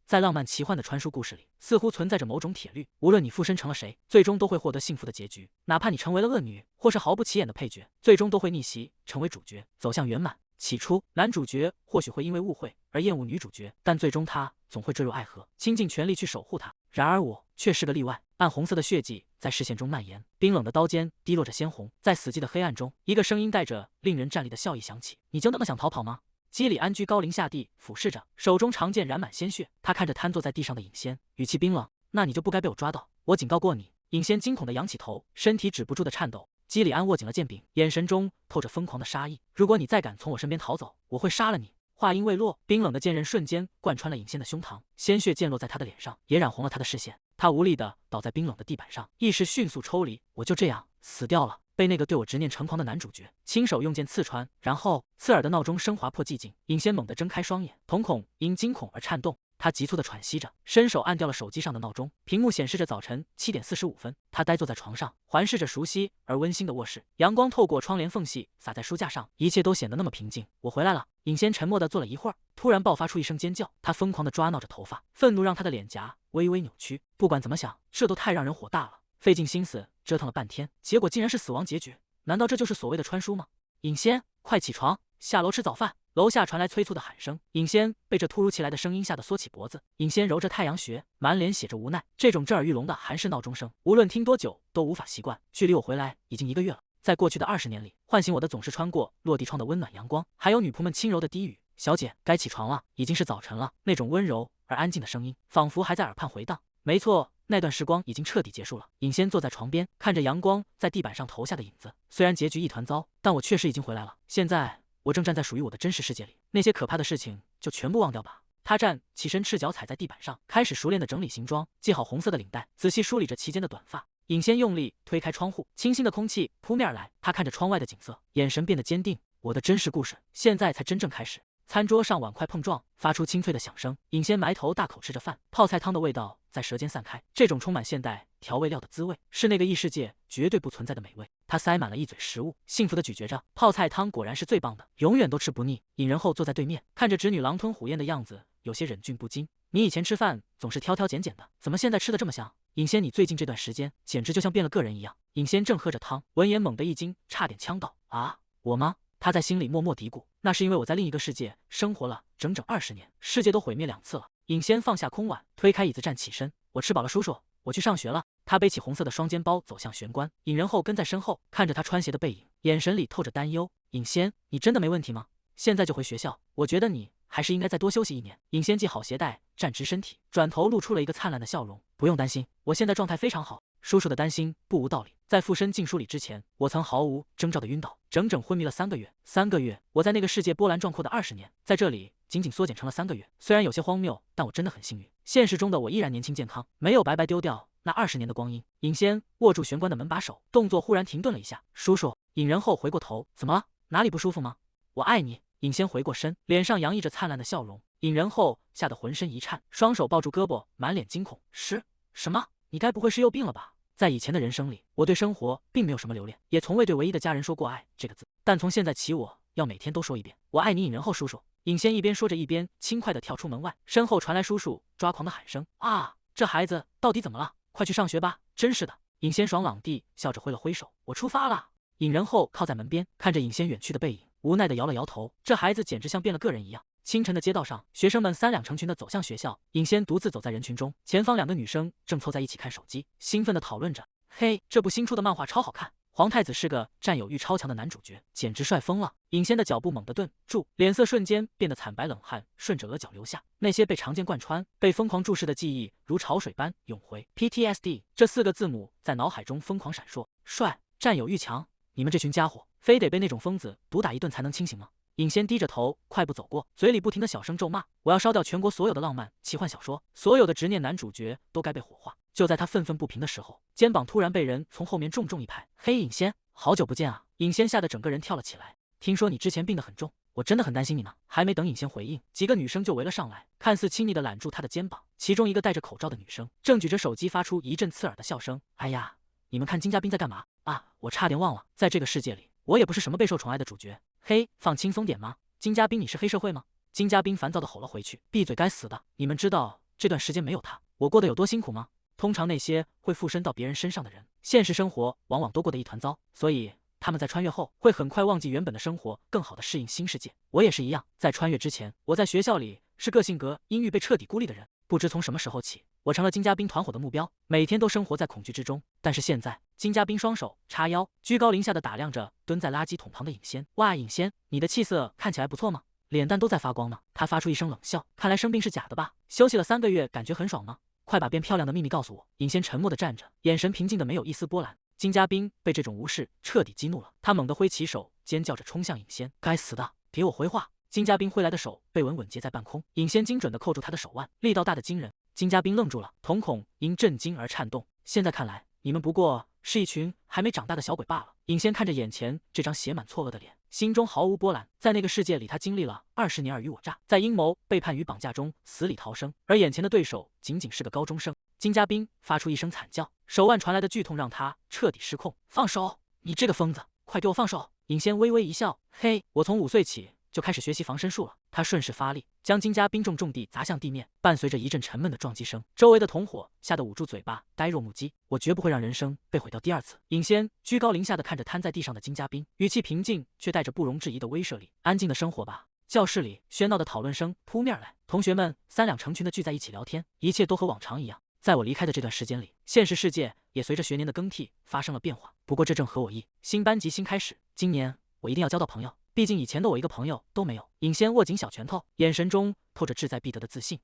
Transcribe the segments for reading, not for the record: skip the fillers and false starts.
在浪漫奇幻的傳說故事裡，似乎存在着某種鐵律，無論你附身成了誰，最終都會獲得幸福的結局。哪怕你成為了惡女，或是毫不起眼的配角，最終都會逆襲，成為主角，走向圓滿。起初，男主角或許會因為誤會而厭惡女主角，但最終他總會墜入愛河，傾盡全力去守護她。然而我卻是個例外。暗紅色的血跡在視線中蔓延，冰冷的刀尖滴落着鮮紅。在死寂的黑暗中，一個聲音帶着令人戰慄的笑意響起：“你就那麼想逃跑嗎？”基里安居高臨下地，俯視着，手中長劍染滿鮮血。他看着癱坐在地上的尹仙，語氣冰冷：“那你就不該被我抓到，我警告過你。”尹仙驚恐地仰起頭，身體止不住的顫抖。基里安握緊了劍柄，眼神中透着瘋狂的殺意：“如果你再敢從我身邊逃走，我會殺了你。”話音未落，冰冷的劍刃瞬間貫穿了尹仙的胸膛，鮮血濺落在他的臉上，也染紅了他的視線。他無力地倒在冰冷的地板上，意識迅速抽離。我就這樣死掉了，被那個对我執念成狂的男主角親手用劍刺穿，然後刺耳的鬧鐘聲劃破寂靜。尹仙猛地睜開雙眼，瞳孔因驚恐而顫動。他急促地喘息着，伸手按掉了手機上的鬧鐘，屏幕顯示着早晨7點45分。他呆坐在床上，環視着熟悉而溫馨的臥室，陽光透過窗簾縫隙灑在書架上，一切都顯得那麼平靜。我回來了。尹仙沉默地坐了一會兒，突然爆發出一聲尖叫。他瘋狂地抓挠着頭髮，憤怒讓他的臉頰微微扭曲。不管怎麼想，這都太讓人火大了。費盡心思折騰了半天，結果竟然是死亡結局。難道這就是所謂的穿書嗎？尹仙，快起床，下樓吃早飯。樓下傳來催促的喊聲，尹仙被這突如其來的聲音嚇得縮起脖子。尹仙揉着太陽穴，滿臉寫着無奈。這種震耳欲聾的韓式鬧鐘聲，無論聽多久都無法習慣。距離我回來已經1個月了，在過去的20年裡，喚醒我的總是穿過落地窗的溫暖陽光，還有女僕們輕柔的低語：“小姐，該起床了，已經是早晨了。”那種溫柔而安靜的聲音，仿佛還在耳畔回盪。沒錯，那段時光已經徹底結束了。尹仙坐在床邊，看着陽光在地板上投下的影子。雖然結局一團糟，但我確實已經回來了。現在我正站在屬於我的真實世界裡，那些可怕的事情就全部忘掉吧。他站起身，赤腳踩在地板上，開始熟練地整理行裝，繫好紅色的領帶，仔細梳理着齊肩的短髮。尹仙用力推開窗戶，清新的空氣撲面而來。他看着窗外的景色，眼神變得堅定。我的真實故事現在才真正開始。餐桌上碗筷碰撞，發出清脆的響聲。尹仙埋頭大口吃着飯，泡菜湯的味道在舌尖散開。這種充滿现代調味料的滋味，是那個異世界絕對不存在的美味。他塞滿了一嘴食物，幸福地咀嚼着。泡菜湯果然是最棒的，永遠都吃不膩。尹仁厚坐在對面，看着侄女狼吞虎咽的樣子，有些忍俊不禁。你以前吃飯總是挑挑揀揀的，怎麼現在吃得這麼香？尹仙，你最近這段時間簡直就像變了個人一樣。尹仙正喝着湯，聞言猛地一驚，差點嗆到：“啊，我嗎？”他在心裡默默嘀咕，那是因為我在另一個世界生活了整整20年，世界都毀滅2次了。尹仙放下空碗，推開椅子站起身，我吃飽了，叔叔，我去上學了。他背起紅色的雙肩包走向玄關，尹仁厚跟在身後，看着他穿鞋的背影，眼神裡透着擔憂。尹仙，你真的沒問題嗎？現在就回學校，我覺得你還是應該再多休息1年。尹仙繫好鞋帶，站直身體，轉頭露出了一個燦爛的笑容。不用擔心，我現在狀態非常好。叔叔的擔心不無道理。在附身禁書裡之前，我曾毫無徵兆的暈倒，整整昏迷了3個月。3個月，我在那個世界波瀾壯闊的20年，在這裡僅僅縮減成了3個月。雖然有些荒謬，但我真的很幸運。現實中的我依然年輕健康，沒有白白丟掉那20年的光陰。尹仙握住玄關的門把手，動作忽然停頓了一下。叔叔，尹仁厚回過頭，怎麼了？哪裡不舒服嗎？我愛你。尹仙回過身，臉上洋溢着燦爛的笑容。尹仁厚嚇得渾身一顫，雙手抱住胳膊，滿臉驚恐。是什麼？你該不會是又病了吧？在以前的人生裡，我對生活並沒有什麼留戀，也從未對唯一的家人說過愛這個字。但從現在起，我要每天都說一遍我愛你，尹仁厚叔叔。尹仙一邊說着，一邊輕快地跳出門外，身後傳來叔叔抓狂的喊聲：“啊，這孩子到底怎麼了？快去上學吧！”真是的。尹仙爽朗地笑着揮了揮手：“我出發了。”尹仁厚靠在門邊，看着尹仙遠去的背影，無奈地搖了搖頭。這孩子簡直像變了個人一樣。清晨的街道上，學生們3兩成群地走向學校。尹仙獨自走在人群中，前方2個女生正湊在一起看手機，興奮地討論着：“嘿，這部新出的漫畫超好看，皇太子是個占有欲超強的男主角，簡直帥瘋了。”尹仙的腳步猛地頓住，臉色瞬間變得慘白，冷汗順着額角流下。那些被長劍貫穿、被瘋狂注視的記憶如潮水般湧回。PTSD 這4個字母在腦海中瘋狂閃爍。帥，占有欲強，你們這群家伙，非得被那種瘋子毒打一頓才能清醒嗎？尹仙低着頭，快步走過，嘴裡不停地小聲咒罵：“我要燒掉全國所有的浪漫奇幻小說，所有的執念男主角都該被火化。”就在他憤憤不平的時候，肩膀突然被人從後面重重一拍。“嘿，尹仙，好久不見啊！”尹仙嚇得整個人跳了起來。“聽說你之前病得很重，我真的很擔心你呢。”還沒等尹仙回應，幾個女生就圍了上來，看似親昵地攬住她的肩膀。其中一個戴着口罩的女生正舉着手機，發出一陣刺耳的笑聲：“哎呀，你们看金嘉賓在幹嘛啊？我差點忘了，在這個世界裡，我也不是什麼備受寵愛的主角。嘿，放輕鬆點嘛。金嘉賓，你是黑社會嗎？”金嘉賓煩躁地吼了回去：“閉嘴，該死的！你們知道這段時間沒有他，我過得有多辛苦嗎？通常那些會附身到別人身上的人，現實生活往往都過得一團糟，所以他們在穿越後會很快忘記原本的生活，更好的適應新世界。我也是一樣，在穿越之前，我在學校裡是個性格阴鬱、被徹底孤立的人。不知從什麼時候起，我成了金家兵團伙的目標，每天都生活在恐懼之中。但是現在，金家兵双手叉腰，居高臨下的打量着蹲在垃圾桶旁的尹仙。哇，尹仙，你的气色看起來不錯吗？臉蛋都在發光呢。他发出一聲冷笑，看来生病是假的吧？休息了3個月，感覺很爽呢。快把变漂亮的秘密告訴我。尹仙沉默地站着，眼神平靜的沒有一絲波瀾。金家兵被這種無視徹底激怒了，他猛地揮起手，尖叫着衝向尹仙。該死的，給我回話！金家兵揮來的手被穩穩接在半空，尹仙精準地扣住他的手腕，力道大得驚人。金家兵愣住了，瞳孔因震驚而顫動。現在看來，你們不過是一群還沒長大的小鬼罷了。尹仙看着眼前這張寫滿錯愕的臉，心中毫無波瀾。在那個世界裡，他經歷了20年爾虞我詐，在陰謀、背叛與綁架中死裡逃生，而眼前的對手僅僅是個高中生。金家兵發出一聲慘叫，手腕傳來的劇痛讓他徹底失控。放手！你這個瘋子，快給我放手！尹仙微微一笑，嘿，我從5歲起就開始學習防身術了。他順勢發力，將金家兵重重地砸向地面，伴隨着一陣沉悶的撞擊聲。周圍的同夥嚇得捂住嘴巴，呆若木雞。我絕不會讓人生被毀掉第2次。尹仙居高臨下地看着癱在地上的金家兵，語氣平靜，卻帶着不容置疑的威懾力。安靜的生活吧。教室裡喧鬧的討論聲撲面來，同學們3兩成群的聚在一起聊天，一切都和往常一樣。在我離開的這段時間裡，現實世界也隨着學年的更替發生了變化。不過這正合我意，新班級新開始，今年我一定要交到朋友。畢竟以前的我一個朋友都沒有。尹仙握緊小拳頭，眼神中透着志在必得的自信。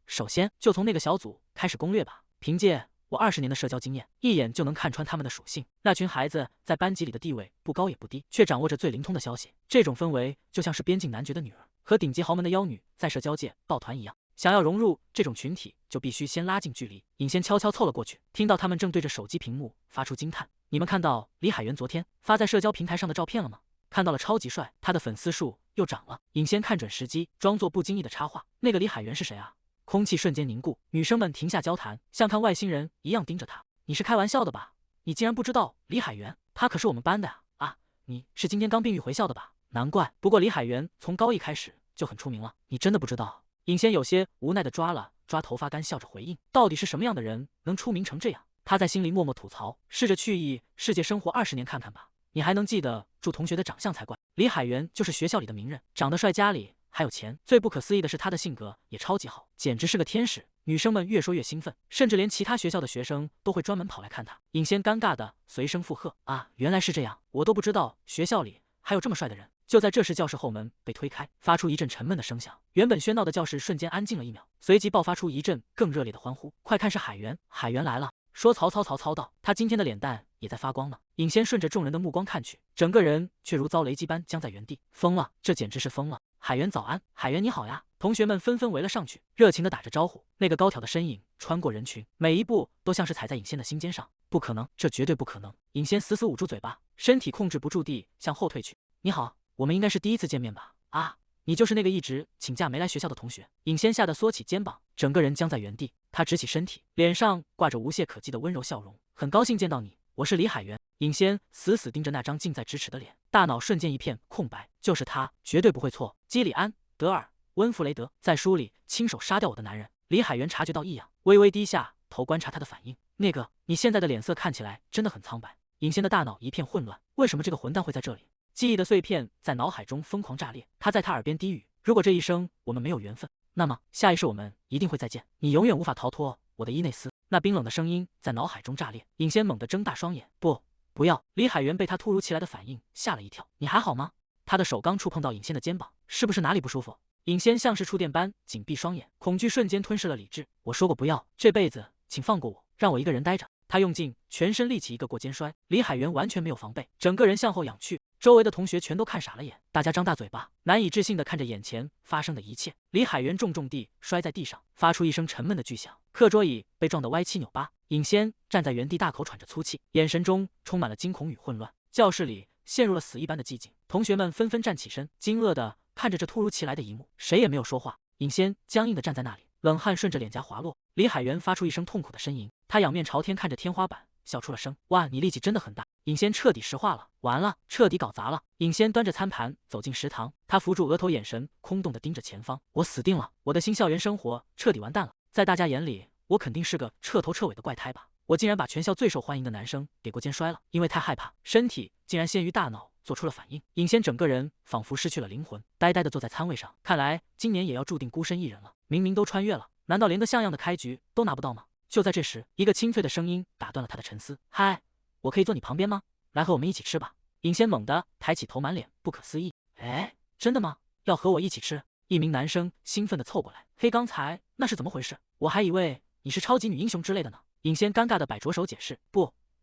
首先就從那個小組開始攻略吧。憑借我20年的社交經驗，一眼就能看穿他們的屬性。那群孩子在班級裡的地位不高也不低，卻掌握着最靈通的消息。這種氛圍就像是邊境男爵的女兒和頂級豪門的妖女在社交界抱團一樣。想要融入這種群體，就必須先拉近距離。尹仙悄悄湊了過去，聽到他們正對着手機屏幕發出驚嘆：“你們看到李海源昨天發在社交平台上的照片了嗎？看到了，超級帥，他的粉絲數又漲了。”尹仙看準時機，裝作不經意的插話：“那個李海源是誰啊？”空氣瞬間凝固，女生們停下交談，像看外星人一樣盯着他。“你是開玩笑的吧？你竟然不知道李海源？他可是我們班的呀！啊，你是今天剛病愈回校的吧？難怪。不過李海源從高1開始就很出名了，你真的不知道？”尹仙有些無奈地抓了抓頭髮乾，笑着回應：“到底是什麼樣的人能出名成這樣？”他在心裡默默吐槽，試着去異世界生活20年看看吧，你還能記得住同學的長相才怪。李海源就是學校裡的名人，長得帥，家裡還有錢。最不可思議的是他的性格也超級好，簡直是個天使。女生們越說越興奮，甚至連其他學校的學生都會專門跑來看他。尹仙尷尬地隨聲附和：“啊，原來是這樣，我都不知道學校裡還有這麼帥的人。”就在這時，教室後門被推開，發出一陣沉悶的聲響。原本喧鬧的教室瞬間安靜了1秒，隨即爆發出一陣更熱烈的歡呼。“快看，是海源！海源來了！”說曹操道，他今天的臉蛋也在發光呢。尹仙順着眾人的目光看去，整個人卻如遭雷擊般僵在原地。瘋了，這簡直是瘋了！海源早安，海源你好呀！同學們紛紛圍了上去，熱情地打着招呼。那個高挑的身影穿過人群，每一步都像是踩在尹仙的心尖上。不可能，這絕對不可能！尹仙死捂住嘴巴，身體控制不住地向後退去。“你好，我們應該是第1次見面吧？啊，你就是那個一直請假沒來學校的同學？”尹仙嚇得縮起肩膀，整個人僵在原地。他直起身體，臉上掛着無懈可擊的溫柔笑容。“很高興見到你，我是李海源。”尹仙死死盯着那張近在咫尺的臉，大腦瞬間一片空白。就是他，絕對不會錯。基里安·德爾·溫弗雷德在書裡親手殺掉我的男人。李海源察覺到異樣，微微低下頭觀察他的反應。“那個，你現在的臉色看起來真的很蒼白。”尹仙的大腦一片混亂，為什麼這個混蛋會在這裡？記憶的碎片在腦海中瘋狂炸裂。他在他耳邊低語：“如果這一生我們沒有緣分，那麼下一世我們一定會再見。你永遠無法逃脫我的伊內斯。”那冰冷的聲音在腦海中炸裂。尹仙猛地睜大雙眼：“不要！”李海源被他突如其來的反應嚇了一跳。“你還好嗎？”他的手剛觸碰到尹仙的肩膀，“是不是哪裡不舒服？”尹仙像是觸電般緊閉雙眼，恐懼瞬間吞噬了理智。“我說過不要，這輩子請放過我，讓我一個人待着。”他用盡全身力氣一個過肩摔，李海源完全沒有防備，整個人向後仰去。周圍的同學全都看傻了眼，大家張大嘴巴，難以置信地看着眼前發生的一切。李海源重重地摔在地上，發出一聲沉悶的巨響，課桌椅被撞得歪七扭八。尹仙站在原地，大口喘着粗氣，眼神中充滿了驚恐與混亂。教室裡陷入了死一般的寂靜，同學們紛紛站起身，驚愕地看着這突如其來的一幕，誰也沒有說話。尹仙僵硬地站在那裡，冷汗順着臉頰滑落。李海源發出一聲痛苦的呻吟，他仰面朝天看着天花板，笑出了聲：“哇，你力气真的很大。”尹仙徹底石化了，完了，徹底搞砸了。尹仙端着餐盤走進食堂，他扶住額頭，眼神空洞地盯着前方。“我死定了，我的新校園生活徹底完蛋了。”在大家眼裡，我肯定是個徹頭徹尾的怪胎吧？我竟然把全校最受歡迎的男生給过肩摔了，因為太害怕，身體竟然先於大腦做出了反應。尹仙整個人仿佛失去了靈魂，呆呆地坐在餐位上。看來今年也要注定孤身一人了。明明都穿越了，難道連個像樣的開局都拿不到嗎？就在這時，一個清脆的聲音打斷了他的沉思：“嗨，我可以坐你旁邊嗎？來和我們一起吃吧。”尹仙猛地抬起頭，滿臉不可思議：“哎，真的嗎？要和我一起吃？”一名男生興奮地湊過來：“嘿，剛才那是怎麼回事？我還以為你是超級女英雄之類的呢。”尹仙尷尬地擺着手解釋：“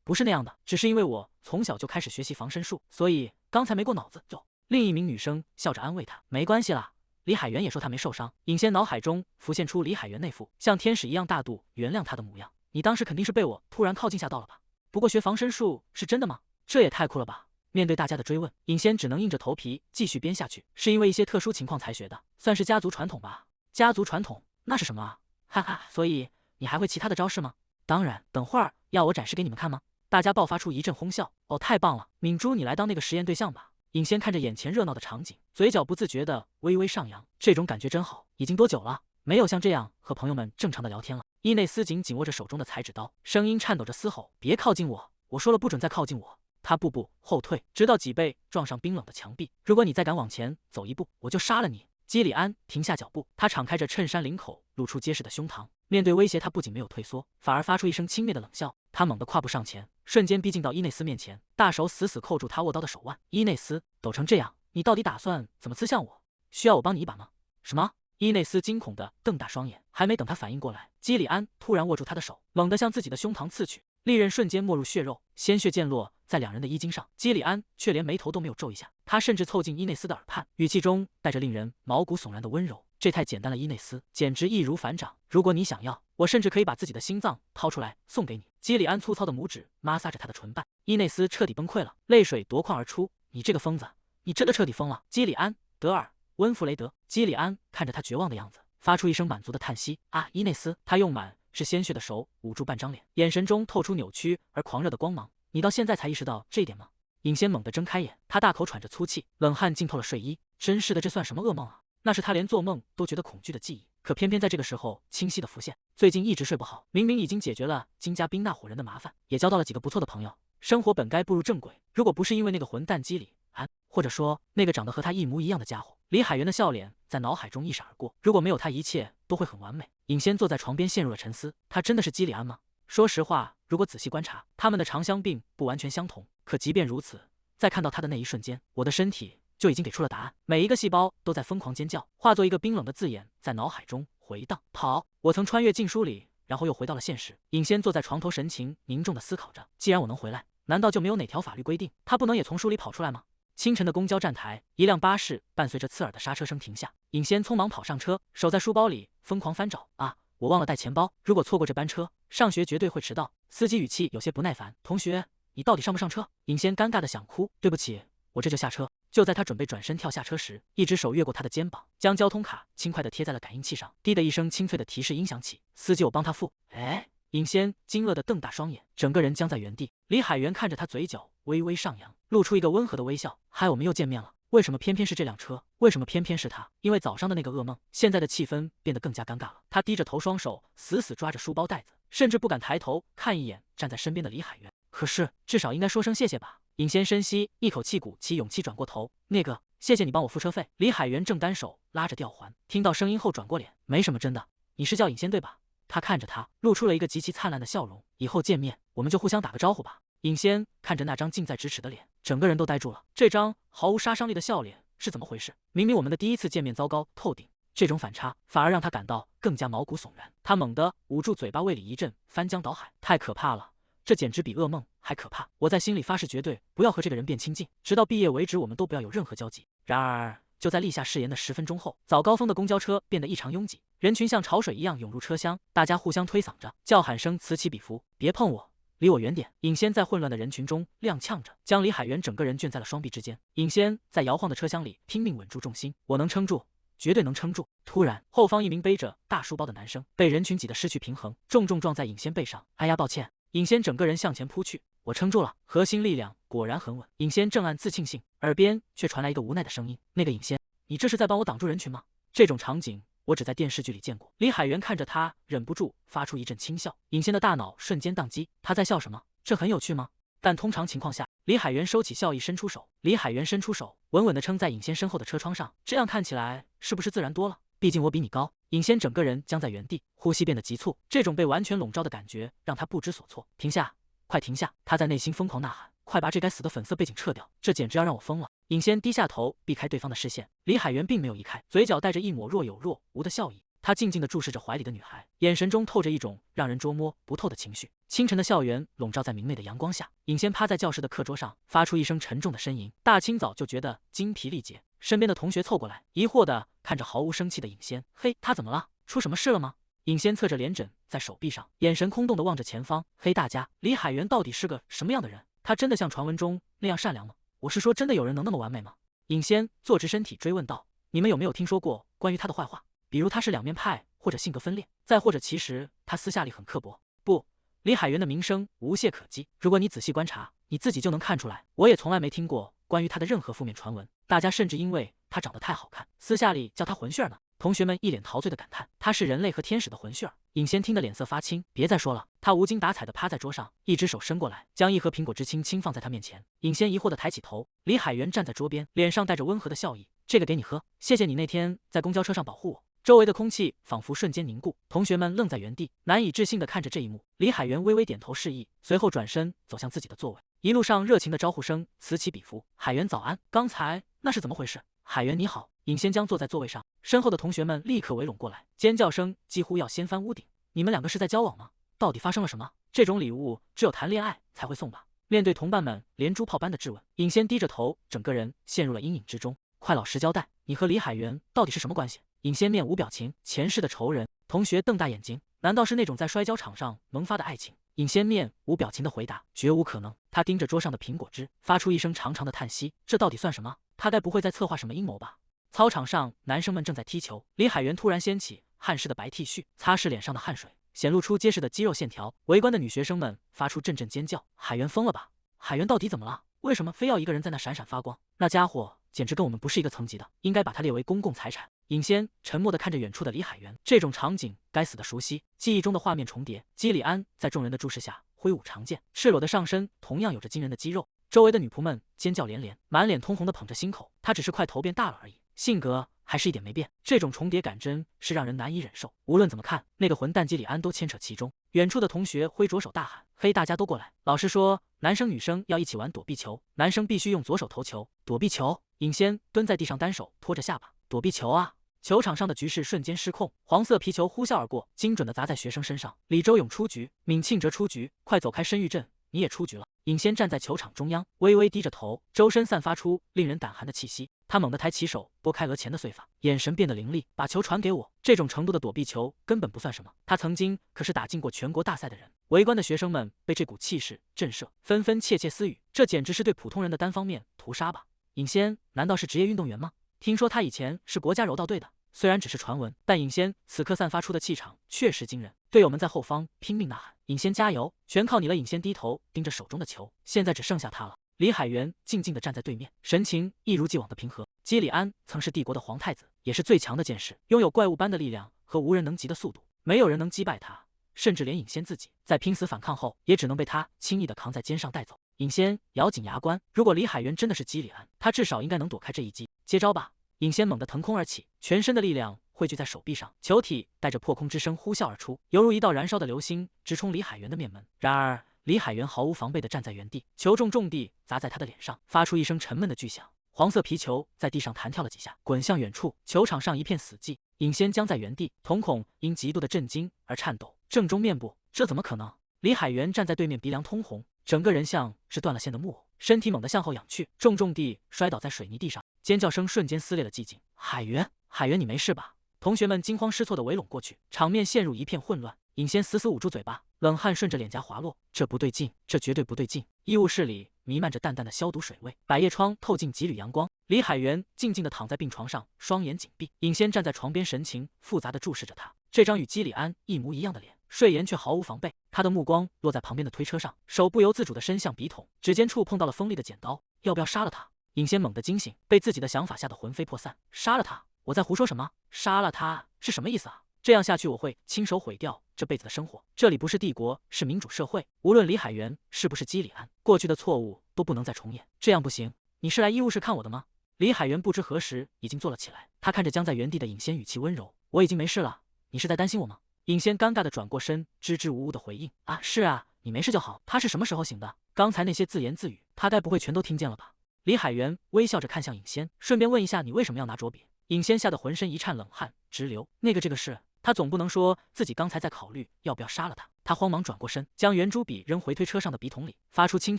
不是那樣的，只是因為我從小就開始學習防身術，所以剛才沒過腦子。”另一名女生笑着安慰他：“沒關係啦，李海源也說他沒受傷。”尹仙腦海中浮現出李海源那副像天使一樣大度原諒他的模樣。你當時肯定是被我突然靠近嚇到了吧？不過學防身術是真的嗎？這也太酷了吧！面對大家的追問，尹仙只能硬着頭皮繼續編下去，是因為一些特殊情況才學的，算是家族傳統吧。家族傳統？那是什麼啊？哈哈，所以你還会其他的招式嗎？當然，等會兒要我展示給你們看嗎？大家爆發出一陣哄笑。哦，太棒了，敏珠，你來當那個實驗對象吧。尹仙看着眼前熱鬧的場景，嘴角不自覺地微微上揚，這種感覺真好。已經多久了沒有像這樣和朋友們正常的聊天了？伊內斯緊緊握着手中的裁紙刀，聲音顫抖着嘶吼：“別靠近我！我說了不准再靠近我！”他步步後退，直到脊背撞上冰冷的牆壁。如果你再敢往前走一步，我就殺了你！基里安停下腳步，他敞開着襯衫領口，露出結實的胸膛。面對威脅，他不僅沒有退縮，反而發出一聲輕蔑的冷笑。他猛地跨步上前，瞬間逼近到伊內斯面前，大手死死扣住他握刀的手腕。伊內斯，抖成這樣，你到底打算怎麼刺向我？需要我幫你一把嗎？什麼？伊內斯驚恐地瞪大雙眼，還沒等他反應過來，基里安突然握住他的手，猛地向自己的胸膛刺去，利刃瞬間没入血肉，鮮血濺落在兩人的衣襟上。基里安卻連眉頭都沒有皺一下，他甚至湊近伊內斯的耳畔，語氣中帶着令人毛骨悚然的溫柔。這太簡單了，伊內斯，簡直易如反掌。如果你想要，我甚至可以把自己的心臟掏出來送給你。基里安粗糙的拇指摩挲着他的唇瓣，伊內斯徹底崩潰了，淚水奪眶而出。你這個瘋子，你真的徹底瘋了！基里安，德爾，溫弗雷德。基里安看着他絕望的樣子，發出一聲滿足的嘆息。啊，伊內斯，他用滿是鮮血的手捂住半張臉，眼神中透出扭曲而狂熱的光芒。你到現在才意識到這一點嗎？尹仙猛地睜開眼，他大口喘着粗氣，冷汗浸透了睡衣。真是的，這算什麼噩夢啊？那是他連做夢都覺得恐懼的記憶，可偏偏在這個時候清晰地浮現。最近一直睡不好，明明已經解決了金家賓那夥人的麻煩，也交到了幾個不錯的朋友，生活本該步入正軌。如果不是因為那個混蛋基里安，或者說那個長得和他一模一樣的家伙，李海源的笑臉在腦海中一閃而過。如果沒有他，一切都會很完美。尹仙坐在床邊陷入了沉思，他真的是基里安嗎？說實話，如果仔細觀察，他們的長相並不完全相同。可即便如此，在看到他的那一瞬間，我的身體就已經給出了答案，每一個細胞都在瘋狂尖叫，化作一個冰冷的字眼在腦海中回盪。跑！我曾穿越禁書裡，然後又回到了現實。尹仙坐在床頭，神情凝重地思考着。既然我能回來，難道就沒有哪條法律規定他不能也從書裡跑出來嗎？清晨的公交站台，一輛巴士伴隨着刺耳的剎車聲停下。尹仙匆忙跑上車，手在書包裡瘋狂翻找。啊，我忘了帶錢包，如果錯過這班車，上學絕對會遲到。司機語氣有些不耐煩：“同學，你到底上不上車？”尹仙尷尬的想哭：“對不起，我這就下車。”就在他準備轉身跳下車時，一只手越過他的肩膀，將交通卡輕快地貼在了感應器上。滴的一聲清脆的提示音響起，司機，我幫他付。哎，尹仙驚愕地瞪大雙眼，整個人僵在原地。李海源看着他，嘴角微微上揚，露出一個溫和的微笑。嗨，我們又見面了。為什麼偏偏是這輛車？為什麼偏偏是他？因為早上的那個噩夢。現在的氣氛變得更加尷尬了。他低着頭，雙手死死抓着書包帶子，甚至不敢抬頭看一眼站在身邊的李海源。可是至少應該說聲謝謝吧。尹仙深吸一口氣，鼓起勇氣轉過頭，那個，謝謝你幫我付車費。李海源正單手拉着吊環，聽到聲音後轉過臉，沒什麼，真的。你是叫尹仙對吧？他看着他，露出了一個極其燦爛的笑容。以後見面，我們就互相打個招呼吧。尹仙看着那張近在咫尺的臉，整個人都呆住了。這張毫無殺傷力的笑臉是怎麼回事？明明我們的第一次見面糟糕透頂，這種反差反而讓他感到更加毛骨悚然。他猛地捂住嘴巴，胃裡一陣翻江倒海，太可怕了。這簡直比噩夢還可怕！我在心裡發誓，絕對不要和這個人變親近，直到畢業為止，我們都不要有任何交集。然而，就在立下誓言的10分鐘後，早高峰的公交車變得異常擁擠，人群像潮水一樣湧入車廂，大家互相推搡着，叫喊聲此起彼伏。別碰我，離我遠點！尹仙在混亂的人群中踉蹌着，將李海源整個人捲在了雙臂之間。尹仙在搖晃的車廂裡拼命穩住重心，我能撐住，絕對能撐住。突然，後方一名背着大書包的男生被人群擠得失去平衡，重重撞在尹仙背上。哎呀，抱歉！尹仙整個人向前撲去，我撐住了，核心力量果然很穩。尹仙正暗自慶幸，耳邊卻傳來一個無奈的聲音：“那個尹仙，你這是在幫我擋住人群嗎？”這種場景我只在電視劇裡見過。李海源看着他，忍不住發出一陣輕笑。尹仙的大腦瞬間宕機，他在笑什麼？這很有趣嗎？但通常情況下，李海源收起笑意，伸出手。李海源伸出手，穩穩地撐在尹仙身後的車窗上，這樣看起來是不是自然多了？畢竟我比你高。尹仙整個人僵在原地，呼吸變得急促，這種被完全籠罩的感覺讓他不知所措。停下，快停下！他在內心瘋狂吶喊，快把這該死的粉色背景撤掉，這簡直要讓我瘋了。尹仙低下頭，避開對方的視線。李海源並沒有移開，嘴角帶着一抹若有若無的笑意。他靜靜地注視着懷裡的女孩，眼神中透着一種讓人捉摸不透的情緒。清晨的校園籠罩在明媚的陽光下，尹仙趴在教室的課桌上，發出一聲沉重的呻吟。大清早就覺得精疲力竭，身邊的同學湊過來，疑惑地看着毫無生氣的尹仙。嘿，他怎麼了？出什麼事了嗎？尹仙側着臉枕在手臂上，眼神空洞地望着前方。嘿，大家，李海源到底是個什麼樣的人？他真的像傳聞中那樣善良嗎？我是說，真的有人能那麼完美嗎？尹仙坐直身體追問道。你們有沒有聽說過關於他的壞話？比如他是兩面派，或者性格分裂，再或者其實他私下裡很刻薄。不，李海源的名聲無懈可擊，如果你仔細觀察，你自己就能看出來。我也從來沒聽過關於他的任何負面傳聞，大家甚至因為他長得太好看，私下裡叫他混血兒呢。同學們一臉陶醉的感嘆，他是人類和天使的混血兒。尹仙聽得臉色發青，別再說了。他無精打采地趴在桌上，一只手伸過來，將一盒蘋果汁輕放在他面前。尹仙疑惑地抬起頭，李海源站在桌邊，臉上帶着溫和的笑意。這個給你喝，謝謝你那天在公交車上保護我。周圍的空氣仿佛瞬間凝固，同學們愣在原地，難以置信地看着這一幕。李海源微微點頭示意，隨後轉身走向自己的座位。一路上熱情的招呼聲此起彼伏。海源早安，剛才那是怎麼回事？海源你好。尹仙將坐在座位上，身後的同學們立刻圍攏過來，尖叫聲幾乎要掀翻屋頂。你們兩個是在交往嗎？到底發生了什麼？這種禮物只有談戀愛才會送吧？面對同伴們連珠炮般的質問，尹仙低着頭，整個人陷入了陰影之中。快老實交代，你和李海源到底是什麼關係？尹仙面無表情，前世的仇人。同學瞪大眼睛，難道是那種在摔跤場上萌發的愛情？尹仙面無表情的回答，絕無可能。他盯着桌上的蘋果汁，發出一聲長長的嘆息，這到底算什麼？他該不會在策劃什麼陰謀吧？操場上，男生們正在踢球。李海源突然掀起汗濕的白 T 恤，擦拭臉上的汗水，顯露出結實的肌肉線條。圍觀的女學生們發出陣陣尖叫：海源瘋了吧？海源到底怎麼了？為什麼非要一個人在那閃閃發光？那家伙簡直跟我們不是一個層級的，應該把他列為公共財產。尹仙沉默地看着遠處的李海源，這種場景該死的熟悉，記憶中的畫面重疊。基里安在眾人的注視下揮舞長劍，赤裸的上身同樣有着驚人的肌肉。周圍的女僕們尖叫連連，滿臉通紅地捧着心口。他只是塊頭變大了而已，性格還是一點沒變。這種重疊感真是讓人難以忍受。無論怎麼看，那個混蛋基里安都牽扯其中。遠處的同學揮着手大喊：嘿，大家都過來！老師說男生女生要一起玩躲避球，男生必須用左手投球。躲避球？尹仙蹲在地上，單手托着下巴。躲避球啊！球场上的局勢瞬間失控，黃色皮球呼啸而過，精準地砸在學生身上。李周勇出局，闵慶哲出局，快走開！申玉振，你也出局了。尹仙站在球場中央，微微低着頭，周身散發出令人膽寒的气息。他猛地抬起手，撥開額前的碎髮，眼神變得凌厲，把球傳給我。這種程度的躲避球根本不算什麼，他曾經可是打進過全國大賽的人。圍觀的學生們被這股氣勢震懾，紛紛竊竊私語，這簡直是對普通人的單方面屠殺吧？尹仙難道是職業運動員嗎？聽說他以前是國家柔道隊的。雖然只是傳聞，但尹仙此刻散發出的氣場確實驚人。隊友們在後方拼命吶喊：尹仙加油，全靠你了！尹仙低頭盯着手中的球，現在只剩下他了。李海源靜靜地站在對面，神情一如既往的平和。基里安曾是帝國的皇太子，也是最強的劍士，擁有怪物般的力量和無人能及的速度，沒有人能擊敗他，甚至連尹仙自己在拼死反抗後，也只能被他輕易地扛在肩上帶走。尹仙咬緊牙關，如果李海源真的是基里安，他至少應該能躲開這一擊。接招吧！尹仙猛地腾空而起，全身的力量匯聚在手臂上，球體帶着破空之聲呼嘯而出，猶如一道燃燒的流星，直衝李海源的面門。然而李海源毫無防備地站在原地，球重重地砸在他的臉上，發出一聲沉悶的巨響。黃色皮球在地上彈跳了幾下，滾向遠處。球場上一片死寂，尹仙僵在原地，瞳孔因極度的震驚而顫抖，正中面部。這怎麼可能？李海源站在對面，鼻梁通紅，整個人像是斷了線的木偶，身體猛地向後仰去，重重地摔倒在水泥地上。尖叫聲瞬間撕裂了寂靜。海源，海源，你沒事吧？同學們驚慌失措地圍攏過去，場面陷入一片混亂。尹仙死死捂住嘴巴，冷汗順着臉頰滑落。這不對勁，這絕對不對勁！醫務室裡彌漫着淡淡的消毒水味，百葉窗透進幾縷陽光。李海源靜靜地躺在病床上，雙眼緊閉。尹仙站在床邊，神情複雜地注視着他。這張與基里安一模一樣的臉，睡顏卻毫無防備。他的目光落在旁邊的推車上，手不由自主地伸向筆筒，指尖觸碰到了鋒利的剪刀。要不要殺了他？尹仙猛地驚醒，被自己的想法嚇得魂飛魄散。殺了他？我在胡說什麼？殺了他是什麼意思啊？這樣下去我會親手毀掉這輩子的生活。這裡不是帝國，是民主社會。無論李海源是不是基里安，過去的錯誤都不能再重演。這樣不行。你是來醫務室看我的嗎？李海源不知何時已經坐了起來，他看着僵在原地的尹仙，語氣溫柔：我已經沒事了，你是在擔心我嗎？尹仙尷尬地轉過身，支支吾吾地回應：啊，是啊，你沒事就好。他是什麼時候醒的？剛才那些自言自語，他該不會全都聽見了吧？李海源微笑着看向尹仙，順便問一下，你為什麼要拿着筆？尹仙嚇得渾身一顫，冷汗直流。這個是，他總不能說自己剛才在考慮要不要殺了他。他慌忙轉過身，將圓珠筆扔回推車上的筆筒裡，發出清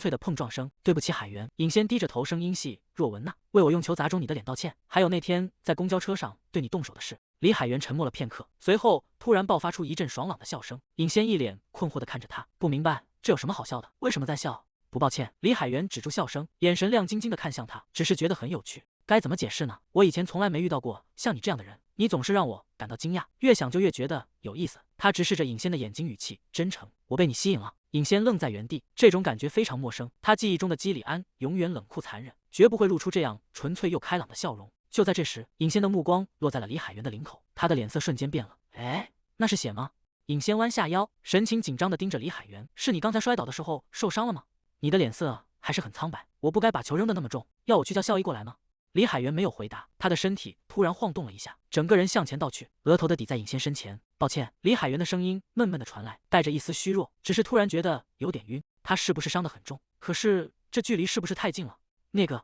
脆的碰撞聲。对不起，海源。尹仙低着頭，声音細若蚊呐，为我用球砸中你的臉道歉，還有那天在公交車上對你動手的事。李海源沉默了片刻，隨後突然爆發出一陣爽朗的笑聲。尹仙一臉困惑地看着他，不明白這有什麼好笑的，為什麼在笑？不抱歉。李海源止住笑聲，眼神亮晶晶地看向他，只是覺得很有趣。該怎麼解釋呢？我以前從來沒遇到過像你這樣的人，你總是讓我感到驚訝，越想就越覺得有意思。他直視着尹仙的眼睛，語氣真誠：我被你吸引了。尹仙愣在原地，這種感覺非常陌生。他記憶中的基里安永遠冷酷殘忍，絕不會露出這樣純粹又開朗的笑容。就在這時，尹仙的目光落在了李海源的領口，他的臉色瞬間變了。哎，那是血嗎？尹仙彎下腰，神情緊張地盯着李海源：是你剛才摔倒的時候受傷了嗎？你的臉色還是很蒼白，我不該把球扔得那麼重，要我去叫校醫過來嗎？李海源沒有回答，他的身體突然晃動了一下，整個人向前倒去，額頭的抵在尹仙身前。抱歉。李海源的聲音悶悶地傳來，帶着一絲虛弱，只是突然覺得有點暈。他是不是傷得很重？可是這距離是不是太近了？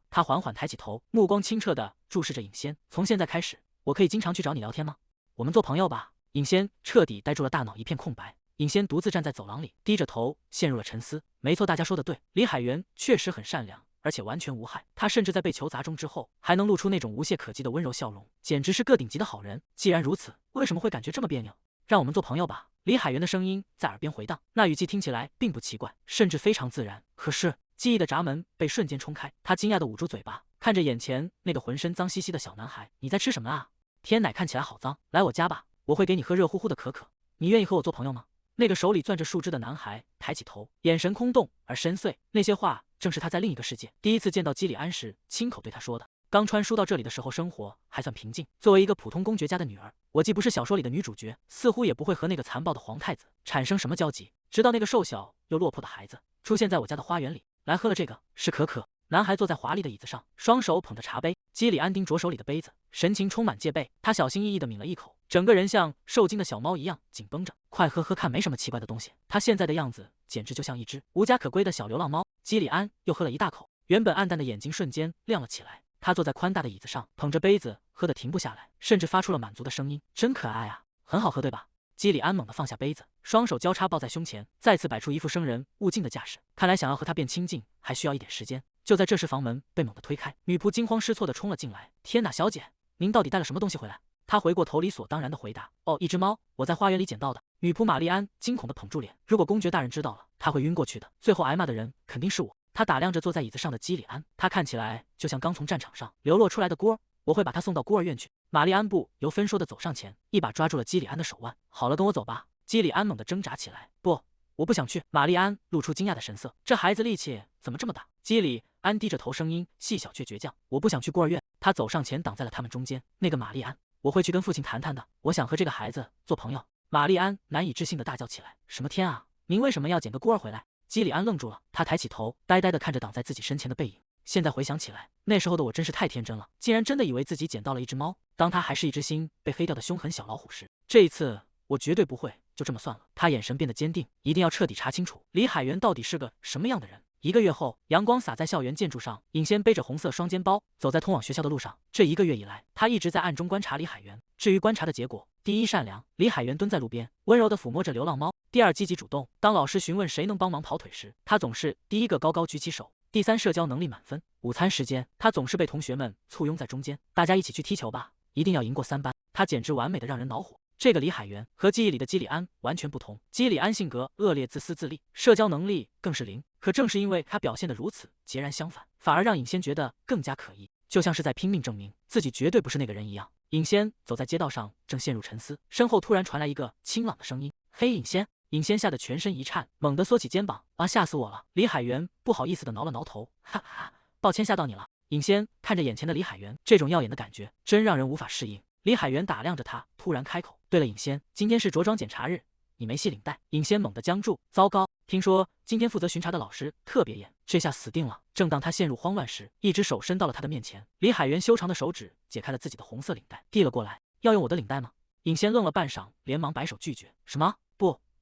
他緩緩抬起頭，目光清澈地注視着尹仙。從現在開始，我可以經常去找你聊天嗎？我們做朋友吧。尹仙徹底呆住了，大腦一片空白。尹仙獨自站在走廊裡，低着頭陷入了沉思。沒錯，大家說的對，李海源確實很善良，而且完全無害。他甚至在被球砸中之後，還能露出那種無懈可擊的溫柔笑容，簡直是個頂級的好人。既然如此，為什麼會感覺這麼彆扭？讓我們做朋友吧。李海源的聲音在耳邊回盪，那語氣聽起來並不奇怪，甚至非常自然。可是記憶的閘門被瞬間衝開，他驚訝地捂住嘴巴，看着眼前那個渾身髒兮兮的小男孩。你在吃什麼啊？天奶看起來好髒，來我家吧，我會給你喝熱乎乎的可可。你願意和我做朋友嗎？那個手裡攥着樹枝的男孩抬起頭，眼神空洞而深邃。那些話正是他在另一個世界第一次見到基里安時親口對他說的。剛傳輸到這裡的時候，生活還算平靜。作為一個普通公爵家的女兒，我既不是小說裡的女主角，似乎也不會和那個殘暴的皇太子產生什麼交集。直到那個瘦小又落魄的孩子出現在我家的花園裡，來喝了這個，是可可。男孩坐在華麗的椅子上，雙手捧着茶杯。基里安盯着手裡的杯子，神情充滿戒備。他小心翼翼地抿了一口，整個人像受驚的小貓一樣緊繃着。快喝喝看，沒什麼奇怪的東西。他現在的樣子簡直就像一隻無家可歸的小流浪貓。基里安又喝了一大口，原本暗淡的眼睛瞬間亮了起來。他坐在寬大的椅子上，捧着杯子，喝得停不下來，甚至發出了滿足的聲音。真可愛啊，很好喝，對吧？基里安猛地放下杯子，雙手交叉抱在胸前，再次擺出一副生人勿近的架勢。看來想要和他變親近，還需要一點時間。就在這時，房門被猛地推開，女僕驚慌失措地衝了進來。天哪，小姐，您到底帶了什麼東西回來？她回過頭，理所當然地回答：哦，一隻貓，我在花園裡撿到的。女僕瑪麗安驚恐地捧住臉，如果公爵大人知道了，他會暈過去的，最後挨罵的人肯定是我。他打量着坐在椅子上的基里安，他看起來就像剛從戰場上流落出來的孤兒，我會把他送到孤兒院去。瑪麗安不由分說地走上前，一把抓住了基里安的手腕。好了，跟我走吧。基里安猛地掙扎起來，不，我不想去。瑪麗安露出驚訝的神色，這孩子力氣怎麼這麼大？基里安低着頭，聲音細小卻倔強，我不想去孤兒院。他走上前，擋在了他們中間。那個瑪麗安，我會去跟父親談談的，我想和這個孩子做朋友。瑪麗安難以置信地大叫起來，什麼天啊，您為什麼要撿個孤兒回來？基里安愣住了，他抬起頭，呆呆地看着擋在自己身前的背影。現在回想起來，那時候的我真是太天真了，竟然真的以為自己撿到了一隻貓。當他還是一隻心被黑掉的兇狠小老虎時，這一次我絕對不會就這麼算了。他眼神變得堅定，一定要徹底查清楚李海源到底是個什麼樣的人。1個月後，陽光灑在校園建築上，尹仙背着紅色雙肩包走在通往學校的路上。這1個月以來，他一直在暗中觀察李海源。至於觀察的結果，第一，善良，李海源蹲在路邊，溫柔地撫摸着流浪貓；第二，積極主動，當老師詢問誰能幫忙跑腿時，他總是第一個高高舉起手；第三，社交能力滿分。午餐時間，他總是被同學們簇擁在中間，大家一起去踢球吧，一定要贏過3班。他簡直完美的讓人惱火。這個李海源和記憶裡的基里安完全不同，基里安性格惡劣、自私自利，社交能力更是零。可正是因為他表現得如此截然相反，反而讓尹仙覺得更加可疑，就像是在拼命證明自己絕對不是那個人一樣。尹仙走在街道上，正陷入沉思，身後突然傳來一個清朗的聲音：“嘿，尹仙！”尹仙嚇得全身一顫，猛地縮起肩膀：“啊，嚇死我了！”李海源不好意思地撓了撓頭：“哈哈，抱歉嚇到你了。”尹仙看着眼前的李海源，這種耀眼的感覺真讓人無法適應。李海源打量着他，突然開口：“對了，尹仙，今天是着裝檢查日，你沒繫領帶。”尹仙猛地僵住，糟糕！聽說今天負責巡查的老師特別嚴，這下死定了。正當他陷入慌亂時，一只手伸到了他的面前，李海源修長的手指解開了自己的紅色領帶，遞了過來。要用我的領帶嗎？尹仙愣了半晌，連忙擺手拒絕。什麼？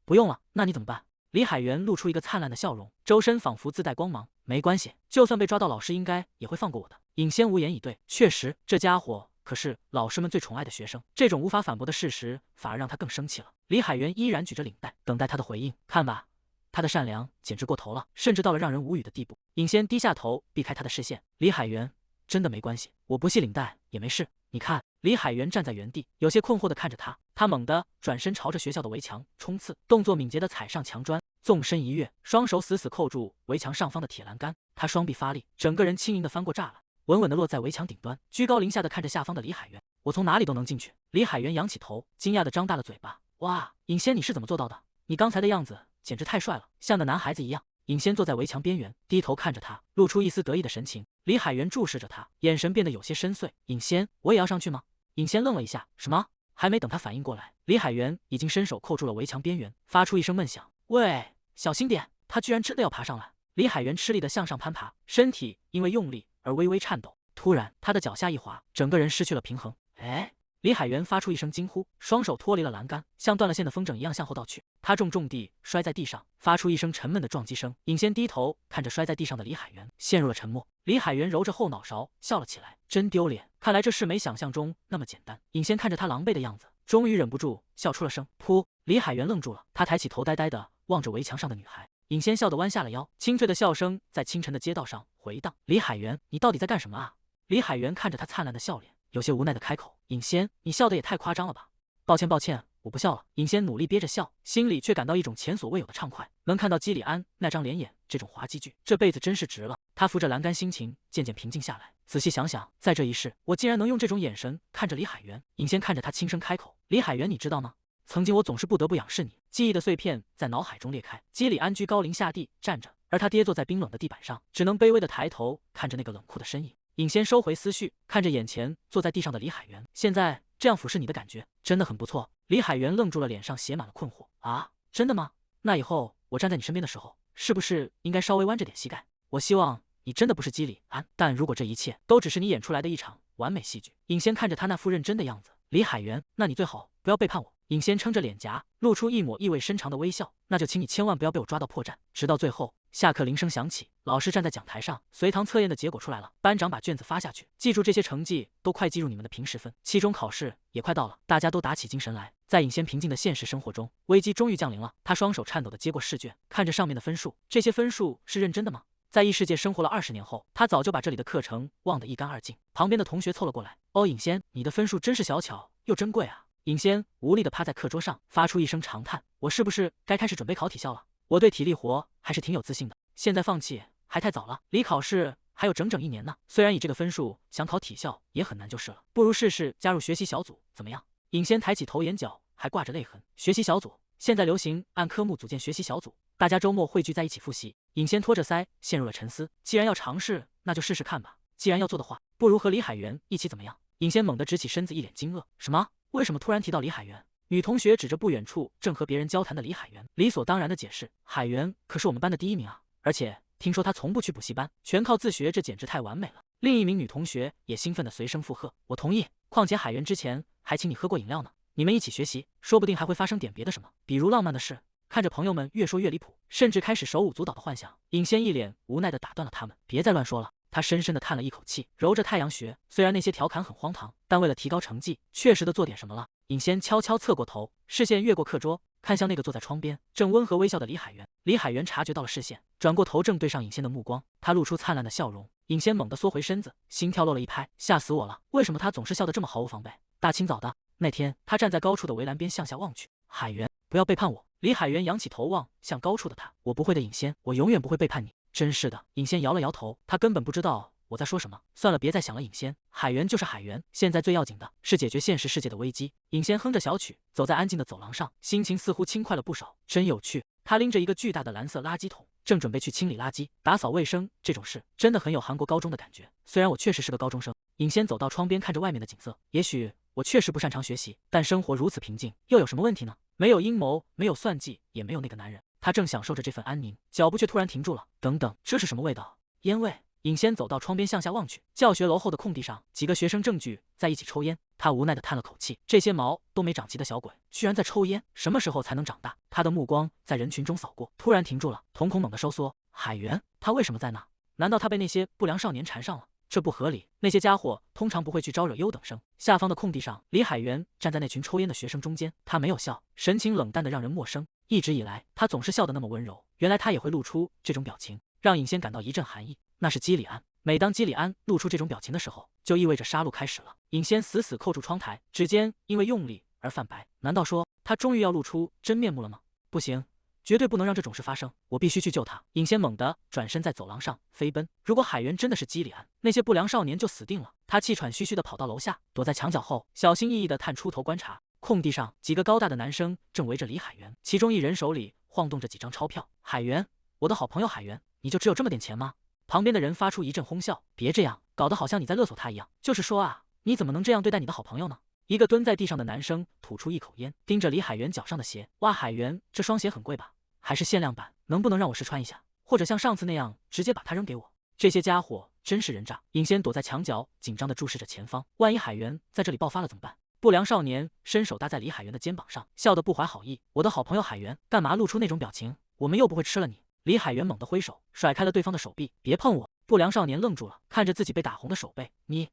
不用了，那你怎麼辦？李海源露出一個燦爛的笑容，周身仿佛自帶光芒。沒關係，就算被抓到，老師應該也會放過我的。尹仙無言以對。確實，這家伙可是老師們最寵愛的學生，這種無法反駁的事實反而讓他更生氣了。李海源依然舉着領帶，等待他的回應。看吧，他的善良簡直過頭了，甚至到了讓人無語的地步。尹仙低下頭，避開他的視線。李海源，真的沒關係，我不繫領帶也沒事。你看。李海源站在原地，有些困惑地看着他。他猛地轉身朝着學校的圍牆衝刺，動作敏捷地踩上牆磚，縱身一躍，雙手死死扣住圍牆上方的鐵欄杆。他雙臂發力，整個人輕盈地翻過柵欄，穩穩地落在圍牆頂端，居高臨下地看着下方的李海源。我從哪裡都能進去。李海源仰起頭，驚訝地張大了嘴巴。哇，尹仙，你是怎麼做到的？你剛才的樣子簡直太帥了，像個男孩子一樣。尹仙坐在圍牆邊緣，低頭看着他，露出一絲得意的神情。李海源注視着他，眼神變得有些深邃。尹仙，我也要上去嗎？尹仙愣了一下，什麼？還沒等他反應過來，李海源已經伸手扣住了圍牆邊緣，發出一聲悶響。喂，小心點！他居然真的要爬上來！李海源吃力地向上攀爬，身體因為用力而微微顫抖。突然，他的腳下一滑，整個人失去了平衡。哎！李海源發出一聲驚呼，雙手脫離了欄杆，像斷了線的風筝一樣向後倒去。他重重地摔在地上，發出一聲沉悶的撞擊聲。尹仙低頭看着摔在地上的李海源，陷入了沉默。李海源揉着後腦勺，笑了起來，真丟臉。看來這事沒想象中那麼簡單。尹仙看着他狼狽的樣子，終於忍不住笑出了聲。噗！李海源愣住了，他抬起頭，呆呆地望着圍牆上的女孩。尹仙笑得彎下了腰，清脆的笑聲在清晨的街道上回盪。李海源，你到底在幹什麼啊？李海源看着他燦爛的笑臉，有些無奈的開口：“尹仙，你笑得也太誇張了吧？”抱歉，我不笑了。尹仙努力憋着笑，心裡卻感到一種前所未有的暢快。能看到基里安那張臉演這種滑稽劇，這輩子真是值了。他扶着欄杆，心情漸漸平靜下來。仔細想想，在這一世，我竟然能用這種眼神看着李海源。尹仙看着他，輕聲開口：“李海源，你知道嗎？曾經我總是不得不仰視你。”記憶的碎片在腦海中裂開。基里安居高臨下地站着，而他跌坐在冰冷的地板上，只能卑微的抬頭看着那個冷酷的身影。尹仙收回思緒，看着眼前坐在地上的李海源。現在這樣俯視你的感覺真的很不錯。李海源愣住了，臉上寫滿了困惑。啊，真的嗎？那以後我站在你身邊的時候，是不是應該稍微彎着點膝蓋？我希望你真的不是基里安，但如果這一切都只是你演出來的一場完美戲剧。尹仙看着他那副認真的樣子，李海源，那你最好不要背叛我。尹仙撐着臉頰，露出一抹意味深長的微笑。那就請你千萬不要被我抓到破绽。直到最後，下課鈴聲響起，老師站在講台上，隨堂測驗的結果出來了，班長把卷子發下去，記住這些成績都快計入你們的平時分。期中考試也快到了，大家都打起精神來。在尹仙平靜的現實生活中，危機終於降臨了。他雙手顫抖地接過試卷，看着上面的分數，這些分數是認真的嗎？在異世界生活了20年後，他早就把這裡的課程忘得一乾二淨。旁邊的同學湊了過來：“哦，尹仙，你的分數真是小巧又珍貴啊。”尹仙無力地趴在課桌上，發出一聲長嘆：“我是不是該開始準備考體校了？我對體力活還是挺有自信的，現在放棄還太早了，離考試還有整整1年呢。雖然以這個分數想考體校也很難就是了，不如試試加入學習小組，怎麼樣？”尹仙抬起頭，眼角還掛着淚痕。學習小組現在流行按科目組建學習小組，大家周末匯聚在一起複習。尹仙托着腮陷入了沉思。既然要嘗試，那就試試看吧。既然要做的話，不如和李海源一起怎麼樣？尹仙猛地直起身子，一臉驚愕：“什麼？為什麼突然提到李海源？”女同學指着不遠處正和別人交談的李海源，理所當然地解釋：“海源可是我們班的第1名啊，而且聽說他從不去補習班，全靠自學，這簡直太完美了。”另一名女同學也興奮地隨聲附和：“我同意，況且海源之前還請你喝過飲料呢。你們一起學習，說不定還會發生點別的什麼，比如浪漫的事。”看着朋友們越說越離譜，甚至開始手舞足蹈的幻想，尹仙一臉無奈地打斷了他們：“別再亂說了。”他深深地嘆了一口氣，揉着太陽穴。雖然那些調侃很荒唐，但為了提高成績，確實的做點什麼了。尹仙悄悄側過頭，視線越過課桌，看向那個坐在窗邊正溫和微笑的李海源。李海源察覺到了視線，轉過頭正對上尹仙的目光，他露出燦爛的笑容。尹仙猛地縮回身子，心跳漏了一拍，嚇死我了！為什麼他總是笑得這麼毫無防備？大清早的那天，他站在高處的圍欄邊向下望去。海源，不要背叛我！李海源仰起頭望向高處的他，我不會的，尹仙，我永遠不會背叛你。真是的，尹仙摇了摇頭，他根本不知道我在說什麼。算了，別再想了，尹仙，海源就是海源，現在最要緊的是解決現實世界的危機。尹仙哼着小曲，走在安靜的走廊上，心情似乎輕快了不少。真有趣，他拎着一個巨大的藍色垃圾桶，正準備去清理垃圾、打掃衛生，這種事真的很有韓國高中的感覺。雖然我確實是個高中生。尹仙走到窗邊，看着外面的景色，也許我確實不擅長學習，但生活如此平靜，又有什麼問題呢？沒有陰謀，沒有算計，也沒有那個男人。他正享受着這份安寧，腳步卻突然停住了。等等，這是什麼味道？煙味。尹仙走到窗邊向下望去，教學樓後的空地上，幾個學生正聚在一起抽煙。他無奈地嘆了口氣，這些毛都沒長齊的小鬼，居然在抽煙，什麼時候才能長大？他的目光在人群中掃過，突然停住了，瞳孔猛地收縮。海源，他為什麼在那？難道他被那些不良少年纏上了？這不合理，那些家伙通常不會去招惹優等生。下方的空地上，李海源站在那群抽煙的學生中間，他沒有笑，神情冷淡的讓人陌生。一直以來，他總是笑得那麼溫柔，原來他也會露出這種表情，讓尹仙感到一陣寒意。那是基里安。每當基里安露出這種表情的時候，就意味着殺戮開始了。尹仙死死扣住窗台，指尖因為用力而泛白。難道說他終於要露出真面目了嗎？不行，絕對不能讓這種事發生！我必須去救他！尹仙猛地轉身在走廊上飛奔。如果海源真的是基里安，那些不良少年就死定了。他氣喘吁吁地跑到樓下，躲在牆角後，小心翼翼地探出頭觀察。空地上，幾個高大的男生正圍着李海源，其中一人手裡晃動着幾張鈔票。海源，我的好朋友海源，你就只有這麼點錢嗎？旁邊的人發出一陣哄笑，別這樣，搞得好像你在勒索他一樣。就是說啊，你怎麼能這樣對待你的好朋友呢？一個蹲在地上的男生吐出一口煙，盯着李海源腳上的鞋。哇，海源，這雙鞋很貴吧？還是限量版？能不能讓我試穿一下？或者像上次那樣，直接把它扔給我？這些家伙真是人渣！尹仙躲在牆角，緊張地注視着前方。萬一海源在這裡爆發了怎麼辦？不良少年伸手搭在李海源的肩膀上，笑得不懷好意。我的好朋友海源，幹嘛露出那種表情？我們又不會吃了你。李海源猛地揮手，甩開了對方的手臂，別碰我！不良少年愣住了，看着自己被打紅的手背，你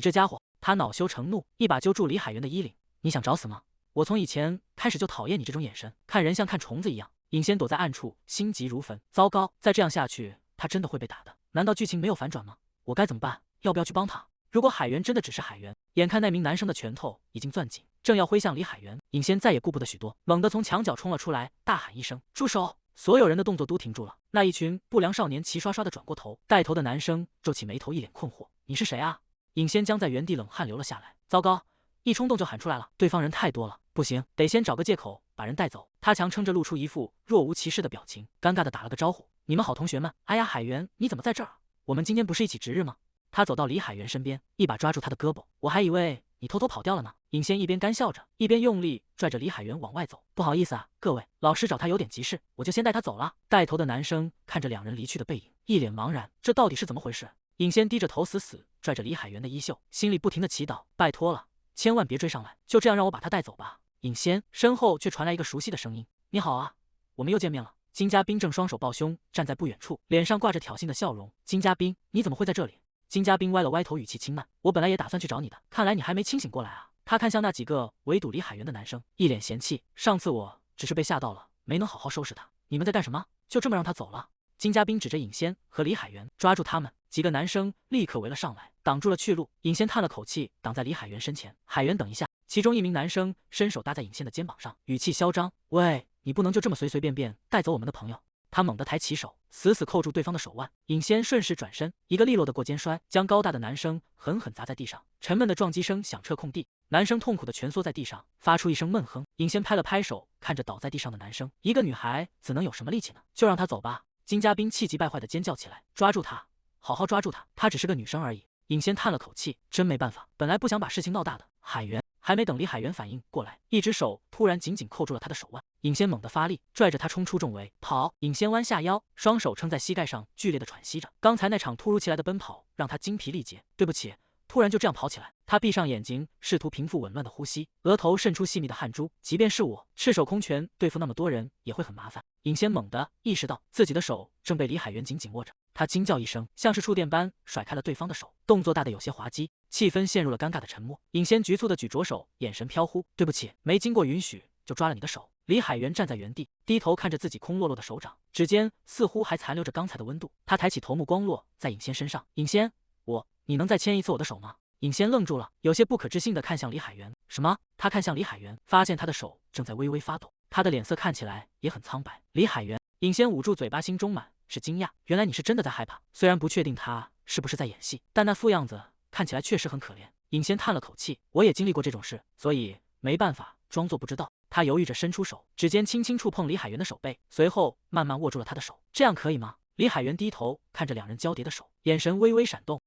這家伙！他惱羞成怒，一把揪住李海源的衣領，你想找死嗎？我從以前開始就討厭你這種眼神，看人像看蟲子一樣。尹仙躲在暗處，心急如焚。糟糕，再這樣下去，他真的會被打的。難道劇情沒有反轉嗎？我該怎麼辦？要不要去幫他？如果海源真的只是海源，眼看那名男生的拳頭已經攥緊，正要揮向李海源，尹仙再也顧不得許多，猛地從牆角衝了出來，大喊一聲：“住手！”所有人的動作都停住了。那一群不良少年齊刷刷地轉過頭，帶頭的男生皺起眉頭，一臉困惑：“你是誰啊？”尹仙僵在原地，冷汗流了下來。糟糕，一衝動就喊出來了。對方人太多了，不行，得先找個借口把人帶走。他強撐着露出一副若無其事的表情，尷尬地打了個招呼：“你們好，同學們。”哎呀，海源，你怎麼在這兒？我們今天不是一起值日嗎？他走到李海源身邊，一把抓住他的胳膊。我還以為你偷偷跑掉了呢。尹仙一邊乾笑着，一邊用力拽着李海源往外走。不好意思啊，各位，老師找他有點急事，我就先帶他走了。帶頭的男生看着兩人離去的背影，一臉茫然，這到底是怎麼回事？尹仙低着頭死死拽着李海源的衣袖，心裡不停地祈禱：拜托了，千萬別追上來，就這樣讓我把他帶走吧。尹仙身後卻傳來一個熟悉的聲音：你好啊，我們又見面了。金嘉賓正雙手抱胸站在不遠處，臉上掛着挑釁的笑容。金嘉賓，你怎麼會在這裡？金嘉賓歪了歪頭，語氣輕慢：我本來也打算去找你的，看來你還沒清醒過來啊。他看向那幾個圍堵李海源的男生，一臉嫌棄：上次我只是被嚇到了，沒能好好收拾他。你們在幹什麼？就這麼讓他走了？金嘉賓指着尹仙和李海源，抓住他們。幾個男生立刻圍了上來，擋住了去路。尹仙嘆了口氣，擋在李海源身前。海源，等一下。其中一名男生伸手搭在尹仙的肩膀上，語氣囂張：喂，你不能就這麼隨隨便便帶走我們的朋友。他猛地抬起手，死死扣住對方的手腕。尹仙順勢轉身，一個利落的过肩摔，將高大的男生狠狠砸在地上。沉悶的撞擊聲響徹空地，男生痛苦地蜷縮在地上，發出一聲悶哼。尹仙拍了拍手，看着倒在地上的男生：一個女孩怎能有什麼力氣呢？就讓她走吧。金嘉賓氣急敗壞地尖叫起來：抓住她，好好抓住她，她只是個女生而已。尹仙嘆了口氣，真沒辦法，本來不想把事情鬧大的。海源還沒等李海源反應過來，一只手突然緊緊扣住了他的手腕。尹仙猛地發力，拽着他衝出重圍，跑！尹仙彎下腰，雙手撐在膝蓋上，劇烈地喘息着。剛才那場突如其來的奔跑讓他精疲力竭。對不起，突然就這樣跑起來。他閉上眼睛，試圖平復紊亂的呼吸，額頭滲出細密的汗珠。即便是我赤手空拳對付那麼多人，也會很麻煩。尹仙猛地意識到自己的手正被李海源緊緊握着，他驚叫一聲，像是觸電般甩開了對方的手，動作大得有些滑稽，氣氛陷入了尷尬的沉默。尹仙局促地舉着手，眼神飄忽：對不起，沒經過允許就抓了你的手。李海源站在原地，低頭看着自己空落落的手掌，指尖似乎還殘留着剛才的溫度。他抬起頭，目光落在尹仙身上：尹仙，你能再牽一次我的手嗎？尹仙愣住了，有些不可置信地看向李海源。什麼？他看向李海源，發現他的手正在微微發抖，他的臉色看起來也很蒼白。李海源，尹仙捂住嘴巴，心中滿是驚訝。原來你是真的在害怕，雖然不確定他是不是在演戲，但那副樣子看起來確實很可憐。尹仙嘆了口氣，我也經歷過這種事，所以沒辦法裝作不知道。他猶豫着伸出手，指尖輕輕觸碰李海源的手背，隨後慢慢握住了他的手。這樣可以嗎？李海源低頭看着兩人交疊的手，眼神微微閃動。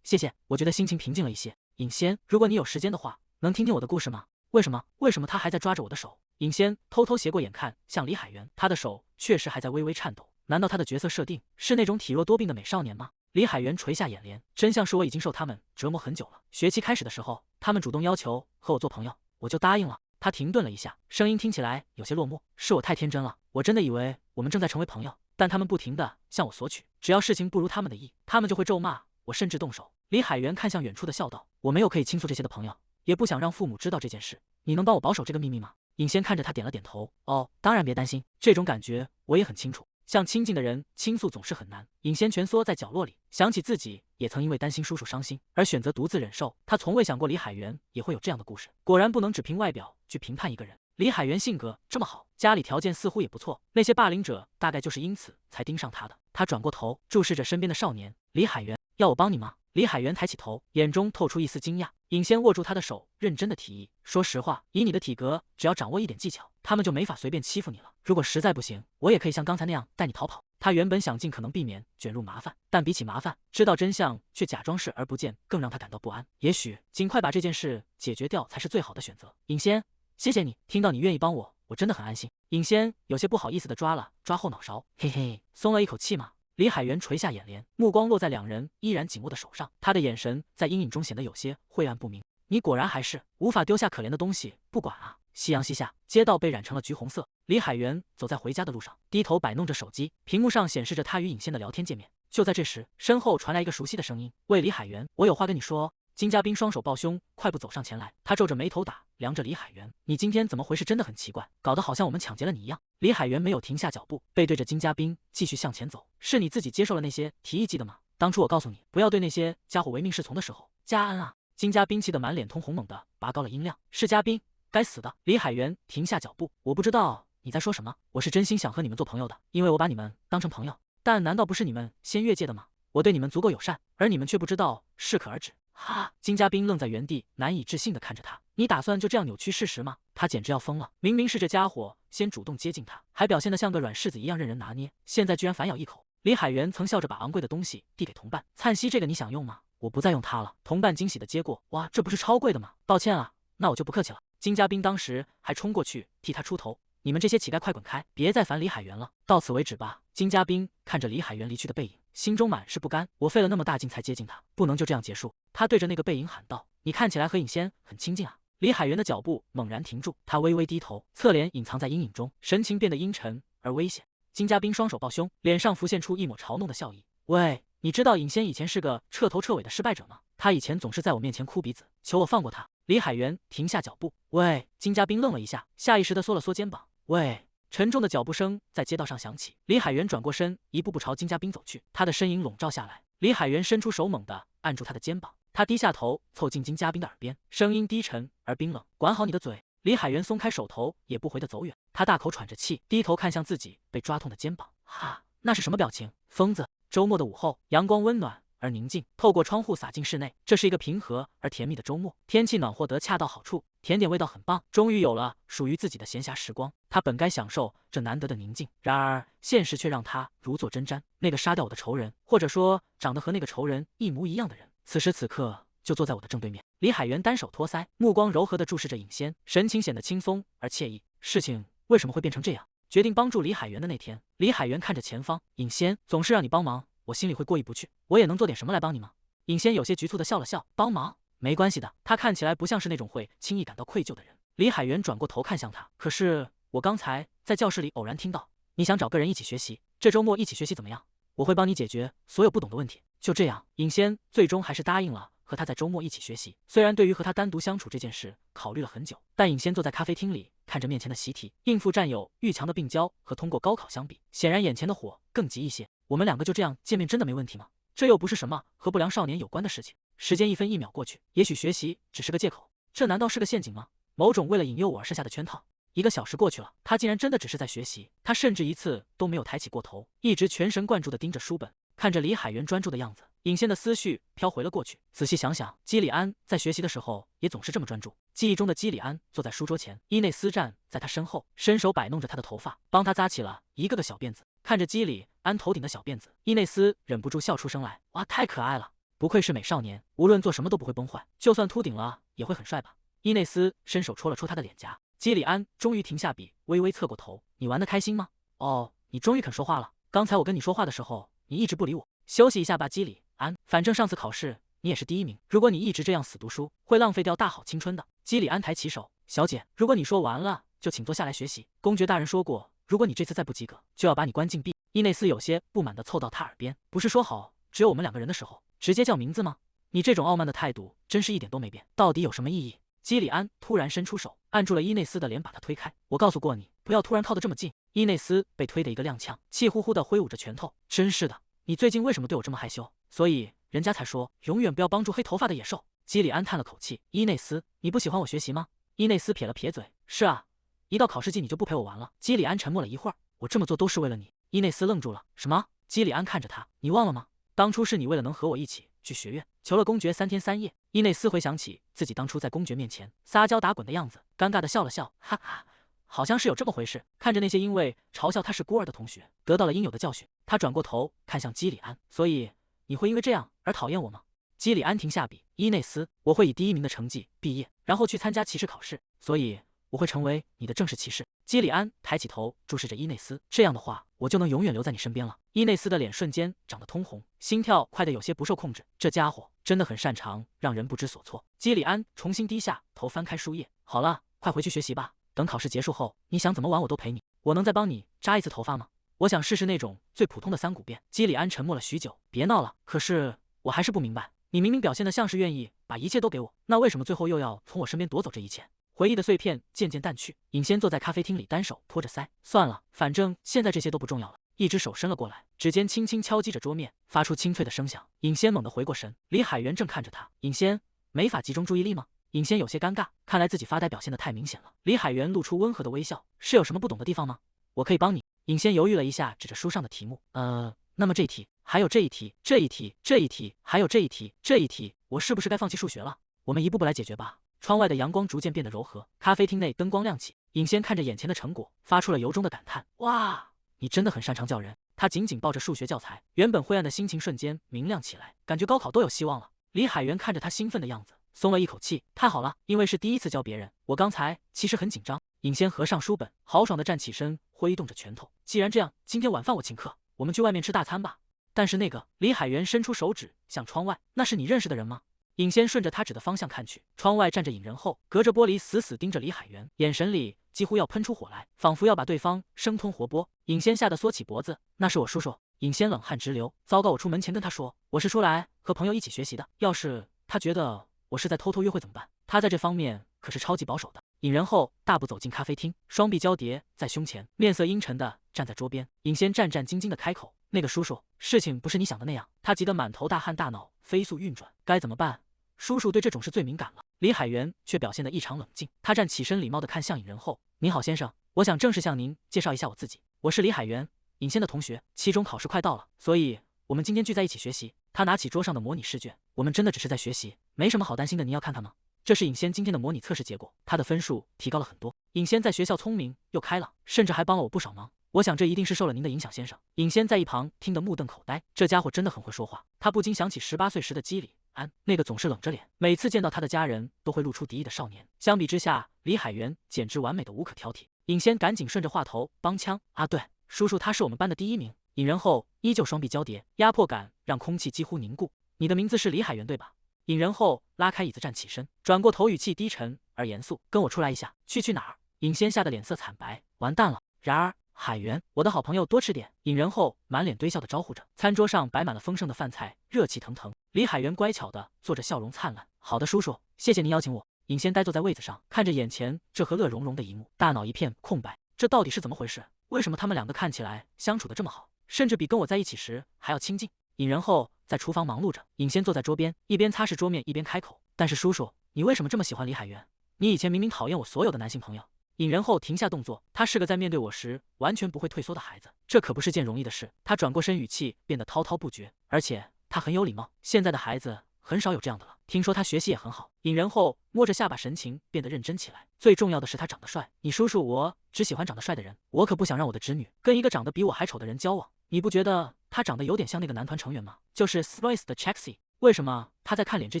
謝謝，我覺得心情平靜了一些。尹仙，如果你有時間的話，能聽聽我的故事嗎？為什麼他還在抓着我的手？尹仙偷偷斜過眼看向李海源，他的手確實還在微微顫抖。難道他的角色設定是那種體弱多病的美少年嗎？李海源垂下眼簾，真相是我已經受他們折磨很久了。學期開始的時候，他們主動要求和我做朋友，我就答應了。他停頓了一下，聲音聽起來有些落寞。是我太天真了，我真的以為我們正在成為朋友，但他們不停地向我索取，只要事情不如他們的意，他們就会咒罵我，甚至動手。李海源看向遠處的笑道：“我沒有可以傾訴這些的朋友，也不想讓父母知道這件事，你能幫我保守這個秘密嗎？”尹仙看着他點了點頭：“哦，當然別擔心，這種感覺我也很清楚。向親近的人傾訴總是很難。”尹仙蜷縮在角落裡，想起自己也曾因為擔心叔叔傷心而選擇獨自忍受。他從未想過李海源也會有這樣的故事。果然不能只憑外表去評判一個人。李海源性格這麼好，家裡條件似乎也不錯，那些霸凌者大概就是因此才盯上他的。他轉過頭注視着身邊的少年。李海源，要我幫你嗎？李海源抬起頭，眼中透出一絲驚訝。尹仙握住他的手，認真的提議：“說實話，以你的體格，只要掌握一點技巧，他們就沒法隨便欺負你了。如果實在不行，我也可以像剛才那樣帶你逃跑。”他原本想盡可能避免捲入麻煩，但比起麻煩，知道真相卻假裝視而不見，更讓他感到不安。也許盡快把這件事解決掉才是最好的選擇。尹仙，謝謝你，聽到你願意幫我，我真的很安心。尹仙有些不好意思的抓了抓後腦勺，嘿嘿，鬆了一口氣嘛。李海源垂下眼簾，目光落在兩人依然緊握的手上，他的眼神在陰影中顯得有些晦暗不明。你果然還是無法丟下可憐的東西不管啊！夕陽西下，街道被染成了橘紅色。李海源走在回家的路上，低頭摆弄着手機，屏幕上显示着他與尹仙的聊天界面。就在這時，身後傳來一個熟悉的聲音：“喂，李海源，我有話跟你說。”金嘉賓雙手抱胸，快步走上前來，他皺着眉頭量着李海源：“你今天怎麼回事？真的很奇怪，搞得好像我們搶劫了你一樣。”李海源沒有停下腳步，背對着金嘉賓繼續向前走。“是你自己接受了那些提議記得嗎？當初我告訴你不要對那些家伙唯命是從的時候。”嘉恩啊！金嘉賓氣得滿臉通紅，猛地拔高了音量：“是嘉賓，該死的！”李海源停下腳步：“我不知道你在說什麼，我是真心想和你們做朋友的，因為我把你們當成朋友。但難道不是你們先越界的嗎？我對你們足夠友善，而你們卻不知道適可而止。”哈！金嘉賓愣在原地，難以置信地看着他。你打算就這樣扭曲事實嗎？他簡直要瘋了！明明是這家伙先主動接近他，還表現得像個軟柿子一樣任人拿捏，現在居然反咬一口。李海源曾笑着把昂貴的東西遞給同伴，燦熙，這個你想用嗎？我不再用它了。同伴驚喜地接過，哇，這不是超貴的嗎？抱歉啊，那我就不客氣了。金嘉賓當時還衝過去替他出頭，你們這些乞丐快滾開，別再煩李海源了，到此為止吧。金嘉賓看着李海源離去的背影，心中滿是不甘，我費了那麼大勁才接近他，不能就這樣結束。他對着那個背影喊道：“你看起來和尹仙很親近啊。”李海源的腳步猛然停住，他微微低頭，側臉隱藏在陰影中，神情變得陰沉而危險。金嘉賓雙手抱胸，臉上浮現出一抹嘲弄的笑意。喂，你知道尹仙以前是個徹頭徹尾的失敗者嗎？他以前總是在我面前哭鼻子，求我放過他。李海源停下腳步。喂，金嘉賓愣了一下，下意識地縮了縮肩膀。喂。沉重的腳步聲在街道上響起，李海源轉過身，一步步朝金嘉賓走去，他的身影籠罩下來。李海源伸出手，猛地按住他的肩膀，他低下頭，湊近金嘉賓的耳邊，聲音低沉而冰冷：“管好你的嘴。”李海源鬆開手頭，也不回地走遠。他大口喘着氣，低頭看向自己被抓痛的肩膀。哈，那是什麼表情？瘋子！周末的午後，陽光溫暖而寧靜，透過窗戶灑進室內。這是一個平和而甜蜜的周末，天氣暖和得恰到好處，甜點味道很棒，終於有了屬於自己的閒暇時光。他本該享受這難得的寧靜，然而現實卻讓他如坐針氈。那個殺掉我的仇人，或者說長得和那個仇人一模一樣的人，此時此刻就坐在我的正對面。李海源單手托腮，目光柔和地注視着尹仙，神情顯得輕鬆而愜意。事情為什麼會變成這樣？決定幫助李海源的那天，李海源看着前方，尹仙總是讓你幫忙，我心裡會過意不去。我也能做點什麼來幫你嗎？尹仙有些局促地笑了笑，幫忙沒關係的。他看起來不像是那種會輕易感到愧疚的人。李海源轉過頭看向他，可是我剛才在教室裡偶然聽到你想找個人一起學習，這周末一起學習怎麼樣？我會幫你解決所有不懂的問題。就這樣，尹仙最終還是答應了和他在周末一起學習。雖然對於和他單獨相處這件事考慮了很久，但尹仙坐在咖啡廳裡，看着面前的習題，應付戰友遇強的病嬌和通過高考相比，顯然眼前的火更急一些。我們两個就這樣見面真的沒問題嗎？這又不是什麼和不良少年有關的事情。時間一分一秒過去，也許學習只是個借口，這難道是個陷阱嗎？某種為了引誘我而設下的圈套。1個小時過去了，他竟然真的只是在學習，他甚至一次都沒有抬起過頭，一直全神貫注地盯着書本。看着李海源專注的樣子，尹仙的思緒飄回了過去。仔細想想，基里安在學習的時候也總是這麼專注。記憶中的基里安坐在書桌前，伊內斯站在他身後，伸手擺弄着他的頭髮，幫他紮起了一個個小辮子。看着基里安頭頂的小辮子，伊內斯忍不住笑出聲來。哇，太可愛了！不愧是美少年，無論做什麼都不會崩壞，就算禿頂了也會很帥吧？伊內斯伸手戳了戳他的臉頰。基里安終於停下筆，微微側過頭。你玩得開心嗎？哦，你終於肯說話了。剛才我跟你說話的時候，你一直不理我。休息一下吧，基里安，反正上次考試你也是第1名。如果你一直這樣死讀書，會浪費掉大好青春的。基里安抬起手，小姐，如果你說完了，就請坐下來學習。公爵大人說過，如果你這次再不及格，就要把你關禁閉。伊內斯有些不滿地湊到他耳邊，不是說好只有我們2個人的時候，直接叫名字嗎？你這種傲慢的態度，真是一點都沒變。到底有什麼意義？基里安突然伸出手，按住了伊內斯的臉，把他推開。我告訴過你，不要突然靠得這麼近。伊內斯被推得一個踉蹌，氣呼呼地揮舞着拳頭。真是的，你最近為什麼對我這麼害羞？所以人家才說，永遠不要幫助黑頭髮的野獸。基里安嘆了口氣，伊內斯，你不喜歡我學習嗎？伊內斯撇了撇嘴，是啊，一到考試季你就不陪我玩了。基里安沉默了一會兒，我這麼做都是為了你。伊內斯愣住了，什麼？基里安看着他，你忘了嗎？當初是你為了能和我一起去學院，求了公爵3天3夜。伊內斯回想起自己當初在公爵面前撒嬌打滾的樣子，尷尬地笑了笑，哈哈，好像是有這麼回事。看着那些因為嘲笑他是孤兒的同學得到了應有的教訓，他轉過頭看向基里安，所以你會因為這樣而討厭我嗎？基里安停下筆，伊內斯，我會以第1名的成績畢業，然後去參加騎士考試，所以我會成為你的正式騎士。基里安抬起頭注視着伊內斯，這樣的話，我就能永遠留在你身邊了。伊內斯的臉瞬間長得通紅，心跳快得有些不受控制。這家伙真的很擅長讓人不知所措。基里安重新低下頭，翻開書頁。好了，快回去學習吧。等考試結束後，你想怎麼玩我都陪你。我能再幫你扎一次頭髮嗎？我想試試那種最普通的3股辮。基里安沉默了許久，別鬧了。可是我還是不明白，你明明表現得像是願意把一切都給我，那為什麼最後又要從我身邊奪走這一切？回憶的碎片漸漸淡去，尹仙坐在咖啡廳裡，單手托着腮。算了，反正現在這些都不重要了。一只手伸了過來，指尖輕輕敲擊着桌面，發出清脆的聲響。尹仙猛地回過神，李海源正看着他。尹仙，沒法集中注意力嗎？尹仙有些尷尬，看來自己發呆表現得太明顯了。李海源露出溫和的微笑，是有什麼不懂的地方嗎？我可以幫你。尹仙猶豫了一下，指着書上的題目，那麼這一題，還有這一題，這一題，這一題，還有這一題，這一題，我是不是該放棄數學了？我們一步步來解決吧。窗外的陽光逐漸變得柔和，咖啡廳內燈光亮起。尹仙看着眼前的成果，發出了由衷的感嘆：哇，你真的很擅長叫人。他緊緊抱着數學教材，原本灰暗的心情瞬間明亮起來，感覺高考都有希望了。李海源看着他興奮的樣子，鬆了一口氣。太好了，因為是第一次教別人，我剛才其實很緊張。尹仙合上書本，豪爽地站起身，揮動着拳頭。既然這樣，今天晚飯我請客，我們去外面吃大餐吧。但是那個，李海源伸出手指向窗外，那是你認識的人嗎？尹仙順着他指的方向看去，窗外站着尹仁厚，隔着玻璃死死盯着李海源，眼神裡幾乎要噴出火來，仿佛要把對方生吞活剝。尹仙嚇得縮起脖子，那是我叔叔。尹仙冷汗直流，糟糕，我出門前跟他說，我是出來和朋友一起學習的，要是他覺得我是在偷偷約會怎麼辦？他在這方面可是超級保守的。尹仁厚大步走進咖啡廳，雙臂交疊在胸前，面色陰沉地站在桌邊。尹仙戰戰兢兢地開口，那個叔叔，事情不是你想的那樣。他急得滿頭大汗，大腦飛速運轉，該怎麼辦？叔叔對這種事最敏感了。李海源卻表現得異常冷靜，他站起身，禮貌地看向尹仁厚：“您好，先生，我想正式向您介紹一下我自己，我是李海源，尹仙的同學。期中考試快到了，所以我们今天聚在一起學習。”他拿起桌上的模擬試卷：“我們真的只是在學習，沒什麼好擔心的。您要看看嗎？”這是尹仙今天的模擬測試結果，他的分數提高了很多。尹仙在學校聰明又開朗，甚至還幫了我不少忙。我想這一定是受了您的影響，先生。尹仙在一旁聽得目瞪口呆，這家伙真的很會說話。他不禁想起18歲時的基里安，那個總是冷着臉，每次見到他的家人都會露出敵意的少年。相比之下，李海源簡直完美的無可挑剔。尹仙趕緊順着話頭幫腔：“啊，對，叔叔他是我們班的第1名。”尹仁厚依舊雙臂交疊，壓迫感讓空氣幾乎凝固。“你的名字是李海源，對吧？”尹仁厚拉開椅子站起身，轉過頭，語氣低沉而嚴肅：“跟我出來一下。”去哪兒？尹仙嚇得臉色慘白，完蛋了。然而海源，我的好朋友，多吃點。尹仁厚滿臉堆笑地招呼着。餐桌上擺滿了豐盛的飯菜，熱氣騰騰。李海源乖巧地做着，笑容燦爛。好的，叔叔，謝謝您邀請我。尹仙呆坐在位子上，看着眼前這和樂融融的一幕，大腦一片空白。這到底是怎麼回事？為什麼他們兩個看起來相處得這麼好，甚至比跟我在一起時還要親近？尹仁厚在廚房忙碌着，尹仙坐在桌邊，一邊擦拭桌面一邊開口：“但是叔叔，你為什麼這麼喜歡李海源？你以前明明討厭我所有的男性朋友。”尹仁厚停下動作，他是個在面對我時完全不會退縮的孩子，這可不是件容易的事。他轉過身，語氣變得滔滔不絕，而且他很有禮貌。現在的孩子很少有這樣的了。聽說他學習也很好。尹仁厚摸着下巴，神情變得認真起來。最重要的是他長得帥。你叔叔，我只喜歡長得帥的人，我可不想讓我的侄女跟一個長得比我還醜的人交往。你不覺得他長得有點像那個男團成員嗎？就是 Spice 的 Chexy。為什麼他在看臉這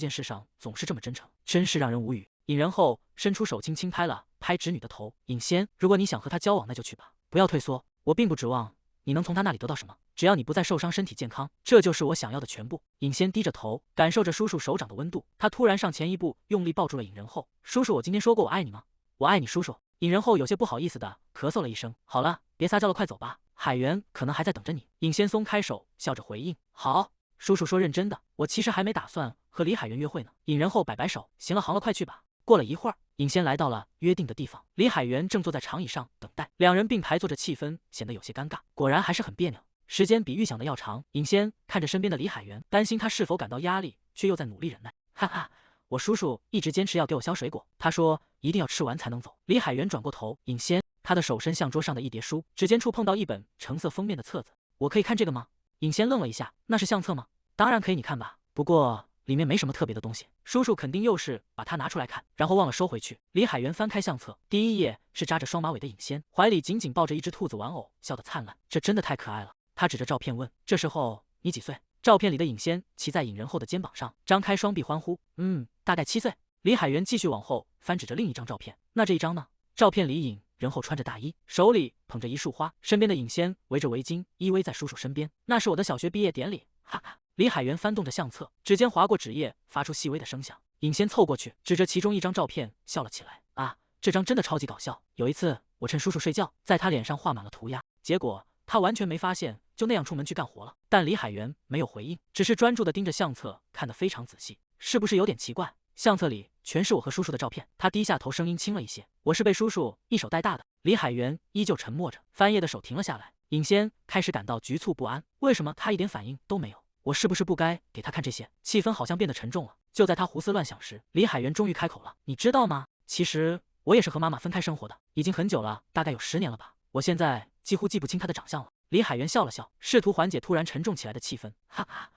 件事上總是這麼真誠？真是讓人無語。尹仁厚伸出手輕輕拍了拍侄女的頭。尹仙，如果你想和他交往，那就去吧，不要退縮。我並不指望你能從他那裡得到什麼，只要你不再受傷，身體健康，這就是我想要的全部。尹仙低着頭，感受着叔叔手掌的溫度。他突然上前一步，用力抱住了尹仁厚。叔叔，我今天說过我爱你吗？我愛你，叔叔。尹仁厚有些不好意思的咳嗽了一聲。好了，別撒嬌了，快走吧，海源可能還在等着你。尹仙鬆開手，笑着回應。好，叔叔說認真的，我其實還沒打算和李海源約會呢。尹仁厚擺擺手，行了行了，快去吧。過了一會兒，尹仙來到了約定的地方，李海源正坐在長椅上等待，兩人並排坐着，氣氛顯得有些尷尬。果然還是很別扭，時間比預想的要長。尹仙看着身邊的李海源，擔心他是否感到壓力，卻又在努力忍耐。哈哈，我叔叔一直堅持要給我削水果，他說一定要吃完才能走。李海源轉過頭，尹仙，他的手伸向桌上的一疊書，指尖處碰到一本橙色封面的冊子。我可以看這個嗎？尹仙愣了一下，那是相冊嗎？當然可以，你看吧，不過裡面沒什麼特別的東西，叔叔肯定又是把它拿出來看，然後忘了收回去。李海源翻開相冊，第一頁是扎着雙馬尾的尹仙，懷裡緊緊抱着一只兔子玩偶，笑得燦爛，這真的太可愛了。他指着照片問：這時候你幾歲？照片裡的尹仙騎在尹仁厚的肩膀上，張開雙臂歡呼：大概7歲。李海源繼續往後翻，指着另一張照片：那這一張呢？照片裡尹仁厚穿着大衣，手裡捧着一束花，身邊的尹仙圍着圍巾，依偎在叔叔身邊。那是我的小學畢業典禮，哈哈。李海源翻動着相冊，指尖劃過紙頁，發出細微的聲響。尹仙湊過去，指着其中一張照片笑了起來。啊，這張真的超級搞笑。有一次，我趁叔叔睡覺，在他臉上畫滿了塗鴉，結果他完全沒發現，就那樣出門去幹活了。但李海源沒有回應，只是專注地盯着相冊，看得非常仔細。是不是有點奇怪？相冊裡全是我和叔叔的照片。他低下頭，聲音輕了一些。我是被叔叔一手帶大的。李海源依舊沉默着，翻頁的手停了下來。尹仙開始感到局促不安，為什麼他一點反應都沒有？我是不是不該給他看這些？氣氛好像變得沉重了。就在他胡思亂想時，李海源終於開口了：你知道嗎？其實我也是和媽媽分開生活的，已經很久了，大概有10年了吧。我現在幾乎記不清她的長相了。李海源笑了笑，試圖緩解突然沉重起來的氣氛。哈哈，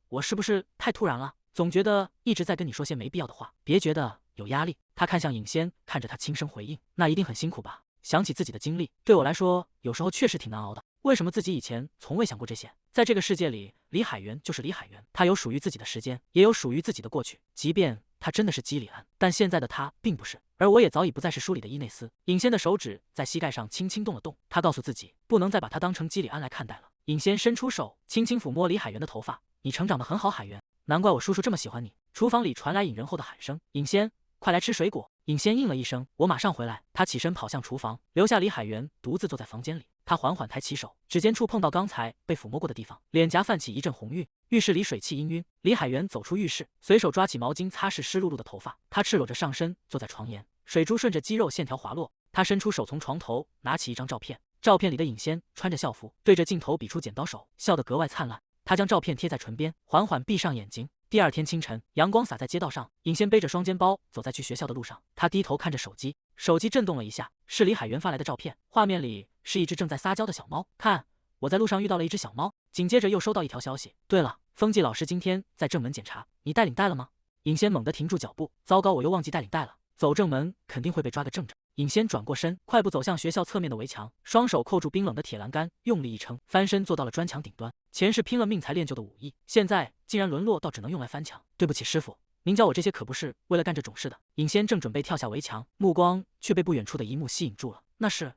我是不是太突然了？總覺得一直在跟你說些沒必要的話，別覺得有壓力。他看向尹仙，看着他輕聲回應：那一定很辛苦吧？想起自己的經歷，對我來說有時候確實挺難熬的。為什麼自己以前從未想過這些？在這個世界裡，李海源就是李海源，他有屬於自己的時間，也有屬於自己的過去。即便他真的是基里安，但現在的他並不是，而我也早已不再是書裡的伊內斯。尹仙的手指在膝蓋上輕輕動了動，他告訴自己，不能再把他當成基里安來看待了。尹仙伸出手，輕輕撫摸李海源的頭髮，你成長得很好，海源，難怪我叔叔這麼喜歡你。廚房裡傳來尹仁厚的喊聲：尹仙，快來吃水果。尹仙應了一聲，我馬上回來。他起身跑向廚房，留下李海源獨自坐在房間裡。他緩緩抬起手，指尖觸碰到剛才被撫摸過的地方，臉頰泛起一陣紅暈。浴室裡水汽氤氲。李海源走出浴室，隨手抓起毛巾擦拭濕漉漉的頭髮。他赤裸着上身坐在床沿，水珠順着肌肉線條滑落。他伸出手從床頭拿起一張照片，照片裡的尹仙穿着校服，對着鏡頭比出剪刀手，笑得格外燦爛。他將照片貼在唇邊，緩緩閉上眼睛。第二天清晨，陽光灑在街道上，尹仙背着雙肩包走在去學校的路上。他低頭看着手機，手機震動了一下，是李海源發來的照片。畫面裡是一只正在撒嬌的小貓。看，我在路上遇到了一只小貓。緊接着又收到一條消息。對了，風紀老師今天在正門檢查，你帶領帶了嗎？尹仙猛地停住腳步，糟糕，我又忘記帶領帶了。走正門肯定會被抓個正着。尹仙轉過身，快步走向學校側面的圍牆，雙手扣住冰冷的鐵欄杆，用力一撐，翻身坐到了磚牆頂端。前世拼了命才練就的武藝，現在竟然淪落到只能用來翻牆。對不起，師傅，您教我這些可不是為了幹這種事的。尹仙正準備跳下圍牆，目光卻被不遠處的一幕吸引住了。那是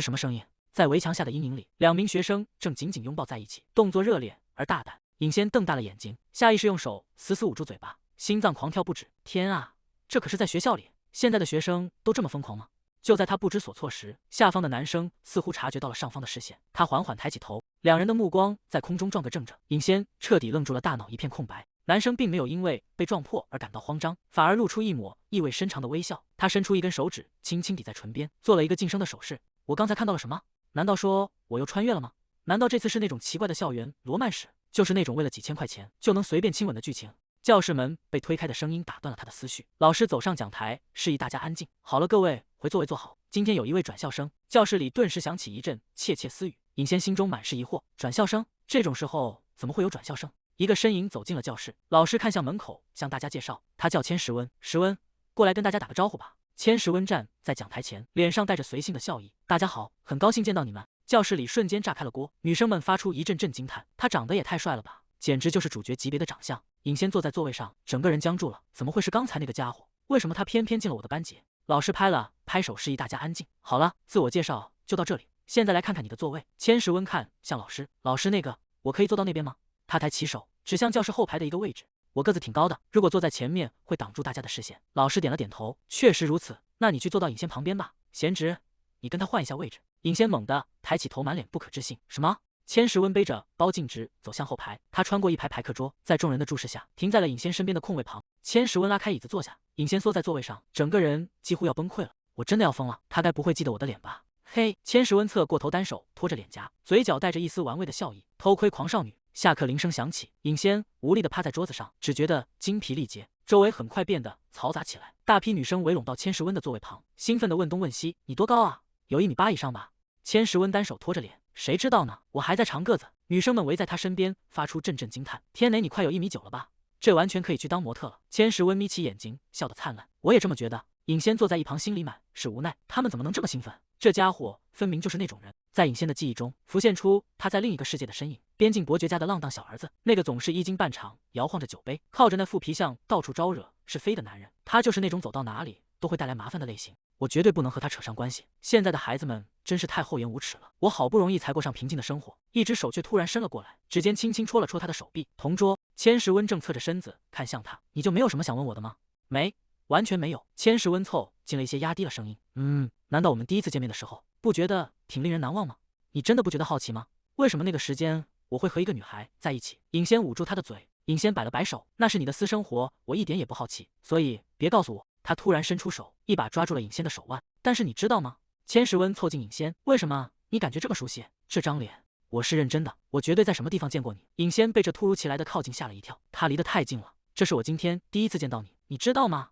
什麼聲音？在圍牆下的陰影裡，2名學生正緊緊擁抱在一起，動作熱烈而大膽。尹仙瞪大了眼睛，下意識用手死死捂住嘴巴，心臟狂跳不止。天啊，這可是在學校裡，現在的學生都這麼瘋狂嗎？就在他不知所措時，下方的男生似乎察覺到了上方的視線，他緩緩抬起頭，兩人的目光在空中撞個正着。尹仙徹底愣住了，大腦一片空白。男生並沒有因為被撞破而感到慌張，反而露出一抹意味深長的微笑。他伸出一根手指，輕輕抵在唇邊，做了一個噤聲的手勢。我剛才看到了什麼？難道說我又穿越了嗎？難道這次是那種奇怪的校園羅曼史，就是那種為了幾千塊錢就能隨便親吻的劇情？教室門被推開的聲音打斷了他的思緒。老師走上講台，示意大家安靜。好了，各位回座位坐好。今天有一位轉校生。教室裡頓時響起一陣竊竊私語。尹仙心中滿是疑惑，轉校生？這種時候怎麼會有轉校生？一個身影走進了教室，老師看向門口，向大家介紹，他叫千時溫，時溫，過來跟大家打個招呼吧。千時溫站在講台前，臉上帶着隨性的笑意。大家好，很高興見到你們。教室裡瞬間炸開了鍋，女生們發出一陣陣驚嘆，他長得也太帥了吧，簡直就是主角級別的長相。尹仙坐在座位上，整個人僵住了。怎麼會是剛才那個家伙？為什麼他偏偏進了我的班級？老師拍了拍手，示意大家安靜。好了，自我介紹就到這裡，現在來看看你的座位。千石溫看向老師，老師那個，我可以坐到那邊嗎？他抬起手，指向教室後排的一個位置。我個子挺高的，如果坐在前面會擋住大家的視線。老師點了點頭，確實如此。那你去坐到尹仙旁邊吧。賢侄，你跟他換一下位置。尹仙猛地抬起頭，滿臉不可置信。什麼？千石溫背着包徑直走向後排，他穿過一排排課桌，在眾人的注視下停在了尹仙身邊的空位旁。千石溫拉開椅子坐下，尹仙縮在座位上，整個人幾乎要崩潰了。我真的要瘋了，他該不會記得我的臉吧？嘿，千石溫側過頭，單手托着臉頰，嘴角帶着一絲玩味的笑意。偷窺狂少女。下課鈴聲響起，尹仙無力地趴在桌子上，只覺得精疲力竭。周圍很快變得嘈雜起來，大批女生圍攏到千石溫的座位旁，興奮地問東問西：“你多高啊？有1.8米以上吧？”千石溫單手托着臉，誰知道呢？我還在長個子。女生們圍在他身邊，發出陣陣驚嘆：“天哪，你快有1.9米了吧？這完全可以去當模特了。”千石溫眯起眼睛，笑得燦爛。我也這麼覺得。尹仙坐在一旁，心裡滿是無奈，他們怎麼能這麼興奮？這家伙分明就是那種人。在尹仙的記憶中浮現出他在另一個世界的身影，邊境伯爵家的浪蕩小兒子，那個總是衣襟半敞，搖晃着酒杯，靠着那副皮相到處招惹是非的男人。他就是那種走到哪裡都会帶來麻煩的類型。我絕對不能和他扯上關係。現在的孩子們真是太厚顏無恥了。我好不容易才過上平靜的生活，一只手卻突然伸了過來，指尖輕輕戳了戳他的手臂。同桌千石溫正側着身子看向他，你就沒有什麼想問我的嗎？沒，完全沒有。千石溫湊近了一些，壓低了聲音。難道我們第一次見面的時候不覺得挺令人難忘嗎？你真的不覺得好奇嗎？為什麼那個時間我會和一個女孩在一起？尹仙捂住他的嘴。尹仙擺了擺手，那是你的私生活，我一點也不好奇，所以別告訴我。他突然伸出手，一把抓住了尹仙的手腕。但是你知道嗎？千石溫湊近尹仙，為什麼你感覺這麼熟悉？這張臉，我是認真的，我絕對在什麼地方見過你。尹仙被這突如其來的靠近嚇了一跳，他離得太近了，這是我今天第一次見到你，你知道嗎？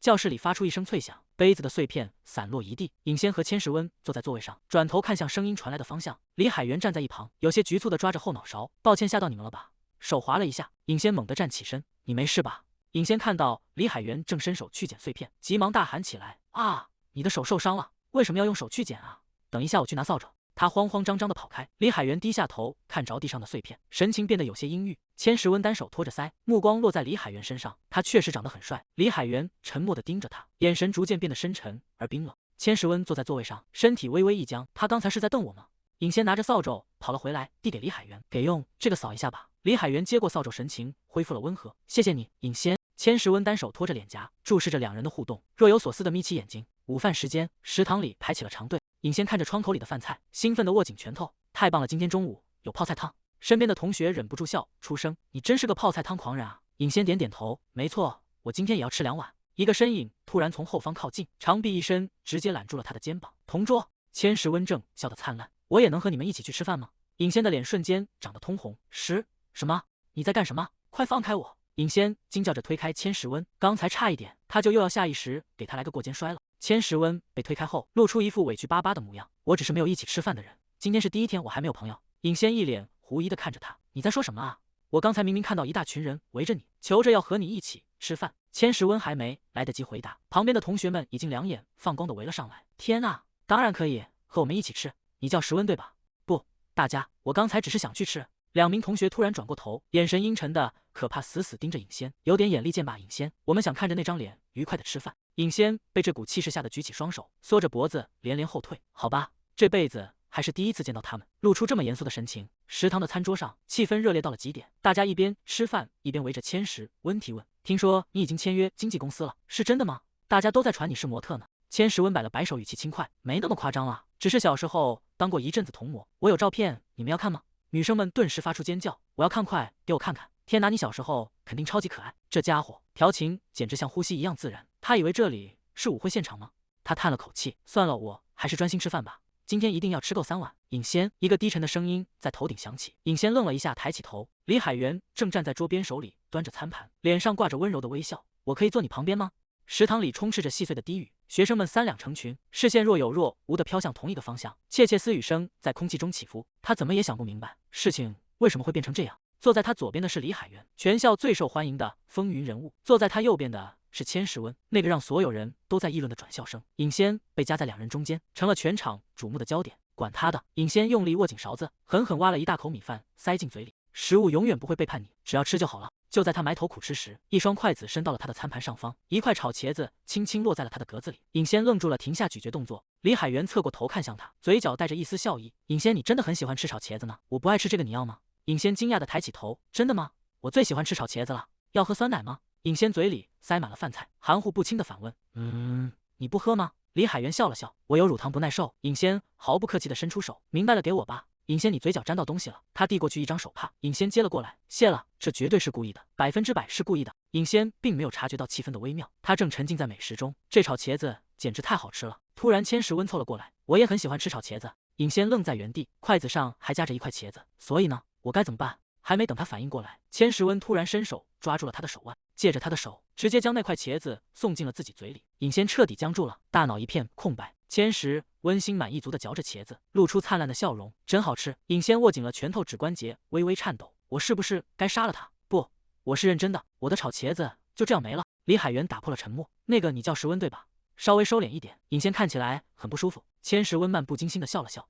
教室裡發出一聲脆響，杯子的碎片散落一地。尹仙和千石溫坐在座位上，轉頭看向聲音傳來的方向。李海源站在一旁，有些局促地抓着後腦勺。抱歉嚇到你們了吧？手滑了一下。尹仙猛地站起身，你沒事吧？尹仙看到李海源正伸手去撿碎片，急忙大喊起來：啊，你的手受傷了，為什麼要用手去撿啊？等一下我去拿掃帚。他慌慌張张地跑開。李海源低下頭看着地上的碎片，神情变得有些陰鬱。千石溫單手托着腮，目光落在李海源身上，他確實長得很帥。李海源沉默地盯着他，眼神逐漸變得深沉而冰冷。千石溫坐在座位上，身體微微一僵，他剛才是在瞪我嗎？尹仙拿着掃帚跑了回來，遞給李海源，給用這個掃一下吧。李海源接過掃帚，神情恢復了溫和。謝謝你，尹仙。千石溫單手托着臉頰，注視着兩人的互动，若有所思地眯起眼睛。午飯時間，食堂裡排起了長隊。尹仙看着窗口裡的飯菜，興奮地握緊拳頭。太棒了，今天中午有泡菜湯。身邊的同學忍不住笑出聲，你真是個泡菜湯狂人啊。尹仙點點頭，沒錯，我今天也要吃2碗。一個身影突然從後方靠近，長臂一伸，直接攬住了他的肩膀。同桌千石溫正笑得燦爛，我也能和你們一起去吃飯嗎？尹仙的臉瞬間長得通紅。什麼？你在幹什麼？快放開我！尹仙驚叫着推開千石溫，剛才差一點他就又要下意識給他來個過肩摔了。千石溫被推開後，露出一副委屈巴巴的模樣。我只是没有一起吃飯的人，今天是第一天，我還沒有朋友。尹仙一臉狐疑地看着他，你在說什麼啊？我剛才明明看到一大群人圍着你，求着要和你一起吃飯。千石溫還沒來得及回答，旁邊的同學們已經兩眼放光地圍了上來。天啊，當然可以，和我們一起吃。你叫石溫對吧？不，大家，我剛才只是想去吃。2名同學突然轉過頭，眼神陰沉的可怕，死死盯着尹仙，有點眼力見吧。尹仙，我們想看着那張臉愉快的吃飯。尹仙被這股氣勢嚇得舉起雙手，縮着脖子連連後退。好吧，這輩子還是第一次見到他們露出這麼嚴肅的神情。食堂的餐桌上氣氛熱烈到了極點，大家一邊吃飯一邊圍着千石溫提問，聽說你已經簽約經紀公司了，是真的嗎？大家都在傳你是模特呢。千石溫擺了擺手，語氣輕快，沒那麼誇張啊，只是小時候當過一陣子童模，我有照片，你們要看嗎？女生們頓時發出尖叫，我要看，快給我看看！天哪，你小時候肯定超級可愛。這家伙調情簡直像呼吸一樣自然，他以為這裡是舞會現場嗎？他嘆了口氣，算了，我還是專心吃飯吧，今天一定要吃夠3碗。尹仙，一個低沉的聲音在頭頂響起。尹仙愣了一下，抬起頭，李海源正站在桌邊，手裡端着餐盤，臉上掛着溫柔的微笑。我可以坐你旁邊嗎？食堂裡充斥着細碎的低語，學生們3兩成群，視線若有若無地飄向同一個方向，竊竊私語聲在空氣中起伏。他怎麼也想不明白，事情為什麼會變成這樣。坐在他左邊的是李海源，全校最受歡迎的風雲人物；坐在他右邊的是千石溫，那個讓所有人都在議論的轉校生。尹仙被夾在2人中間，成了全場矚目的焦點。管他的！尹仙用力握緊勺子，狠狠挖了一大口米飯塞進嘴裡。食物永遠不會背叛你，只要吃就好了。就在他埋头苦吃時，一双筷子伸到了他的餐盘上方，一塊炒茄子輕輕落在了他的格子裡。尹仙愣住了，停下咀嚼动作。李海源側過頭看向他，嘴角帶着一絲笑意：“尹仙，你真的很喜歡吃炒茄子呢？我不愛吃這個，你要嗎？”尹仙驚訝地抬起頭：“真的嗎？我最喜歡吃炒茄子了。要喝酸奶嗎？”尹仙嘴裡塞滿了飯菜，含糊不清地反問：“你不喝嗎？”李海源笑了笑：“我有乳糖不耐受。”尹仙毫不客氣地伸出手：“明白了，給我吧。”尹仙，你嘴角沾到東西了。他遞過去一張手帕，尹仙接了過來，謝了，這絕对是故意的，100%是故意的。尹仙並沒有察覺到氣氛的微妙，他正沉浸在美食中，這炒茄子簡直太好吃了。突然，千石溫湊了過來，我也很喜歡吃炒茄子。尹仙愣在原地，筷子上還夾着一塊茄子，所以呢，我該怎麼辦？還沒等他反應過來，千石溫突然伸手抓住了他的手腕，借着他的手，直接將那塊茄子送進了自己嘴裡。尹仙徹底僵住了，大腦一片空白。千石溫心滿意足地嚼着茄子，露出燦爛的笑容，真好吃。尹仙握緊了拳头，指關節微微顫抖。我是不是該殺了他？不，我是認真的。我的炒茄子就這樣沒了。李海源打破了沉默。那個你叫石溫對吧？稍微收斂一點。尹仙看起來很不舒服。千石溫漫不經心地笑了笑。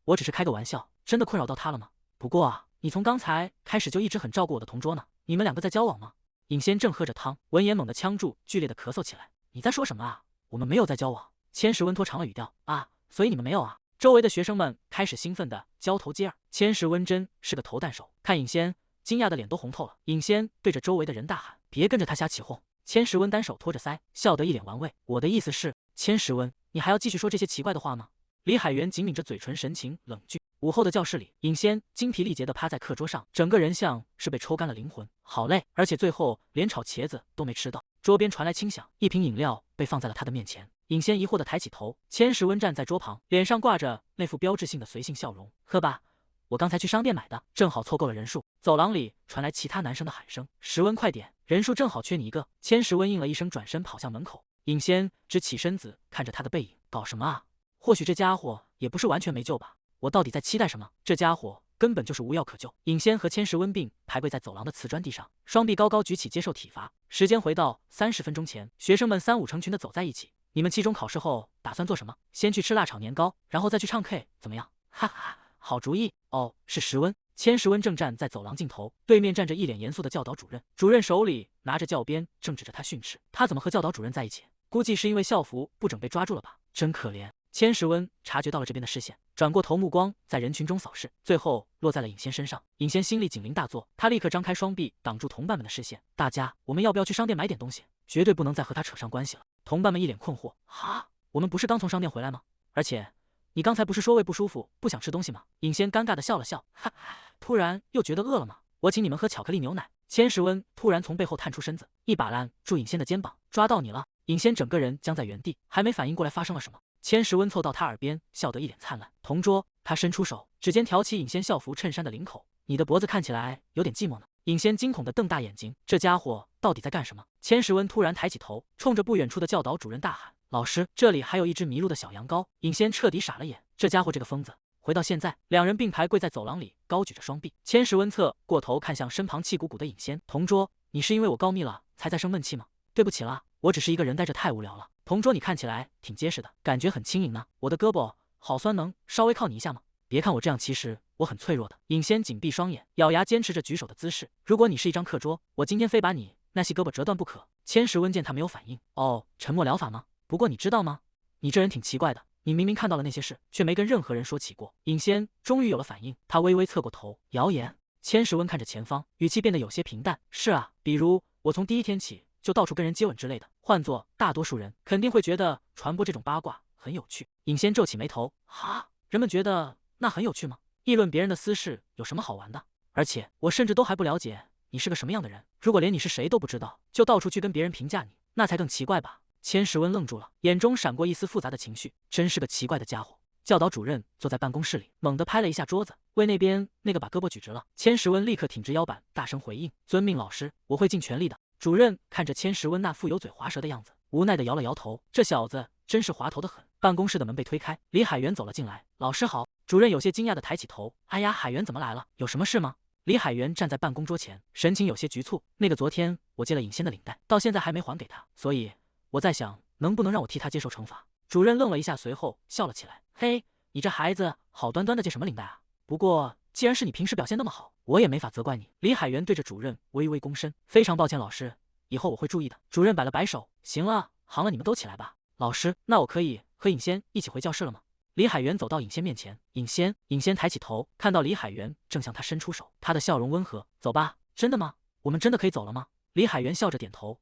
我只是開個玩笑，真的困擾到他了嗎？不過啊，你從剛才開始就一直很照顧我的同桌呢。你们兩個在交往嗎？尹仙正喝着湯，聞言猛地嗆住，劇烈地咳嗽起來。你在說什麼啊？我們沒有在交往。千石溫拖長了語調啊，所以你們沒有啊？周圍的學生們開始興奮地交頭接耳。千石溫真是個投彈手，看尹仙驚訝的臉都紅透了。尹仙對着周圍的人大喊：“別跟着他瞎起哄！”千石溫單手托着腮，笑得一臉玩味。我的意思是，千石溫，你還要繼續說這些奇怪的話嗎？李海源緊抿着嘴唇，神情冷峻。午後的教室裡，尹仙精疲力竭地趴在課桌上，整個人像是被抽乾了靈魂，好累，而且最後連炒茄子都沒吃到。桌邊傳來輕響，一瓶飲料被放在了他的面前。尹仙疑惑地抬起頭，千石溫站在桌旁，臉上掛着那副標誌性的隨性笑容。喝吧，我剛才去商店買的，正好湊夠了人數。走廊裡傳來其他男生的喊聲：“石溫，快點，人數正好缺你一個。”千石溫應了一聲，轉身跑向門口。尹仙直起身子看着他的背影，搞什麼啊？或許這家伙也不是完全沒救吧？我到底在期待什麼？這家伙根本就是無藥可救。尹仙和千石溫並排跪在走廊的瓷磚地上，雙臂高高舉起接受體罰。時間回到30分鐘前，學生們3、5成群的走在一起。你們期中考試後打算做什麼？先去吃辣炒年糕，然後再去唱 K， 怎麼樣？哈哈，好主意。哦，是石溫。千石溫正站在走廊盡頭，對面站着一臉嚴肅的教導主任，主任手裡拿着教鞭，正指着他訓斥。他怎麼和教導主任在一起？估計是因為校服不整被抓住了吧？真可憐。千石溫察覺到了這邊的視線，轉過頭，目光在人群中掃視，最後落在了尹仙身上。尹仙心裡警鈴大作，他立刻張開雙臂擋住同伴們的視線。大家，我們要不要去商店買點東西？絕對不能再和他扯上關係了。同伴們一臉困惑。哈，我們不是剛從商店回來嗎？而且你剛才不是說胃不舒服，不想吃東西嗎？尹仙尷尬地笑了笑。哈，突然又覺得餓了嗎？我請你們喝巧克力牛奶。千石溫突然從背後探出身子，一把攔住尹仙的肩膀。抓到你了！尹仙整個人僵在原地，還沒反應過來發生了什麼。千石溫湊到他耳邊，笑得一臉燦爛。同桌，他伸出手，指尖挑起尹仙校服襯衫的領口。你的脖子看起來有點寂寞呢。尹仙驚恐地瞪大眼睛，這家伙到底在幹什麼？千石溫突然抬起頭，衝着不遠處的教導主任大喊：“老師，這裡還有一隻迷路的小羊羔！”尹仙徹底傻了眼，這家伙這個瘋子。回到現在，兩人並排跪在走廊裡，高舉着雙臂。千石溫側過頭看向身旁氣鼓鼓的尹仙，同桌，你是因為我告密了才在生悶氣嗎？對不起啦，我只是一個人待着太無聊了。同桌，你看起來挺結實的，感覺很輕盈呢。我的胳膊好酸，能稍微靠你一下嗎？別看我這樣，其實我很脆弱的。尹仙緊閉雙眼，咬牙堅持着舉手的姿勢。如果你是一張課桌，我今天非把你那細胳膊折斷不可。千石溫見他沒有反應，哦，沉默療法嗎？不過你知道嗎？你這人挺奇怪的，你明明看到了那些事，卻沒跟任何人說起過。尹仙終於有了反應，他微微側過頭，謠言。千石溫看着前方，語氣變得有些平淡。是啊，比如我從第一天起就到處跟人接吻之類的，換做大多數人肯定會覺得傳播這種八卦很有趣。尹仙皺起眉頭，哈，人們覺得那很有趣嗎？議論別人的私事有什麼好玩的？而且我甚至都還不了解你是個什麼樣的人，如果連你是誰都不知道，就到處去跟別人評價你，那才更奇怪吧。千石溫愣住了，眼中閃過一絲複雜的情緒，真是個奇怪的家伙。教導主任坐在辦公室裡，猛地拍了一下桌子，為那邊那個把胳膊舉直了。千石溫立刻挺直腰板，大聲回應：“遵命老師，我會盡全力的。”主任看着千石溫那副油嘴滑舌的樣子，無奈地搖了搖頭，這小子真是滑頭得很。辦公室的門被推開，李海源走了進來。老師好。主任有些驚訝地抬起頭，哎呀，海源怎麼來了？有什麼事嗎？李海源站在辦公桌前，神情有些局促。那個昨天我借了尹仙的領帶，到現在還沒還給他，所以我在想，能不能讓我替他接受懲罰？主任愣了一下，隨後笑了起來。嘿，你這孩子好端端的借什麼領帶啊？不過既然是你平时表現那麼好，我也没法責怪你。李海源对着主任微微躬身，非常抱歉老師，以後我会注意的。主任摆了摆手，行了，行了，你们都起来吧。老師，那我可以和尹仙一起回教室了吗？李海源走到尹仙面前，尹仙抬起头，看到李海源正向他伸出手，他的笑容溫和。走吧。真的吗？我們真的可以走了嗎？李海源笑着點頭。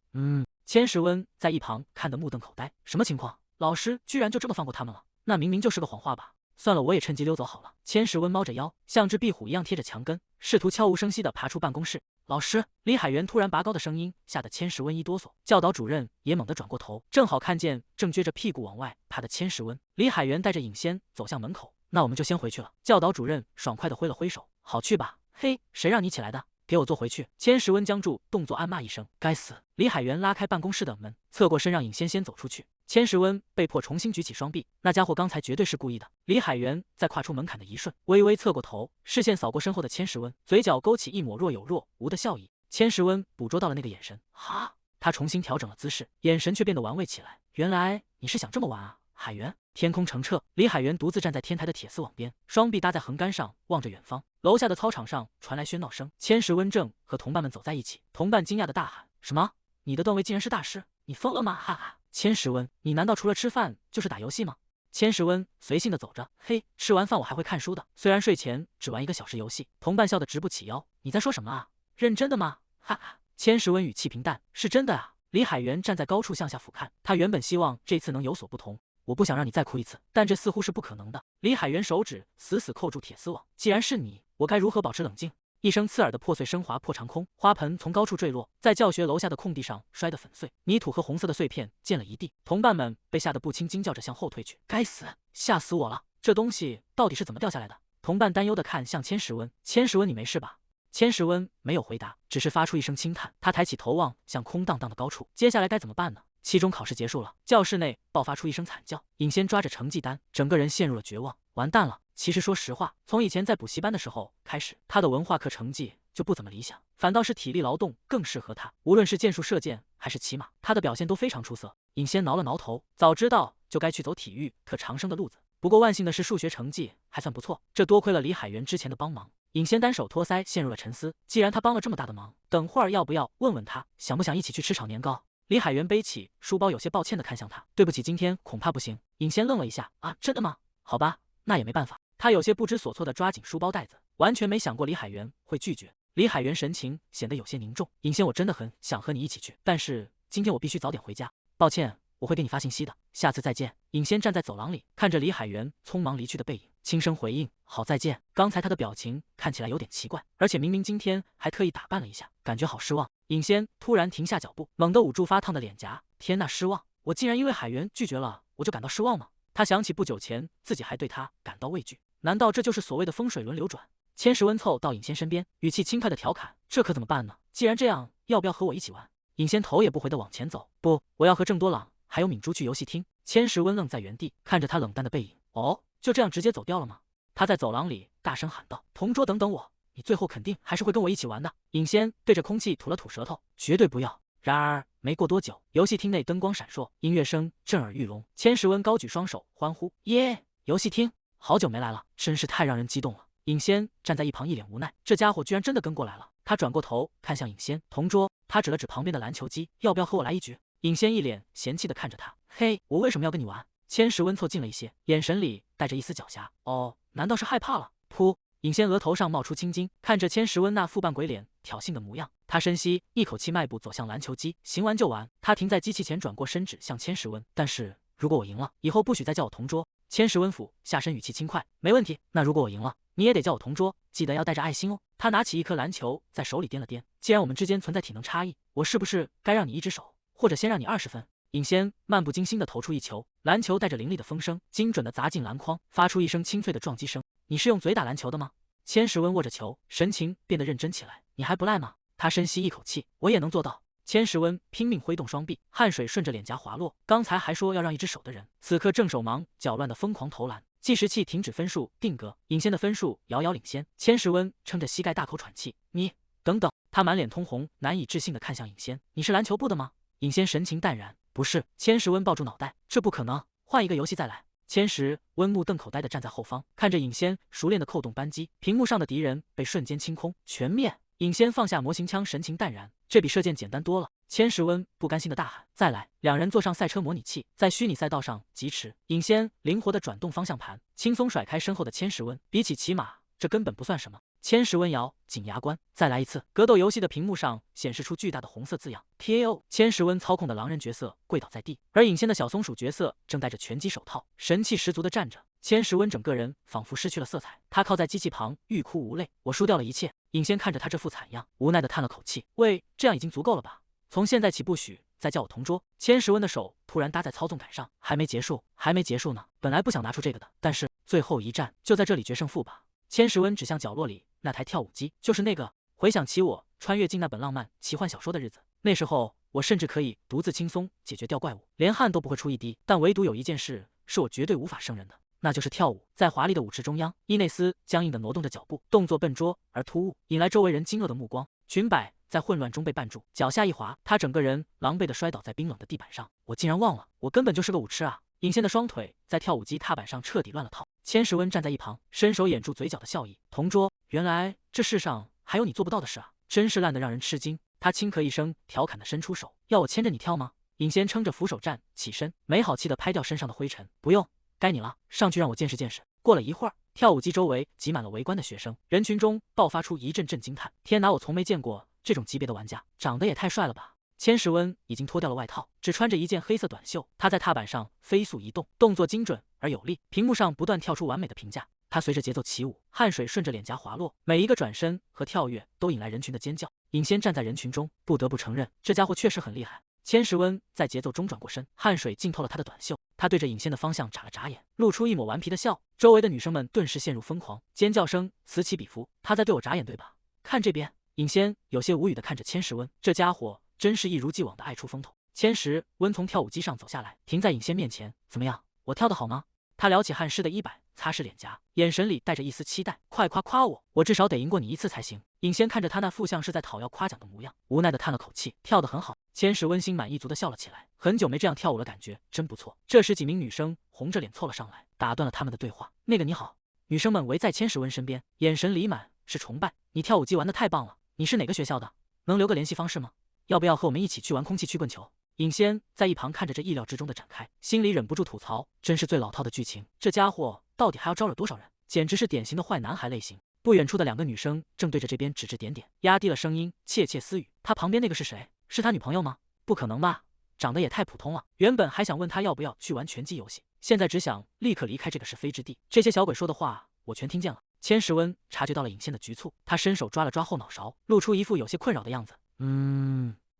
千石溫在一旁看得目瞪口呆，什麼情況？老師居然就這麼放過他們了？那明明就是個謊話吧。算了，我也趁機溜走好了。千石溫貓着腰，像只壁虎一樣貼着牆根，試圖悄无聲息地爬出辦公室。老師，李海源突然拔高的聲音嚇得千石溫一哆嗦，教導主任也猛地轉過頭，正好看見正撅着屁股往外爬的千石溫。李海源帶着尹仙走向門口，那我們就先回去了。教導主任爽快地揮了揮手，好，去吧。嘿，誰讓你起來的？給我坐回去！千石溫僵住动作，暗罵一聲：“該死！”李海源拉開辦公室的門，側過身讓尹仙先走出去。千石溫被迫重新舉起雙臂，那家伙剛才絕對是故意的。李海源在跨出門檻的一瞬，微微側過頭，視線掃過身後的千石溫，嘴角勾起一抹若有若無的笑意。千石溫捕捉到了那個眼神，哈！他重新調整了姿勢，眼神卻變得玩味起來。原來你是想這麼玩啊，海源！天空澄澈，李海源獨自站在天台的鐵絲網邊，雙臂搭在橫杆上，望着遠方。樓下的操場上傳來喧鬧聲，千石溫正和同伴們走在一起。同伴驚訝地大喊：“什麼？你的段位竟然是大師？你瘋了嗎？”哈哈！千石溫，你難道除了吃飯就是打遊戲嗎？千石溫隨性地走着，嘿，吃完飯我還會看書的，雖然睡前只玩1個小時遊戲。同伴笑得直不起腰，你在說什麼啊？認真的嗎？哈哈！千石溫語氣平淡，是真的啊。李海源站在高處向下俯瞰，他原本希望這次能有所不同。我不想讓你再哭一次，但這似乎是不可能的。李海源手指死死扣住鐵絲網，既然是你，我該如何保持冷靜？一聲刺耳的破碎聲劃破長空，花盆從高處墜落，在教學樓下的空地上摔得粉碎，泥土和紅色的碎片濺了一地。同伴們被嚇得不輕，驚叫着向後退去。該死，嚇死我了！這東西到底是怎麼掉下來的？同伴擔憂地看向千石溫，千石溫，你沒事吧？千石溫沒有回答，只是發出一聲輕嘆。他抬起頭望向空蕩蕩的高處，接下來該怎麼辦呢？期中考試結束了，教室內爆發出一聲慘叫。尹仙抓着成績單，整個人陷入了絕望。完蛋了！其實說實話，從以前在補習班的時候開始，他的文化課成績就不怎麼理想，反倒是體力勞動更適合他。無論是箭術、射箭還是騎馬，他的表現都非常出色。尹仙撓了撓頭，早知道就該去走體育課長生的路子。不過萬幸的是，數學成績還算不錯，這多虧了李海源之前的幫忙。尹仙單手托腮，陷入了沉思。既然他幫了這麼大的忙，等會兒要不要問問他，想不想一起去吃炒年糕？李海源背起書包，有些抱歉地看向他：“對不起，今天恐怕不行。”尹仙愣了一下：“啊，真的嗎？好吧，那也沒辦法。”他有些不知所措地抓緊書包帶子，完全沒想過李海源會拒絕。李海源神情顯得有些凝重：“尹仙，我真的很想和你一起去，但是今天我必須早點回家，抱歉，我會給你發信息的，下次再見。”尹仙站在走廊裡，看着李海源匆忙離去的背影，輕聲回應：“好，再見。”剛才他的表情看起來有點奇怪，而且明明今天還特意打扮了一下，感覺好失望。尹仙突然停下腳步，猛地捂住發燙的臉頰。天吶，失望！我竟然因為海源拒絕了，我就感到失望嗎？他想起不久前自己還對他感到畏懼，難道這就是所謂的風水輪流轉？千石溫湊到尹仙身邊，語氣輕快地調侃：“這可怎麼辦呢？既然這樣，要不要和我一起玩？”尹仙頭也不回地往前走：“不，我要和鄭多朗還有敏珠去遊戲廳。”千石溫愣在原地，看着他冷淡的背影。哦，就這樣直接走掉了嗎？他在走廊裡大聲喊道：“同桌，等等我！你最後肯定還是会跟我一起玩的。”尹仙對着空氣吐了吐舌頭：“絕對不要！”然而沒過多久，遊戲廳內燈光閃爍，音樂聲震耳欲聾。千石溫高舉雙手歡呼：“耶！遊戲廳好久沒來了，真是太讓人激動了。”尹仙站在一旁一臉無奈，這家伙居然真的跟過來了。他轉過頭看向尹仙：“同桌。”他指了指旁邊的籃球機：“要不要和我來一局？”尹仙一臉嫌棄地看着他：“嘿，我為什麼要跟你玩？”千石溫湊近了一些，眼神裡帶着一絲狡黠：“哦，難道是害怕了？”噗！尹仙額頭上冒出青筋，看着千石溫那副半鬼臉挑釁的模樣，他深吸一口氣，邁步走向籃球機。行完就完。他停在機器前，轉過身指向千石溫：“但是如果我贏了，以後不許再叫我同桌。”千石溫俯下身，語氣輕快：“沒問題。那如果我贏了，你也得叫我同桌，記得要帶着愛心哦。”他拿起一顆籃球在手裡掂了掂：“既然我們之間存在體能差異，我是不是該讓你一隻手，或者先讓你20分？”尹仙漫不經心地投出一球，籃球帶着凌厲的風聲，精準地砸進籃筐，發出一聲清脆的撞擊聲。“你是用嘴打籃球的嗎？”千石溫握着球，神情變得認真起來。“你還不賴嗎？”他深吸一口氣：“我也能做到。”千石溫拼命揮動雙臂，汗水順着臉頰滑落。剛才還說要讓一隻手的人，此刻正手忙腳亂地瘋狂投籃。計時器停止，分數定格，尹仙的分數遙遙領先。千石溫撐着膝蓋大口喘氣：“你等等！”他滿臉通紅，難以置信地看向尹仙：“你是籃球部的嗎？”尹仙神情淡然：“不是。”千石溫抱住腦袋：“這不可能，換一個遊戲再來。”千時溫目瞪口呆地站在後方，看着尹仙熟練的扣動扳機，屏幕上的敌人被瞬間清空，全滅。尹仙放下模型槍，神情淡然，这比射箭簡单多了。千时溫不甘心地大喊：“再来！”两人坐上赛车模拟器，在虚拟赛道上疾馳。尹仙靈活地轉動方向盤，輕鬆甩開身後的千時溫。比起騎馬，這根本不算什麼。千時溫咬緊牙關，再來一次。格鬥遊戲的屏幕上顯示出巨大的紅色字樣 TAO。千時溫操控的狼人角色跪倒在地，而尹仙的小松鼠角色正戴着拳擊手套，神氣十足地站着。千时溫整個人仿佛失去了色彩，他靠在機器旁，欲哭無淚。我輸掉了一切。尹仙看着他這副慘樣，無奈地嘆了口氣。喂，這樣已經足夠了吧？從現在起不許再叫我同桌。千時溫的手突然搭在操縱桿上，還沒結束呢。本來不想拿出這個的，但是最後一戰就在這裡決勝負吧。千時溫指向角落裡那台跳舞機，就是那個。回想起我穿越進那本浪漫奇幻小說的日子，那時候我甚至可以獨自輕鬆解決掉怪物，連汗都不會出一滴。但唯獨有一件事是我絕對無法勝任的，那就是跳舞。在華麗的舞池中央，伊內斯僵硬地挪動着腳步，動作笨拙而突兀，引來周圍人驚愕的目光。裙擺在混亂中被絆住，腳下一滑，他整個人狼狽地摔倒在冰冷的地板上。我竟然忘了，我根本就是個舞痴啊！尹仙的雙腿在跳舞機踏板上徹底亂了套。千時溫站在一旁，伸手掩住嘴角的笑意。同桌，原來這世上還有你做不到的事啊！真是爛得讓人吃驚。他輕咳一聲，調侃地伸出手，要我牽着你跳嗎？尹仙撐着扶手站起身，沒好氣地拍掉身上的灰塵。不用，該你了，上去讓我見識見識。過了一會兒，跳舞機周圍擠滿了圍觀的學生，人群中爆發出一陣陣驚嘆。天哪，我從沒見過這種級別的玩家，長得也太帥了吧！千時溫已經脫掉了外套，只穿着一件黑色短袖。他在踏板上飛速移動，動作精準而有力。屏幕上不斷跳出完美的評價。他隨着節奏起舞，汗水順着臉頰滑落，每一個轉身和跳躍都引來人群的尖叫。尹仙站在人群中，不得不承認，這家伙確實很厲害。千時溫在節奏中轉過身，汗水浸透了他的短袖。他對着尹仙的方向眨了眨眼，露出一抹頑皮的笑。周圍的女生們頓時陷入瘋狂，尖叫聲此起彼伏。他在對我眨眼對吧？看這邊。尹仙有些無語地看着千時溫，這家伙真是一如既往的愛出風頭。千時溫從跳舞機上走下來，停在尹仙面前。怎麼樣，我跳得好嗎？他撩起汗濕的衣擺，擦拭臉頰，眼神裡帶着一絲期待。快誇誇我，我至少得贏過你一次才行。尹仙看着他那副像是在討要誇獎的模樣，無奈地嘆了口氣。跳得很好。千時溫心滿意足地笑了起來，很久沒這樣跳舞了，感覺真不錯。這時幾名女生紅着臉湊了上來，打斷了他們的對話。那個你好。女生們圍在千時溫身邊，眼神裡滿是崇拜。你跳舞機玩得太棒了，你是哪個學校的？能留個聯繫方式嗎？要不要和我們一起去玩空氣曲棍球？尹仙在一旁看着這意料之中的展開，心裡忍不住吐槽，真是最老套的劇情。這家伙到底還要招惹多少人？簡直是典型的壞男孩類型。不遠處的兩個女生正對着這邊指指點點，壓低了聲音竊竊私語。他旁邊那個是誰？是他女朋友嗎？不可能吧，長得也太普通了。原本還想問他要不要去玩拳擊遊戲，現在只想立刻離開這個是非之地。這些小鬼說的話我全聽見了。千時溫察覺到了尹仙的局促，他伸手抓了抓後腦勺，露出一副有些困擾的樣子。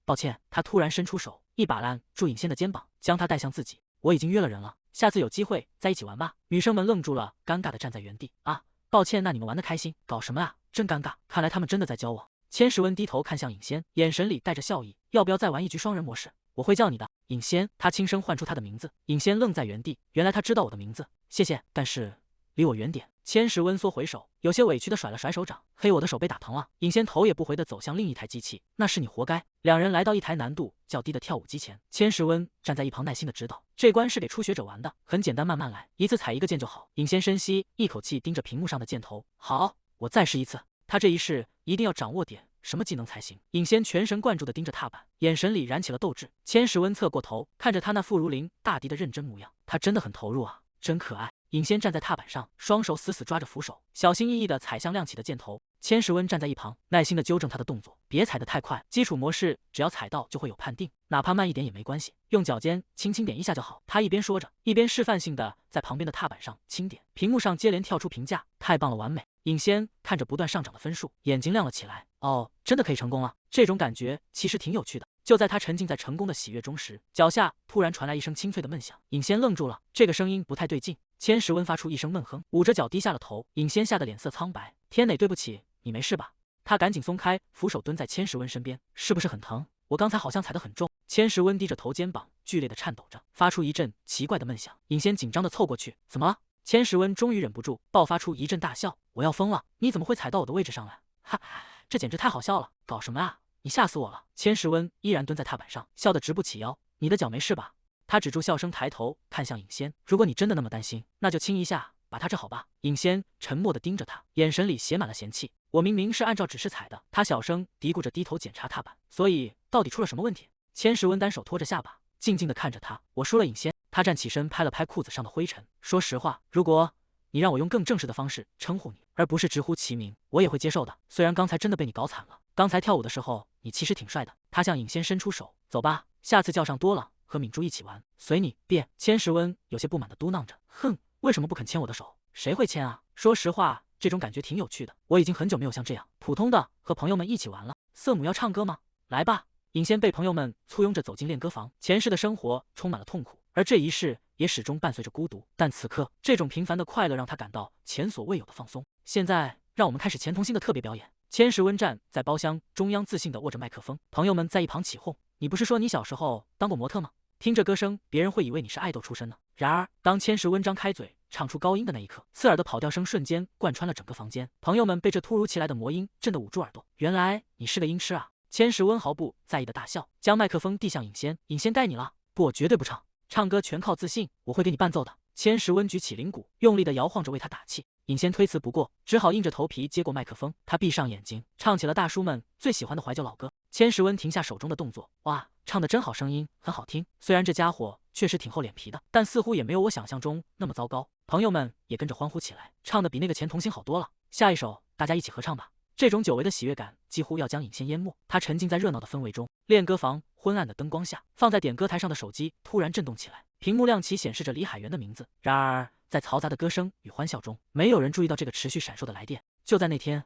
抱歉。他突然伸出手，一把攬住尹仙的肩膀，將他帶向自己。我已經約了人了，下次有機會再一起玩吧。女生們愣住了，尷尬地站在原地。啊，抱歉，那你們玩得開心，搞什麼啊？真尷尬，看來他們真的在交往。千時溫低頭看向尹仙，眼神裡帶着笑意。要不要再玩一局雙人模式？我會叫你的，尹仙。他輕聲喚出他的名字。尹仙愣在原地，原來他知道我的名字，謝謝，但是離我遠點。千時溫縮回手，有些委屈地甩了甩手掌。嘿，我的手被打疼了。尹仙頭也不回地走向另一台機器。那是你活該。兩人來到一台難度較低的跳舞機前，千时溫站在一旁耐心地指導。這關是給初學者玩的，很簡單，慢慢來，一次踩一個鍵就好。尹仙深吸一口氣，盯着屏幕上的箭頭。好，我再試一次。他這一試一定要掌握點什麼技能才行。尹仙全神貫注地盯着踏板，眼神裡燃起了鬥志。千时溫側過頭，看着他那副如臨大敵的認真模樣，他真的很投入啊，真可愛。尹仙站在踏板上，雙手死死抓着扶手，小心翼翼地踩向亮起的箭頭。千时溫站在一旁，耐心地糾正他的動作，別踩得太快。基礎模式只要踩到就會有判定，哪怕慢一點也沒關係，用腳尖輕輕點一下就好。他一邊說着，一邊示範性地在旁邊的踏板上輕點。屏幕上接連跳出評價，太棒了，完美。尹仙看着不斷上漲的分數，眼睛亮了起來。哦，真的可以成功了，這種感覺其實挺有趣的。就在他沉浸在成功的喜悅中時，腳下突然傳來一聲清脆的悶響。尹仙愣住了，這個聲音不太對勁。千时溫發出一聲悶哼，捂着腳低下了頭。尹仙嚇得臉色蒼白。天哪，對不起，你沒事吧？他趕緊鬆開扶手，蹲在千时溫身邊。是不是很疼？我剛才好像踩得很重。千时溫低着頭，肩膀劇烈地顫抖着，發出一陣奇怪的悶響。尹仙緊張地湊過去，怎麼了？千時溫終於忍不住爆發出一陣大笑。我要瘋了，你怎麼會踩到我的位置上來？哈，這簡直太好笑了，搞什麼啊？你嚇死我了！千時溫依然蹲在踏板上，笑得直不起腰。你的腳沒事吧？他他止住笑聲，抬頭看向尹仙。如果你真的那麼擔心，那就亲一下，把他治好吧。尹仙沉默地盯着他，眼神裡寫滿了嫌棄。我明明是按照指示踩的。他小聲嘀咕着，低頭檢查踏板。所以到底出了什麼問題？千石溫單手托着下巴，靜靜地看着他。我輸了，尹仙。他站起身，拍了拍褲子上的灰塵。說實話，如果你讓我用更正式的方式稱呼你，而不是直呼其名，我也會接受的。虽然剛才真的被你搞慘了，剛才跳舞的時候你其實挺帥的。他向尹仙伸出手，走吧，下次叫上多了，和敏珠一起玩，隨你便。千石溫有些不滿地嘟囔着，哼，為什麼不肯牽我的手？誰會牽啊？說實話，這種感覺挺有趣的。我已經很久沒有像這樣普通的和朋友們一起玩了。色母要唱歌嗎？來吧。尹仙被朋友們簇擁着走進練歌房。前世的生活充滿了痛苦，而這一世也始終伴隨着孤獨。但此刻，這種平凡的快樂讓他感到前所未有的放鬆。現在，讓我們開始前童星的特別表演。千石溫站在包廂中央，自信地握着麥克風。朋友們在一旁起哄：“你不是說你小時候當過模特嗎？聽着歌聲，別人會以為你是愛豆出身呢。”然而，當千石溫張開嘴唱出高音的那一刻，刺耳的跑調聲瞬間貫穿了整個房間。朋友們被這突如其來的魔音震得捂住耳朵。原來你是個音痴啊！千石溫毫不在意的大笑，将麥克風遞向尹仙。尹仙該你了。不，我絕對不唱，唱歌全靠自信，我會給你伴奏的。千石溫舉起铃鼓，用力地搖晃着為他打氣。尹仙推辭不過，只好硬着頭皮接過麥克風。他閉上眼睛，唱起了大叔們最喜歡的懷舊老歌。千石溫停下手中的動作，哇，唱得真好，聲音很好聽。虽然這家伙確實挺厚臉皮的，但似乎也沒有我想象中那麼糟糕。朋友們也跟着歡呼起來，唱得比那個前童星好多了。下一首，大家一起合唱吧。這種久違的喜悅感幾乎要將尹仙淹沒，他沉浸在熱鬧的氛圍中。練歌房昏暗的燈光下，放在點歌台上的手機突然震動起來，屏幕亮起，顯示着李海源的名字。然而，在嘈雜的歌聲與歡笑中，沒有人注意到這個持續閃爍的來電。就在那天，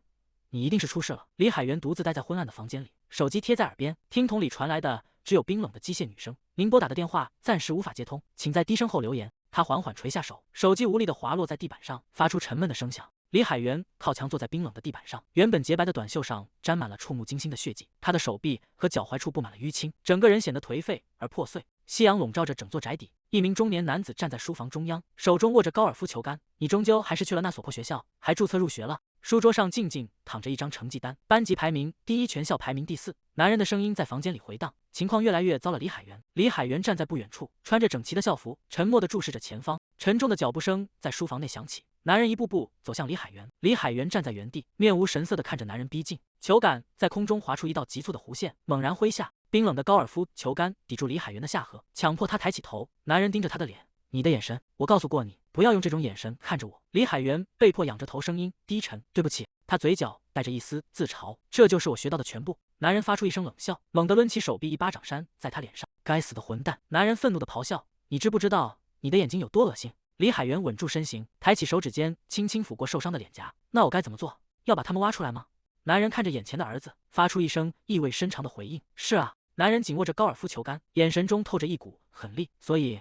你一定是出事了。李海源獨自待在昏暗的房間裡，手機貼在耳邊，聽筒裡傳來的只有冰冷的機械女聲：“您撥打的電話暫時無法接通，請在低聲後留言。”他緩緩垂下手，手機無力地滑落在地板上，發出沉悶的聲響。李海源靠牆坐在冰冷的地板上，原本潔白的短袖上沾滿了觸目驚心的血跡，他的手臂和腳踝處布滿了淤青，整個人顯得頹廢而破碎。夕陽籠罩着整座宅邸，一名中年男子站在書房中央，手中握着高爾夫球桿。你終究還是去了那所破學校，還注冊入學了。書桌上靜靜躺着一張成績單，班級排名第一，全校排名第4。男人的聲音在房間裡回盪，情況越來越糟了。李海源。李海源站在不遠處，穿着整齊的校服，沉默地注視着前方。沉重的腳步聲在書房內響起，男人一步步走向李海源。李海源站在原地，面無神色地看着男人逼近。球桿在空中劃出一道急促的弧線，猛然揮下，冰冷的高爾夫球桿抵住李海源的下頜，強迫他抬起頭。男人盯着他的臉，你的眼神，我告訴過你，不要用這種眼神看着我。李海源被迫仰着頭，聲音低沉，對不起。他嘴角帶着一絲自嘲，這就是我學到的全部。男人發出一聲冷笑，猛地掄起手臂，一巴掌扇在他臉上。該死的混蛋！男人憤怒地咆哮，你知不知道你的眼睛有多惡心？李海源穩住身形，抬起手指尖，輕輕撫過受傷的臉頰。那我該怎麼做？要把他們挖出來嗎？男人看着眼前的兒子，發出一聲意味深長的回應：是啊。男人緊握着高爾夫球桿，眼神中透着一股狠戾。所以，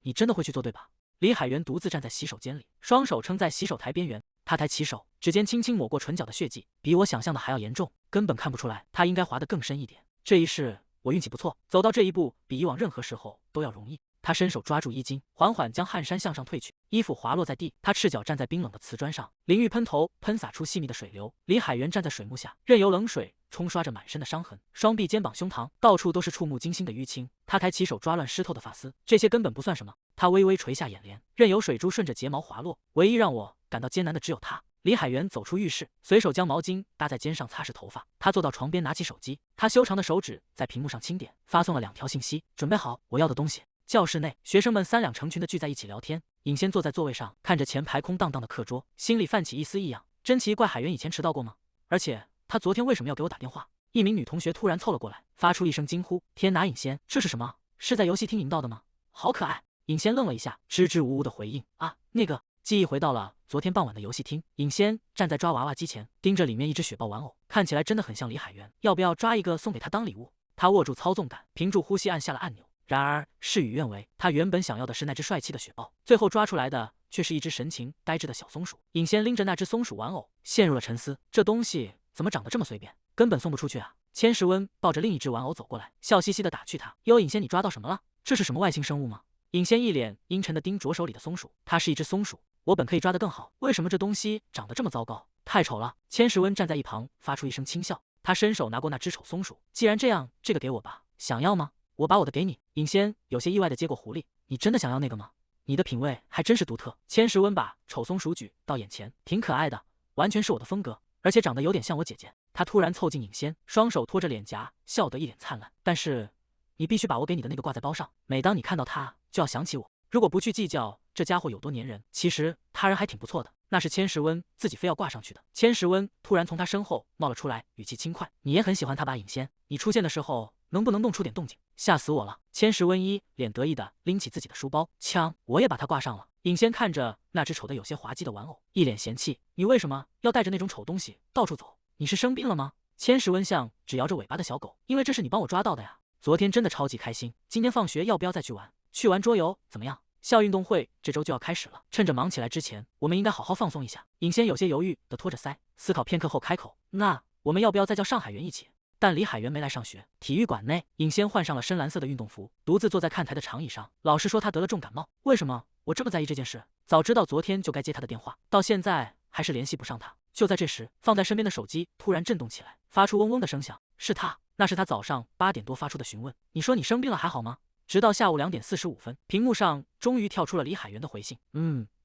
你真的會去做，對吧？李海源獨自站在洗手間裡，雙手撐在洗手台邊緣。他抬起手，指尖輕輕抹過唇角的血跡，比我想象的還要嚴重，根本看不出來。他應該劃得更深一點。這一世我運氣不錯，走到這一步比以往任何時候都要容易。他伸手抓住衣襟，緩緩將汗衫向上褪去，衣服滑落在地。他赤腳站在冰冷的瓷磚上，淋浴噴頭噴灑出細密的水流。李海源站在水幕下，任由冷水沖刷着滿身的傷痕，雙臂、肩膀、胸膛到處都是觸目驚心的淤青。他抬起手抓亂濕透的髮絲，這些根本不算什麼。他微微垂下眼簾，任由水珠順着睫毛滑落。唯一讓我感到艱難的只有他。李海源走出浴室，隨手將毛巾搭在肩上擦拭頭髮。他坐到床邊，拿起手機，他修長的手指在屏幕上輕點，發送了2條信息：準備好我要的東西。教室內，學生們3兩成群的聚在一起聊天。尹仙坐在座位上，看着前排空蕩蕩的課桌，心裡泛起一絲異樣。真奇怪，海源以前遲到過嗎？而且他昨天為什麼要給我打電話？一名女同學突然湊了過來，發出一聲驚呼：天哪，尹仙，這是什麼？是在遊戲廳贏到的嗎？好可愛！尹仙愣了一下，支支吾吾的回應：啊，那個。記憶回到了昨天傍晚的游戲廳，尹仙站在抓娃娃機前，盯着裡面一只雪豹玩偶，看起來真的很像李海源。要不要抓一個送給他當禮物？他握住操縱桿，屏住呼吸按下了按鈕。然而事與願違，他原本想要的是那只帥氣的雪豹，最後抓出來的卻是一只神情呆滯的小松鼠。尹仙拎着那只松鼠玩偶，陷入了沉思。這東西怎麼長得這麼隨便，根本送不出去啊！千石溫抱着另一只玩偶走過來，笑嘻嘻地打趣他：喲，尹仙，你抓到什麼了？這是什麼外星生物嗎？尹仙一臉陰沉地盯着手裡的松鼠，它是一只松鼠。我本可以抓得更好，為什麼這東西長得這麼糟糕？太醜了！千石溫站在一旁，發出一聲輕笑。他伸手拿過那只醜松鼠，既然這樣，這個給我吧，想要嗎？我把我的給你。尹仙有些意外的接過狐狸，你真的想要那個嗎？你的品味還真是獨特。千石溫把醜松鼠舉到眼前，挺可愛的，完全是我的風格，而且長得有點像我姐姐。他突然湊近尹仙，雙手托着臉頰，笑得一臉燦爛。但是你必須把我給你的那個掛在包上，每當你看到它，就要想起我。如果不去計較這家伙有多粘人，其實他人還挺不錯的。那是千石溫自己非要掛上去的。千石溫突然從他身後冒了出來，語氣輕快：“你也很喜歡他吧，尹仙？你出現的時候能不能弄出點動靜？嚇死我了！”千石溫一臉得意地拎起自己的書包，槍，我也把它掛上了。尹仙看着那只醜得有些滑稽的玩偶，一臉嫌棄：“你為什麼要帶着那種醜東西到處走？你是生病了嗎？”千石溫像只搖着尾巴的小狗：“因為這是你幫我抓到的呀。昨天真的超級開心，今天放學要不要再去玩？去玩桌遊怎麼樣？校運動會這周就要開始了，趁着忙起來之前，我們應該好好放鬆一下。”尹仙有些猶豫地托着腮，思考片刻后開口：“那我們要不要再叫上海源一起？”但李海源沒來上學。體育館內，尹仙換上了深藍色的運動服，獨自坐在看台的長椅上。老師說他得了重感冒，為什麼我這麼在意這件事？早知道昨天就該接他的電話，到現在還是聯繫不上他。就在這時，放在身邊的手機突然震動起來，發出嗡嗡的聲響。是他，那是他早上8點多發出的詢問：“你說你生病了還好嗎？”直到下午2點45分，屏幕上終於跳出了李海源的回信：“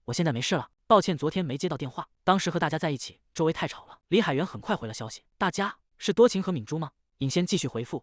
我現在沒事了，抱歉昨天沒接到電話，當時和大家在一起，周圍太吵了。”李海源很快回了消息：“大家是多情和敏珠嗎？”尹仙繼續回復：“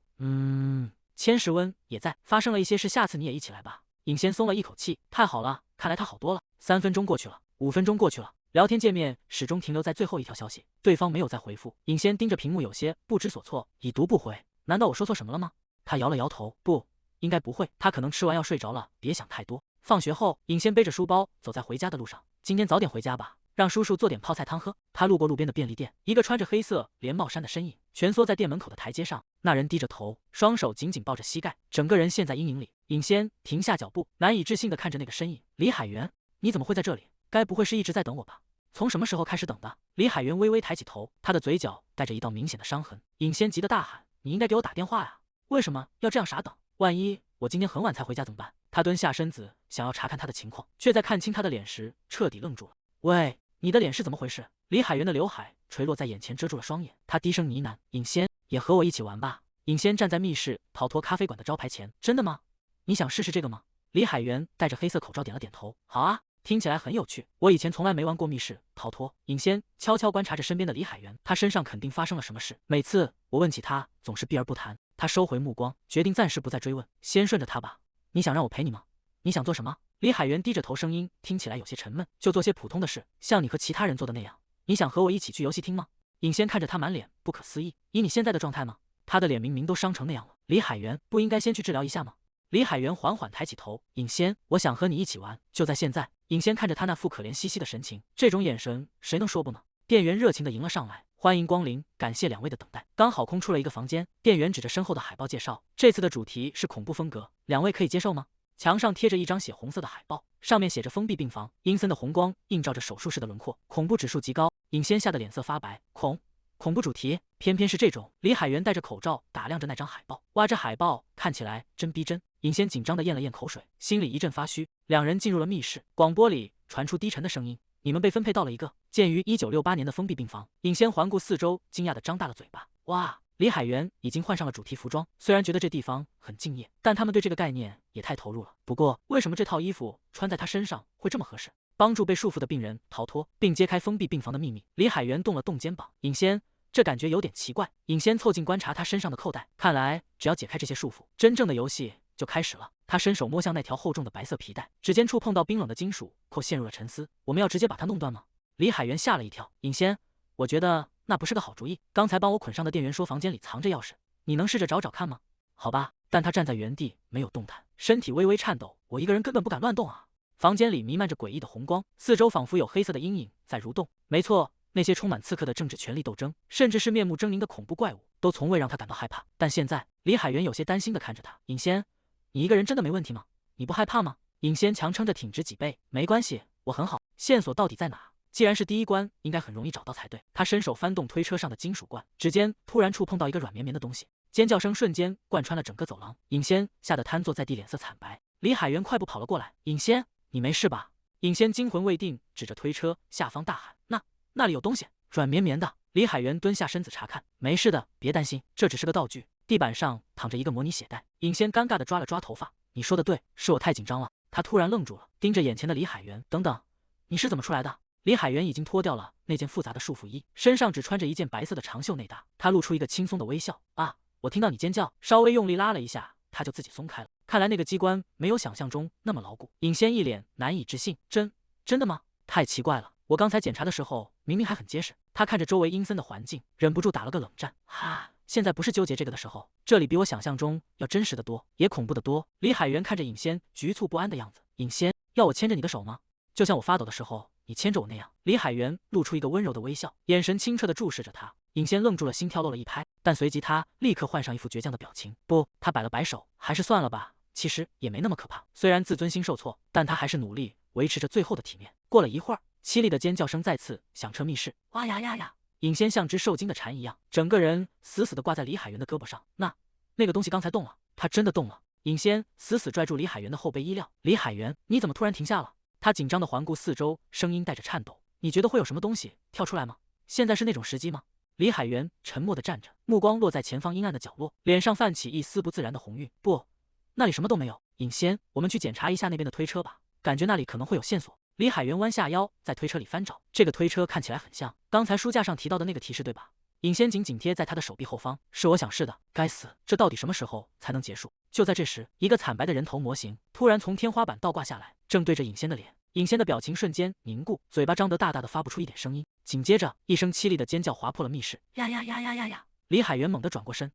千石溫也在，發生了一些事，下次你也一起來吧。”尹仙鬆了一口氣：“太好了，看來他好多了。”3分鐘過去了，5分鐘過去了，聊天界面始終停留在最後一條消息，對方沒有再回復。尹仙盯着屏幕，有些不知所措，已讀不回。難道我說錯什麼了嗎？他搖了搖頭：“不，應該不會。他可能吃完藥睡着了，別想太多。”放學後，尹仙背着書包走在回家的路上。今天早點回家吧，讓叔叔做點泡菜湯喝。他路過路邊的便利店，一個穿着黑色連帽衫的身影蜷縮在店門口的台階上。那人低着頭，雙手緊緊抱着膝蓋，整個人陷在陰影裡。尹仙停下腳步，難以置信地看着那個身影：“李海源，你怎麼會在這裡？該不會是一直在等我吧？從什麼時候開始等的？”李海源微微抬起頭，他的嘴角帶着一道明顯的傷痕。尹仙急得大喊：“你應該給我打電話呀！為什麼要這樣傻等？萬一我今天很晚才回家怎麼辦？”他蹲下身子想要查看他的情況，卻在看清他的臉時徹底愣住了。“喂，你的臉是怎麼回事？”李海源的劉海垂落在眼前，遮住了雙眼。他低聲呢喃：“尹仙，也和我一起玩吧。”尹仙站在密室逃脫咖啡館的招牌前：“真的嗎？你想試試這個嗎？”李海源戴着黑色口罩點了點頭：“好啊，聽起來很有趣。我以前從來沒玩過密室逃脫。”尹仙悄悄觀察着身邊的李海源，他身上肯定發生了什麼事。每次我問起他，總是避而不談。他收回目光，決定暫時不再追問，先順着他吧。“你想讓我陪你嗎？你想做什麼？”李海源低着頭，聲音聽起來有些沉悶：“就做些普通的事，像你和其他人做的那樣。你想和我一起去游戲廳嗎？”尹仙看着他，滿臉不可思議：“以你現在的狀態嗎？”他的臉明明都傷成那樣了。李海源不應該先去治療一下嗎？李海源緩緩抬起頭：“尹仙，我想和你一起玩，就在現在。”尹仙看着他那副可憐兮兮的神情，這種眼神誰能說不呢？店員熱情地迎了上來：“歡迎光臨，感謝2位的等待。”剛好空出了一個房間，店員指着身後的海報介紹：“這次的主題是恐怖風格，2位可以接受嗎？”牆上貼着一張血紅色的海報，上面寫着封閉病房，陰森的紅光映照着手術室的輪廓，恐怖指數極高。尹仙嚇得臉色發白，恐怖主題，偏偏是這種。李海源戴着口罩打量着那張海報，哇，这海報看起來真逼真。尹仙緊張地咽了咽口水，心裡一陣發虛。2人進入了密室，廣播裡傳出低沉的聲音：“你們被分配到了一個建於1968年的封閉病房。”尹仙環顧四周，驚訝地張大了嘴巴：“哇！”李海源已經換上了主題服裝，雖然覺得這地方很敬業，但他們對這個概念也太投入了。不過，為什麼這套衣服穿在他身上會這麼合適？幫助被束縛的病人逃脫，並揭開封閉病房的秘密。李海源動了動肩膀：“尹仙，這感覺有點奇怪。”尹仙湊近觀察他身上的扣帶，看來只要解開這些束縛，真正的遊戲就開始了。他伸手摸向那條厚重的白色皮帶，指尖觸碰到冰冷的金屬，扣陷入了沉思。“我们要直接把它弄斷嗎？”李海源嚇了一跳：“尹仙，我覺得那不是個好主意。剛才幫我捆上的店員說房間裡藏着鑰匙，你能試着找找看嗎？”“好吧。”但他站在原地沒有動彈，身體微微顫抖。“我一個人根本不敢亂動啊。”房間裡彌漫着詭異的紅光，四周仿佛有黑色的陰影在蠕動。沒錯，那些充滿刺客的政治權力鬥爭，甚至是面目猙獰的恐怖怪物，都從未讓他感到害怕。但現在，李海源有些擔心地看着他：“尹仙，你一個人真的沒問題嗎？你不害怕嗎？”尹仙強撐着挺直脊背：“沒關係，我很好。線索到底在哪？既然是第一關，應該很容易找到才對。”他伸手翻動推車上的金屬罐，指尖突然觸碰到一個軟綿綿的東西，尖叫聲瞬間貫穿了整個走廊。尹仙嚇得癱坐在地，臉色慘白。李海源快步跑了過來：“尹仙，你沒事吧？”尹仙驚魂未定，指着推車下方大喊：“那裡有東西，軟綿綿的。”李海源蹲下身子查看：“沒事的，別擔心，這只是個道具，地板上躺着一個模擬血袋。尹仙尷尬地抓了抓頭髮，你說的對，是我太緊張了。他突然愣住了，盯着眼前的李海源。等等，你是怎么出來的？李海源已經脫掉了那件複雜的束縛衣，身上只穿着一件白色的長袖內搭。他露出一個輕鬆的微笑。啊，我聽到你尖叫，稍微用力拉了一下，他就自己鬆開了。看來那個機關沒有想象中那麼牢固。尹仙一臉難以置信，真的嗎？太奇怪了，我剛才檢查的時候明明還很結實。他看着周圍陰森的環境，忍不住打了個冷戰。哈，現在不是糾結這個的時候，這裡比我想象中要真實的多，也恐怖的多。李海源看着尹仙局促不安的樣子，尹仙，要我牽着你的手嗎？就像我發抖的時候你牽着我那樣。李海源露出一個溫柔的微笑，眼神清澈地注視着他。尹仙愣住了，心跳漏了一拍，但隨即他立刻換上一副倔強的表情。不，他擺了擺手，還是算了吧，其實也沒那麼可怕。雖然自尊心受挫，但他還是努力維持着最後的體面。過了一會兒，凄厲的尖叫聲再次響徹密室。哇呀呀呀！尹仙像只受驚的蟬一樣，整個人死死地掛在李海源的胳膊上。那個東西剛才動了，他真的動了。尹仙死死拽住李海源的後背衣料。李海源，你怎麼突然停下了？他緊張地環顧四周，聲音帶着顫抖。你覺得會有什麼東西跳出來嗎？現在是那種時機嗎？李海源沉默地站着，目光落在前方陰暗的角落，臉上泛起一絲不自然的紅暈。不，那裡什麼都沒有。尹仙，我們去檢查一下那邊的推車吧，感覺那裡可能會有線索。李海源彎下腰，在推車裡翻找。這個推車看起來很像剛才書架上提到的那個提示，對吧？尹仙緊緊貼在他的手臂後方。是我想是的。該死，這到底什麼時候才能結束？就在這時，一個慘白的人頭模型突然從天花板倒掛下來，正對着尹仙的臉。尹仙的表情瞬間凝固，嘴巴張得大大的，發不出一點聲音。緊接着，一聲凄厲的尖叫劃破了密室。呀呀呀呀呀呀！李海源猛地轉過身，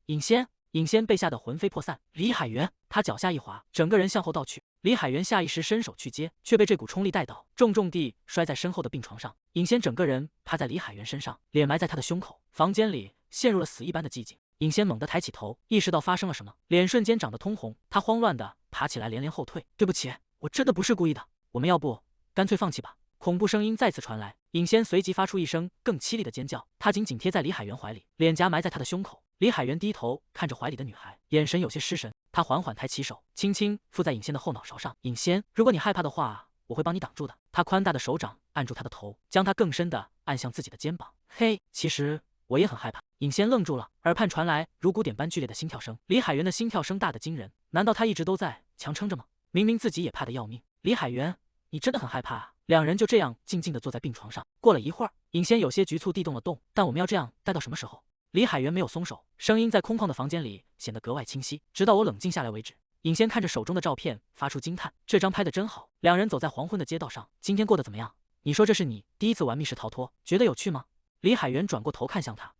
尹仙被嚇得魂飛魄散。李海源，他腳下一滑，整個人向後倒去。李海源下意識伸手去接，卻被這股衝力帶倒，重重地摔在身後的病床上。尹仙整個人趴在李海源身上，臉埋在他的胸口。房間裡陷入了死一般的寂靜。尹仙猛地抬起頭，意識到發生了什麼，臉瞬間長得通紅。他慌亂地爬起來，連連後退。對不起，我真的不是故意的，我們要不乾脆放棄吧。恐怖聲音再次傳來，尹仙隨即發出一聲更淒厲的尖叫。他緊緊貼在李海源懷裡，臉頰埋在他的胸口。李海源低頭看着懷裡的女孩，眼神有些失神。他緩緩抬起手，輕輕附在尹仙的後腦勺上。尹仙，如果你害怕的話，我會幫你擋住的。他寬大的手掌按住他的頭，將他更深地按向自己的肩膀。嘿，其實我也很害怕。尹仙愣住了，耳畔傳來如鼓點般劇烈的心跳聲。李海源的心跳聲大得驚人，難道他一直都在強撐着嗎？明明自己也怕得要命。李海源，你真的很害怕啊？兩人就這樣靜靜地坐在病床上。過了一會兒，尹仙有些局促地動了動。但我們要這樣待到什麼時候？李海源沒有鬆手，聲音在空曠的房間裡顯得格外清晰，直到我冷靜下來為止。尹仙看着手中的照片，發出驚嘆：這張拍得真好。兩人走在黃昏的街道上，今天過得怎麼樣？你說這是你第一次玩密室逃脫，覺得有趣嗎？李海源轉過頭看向他，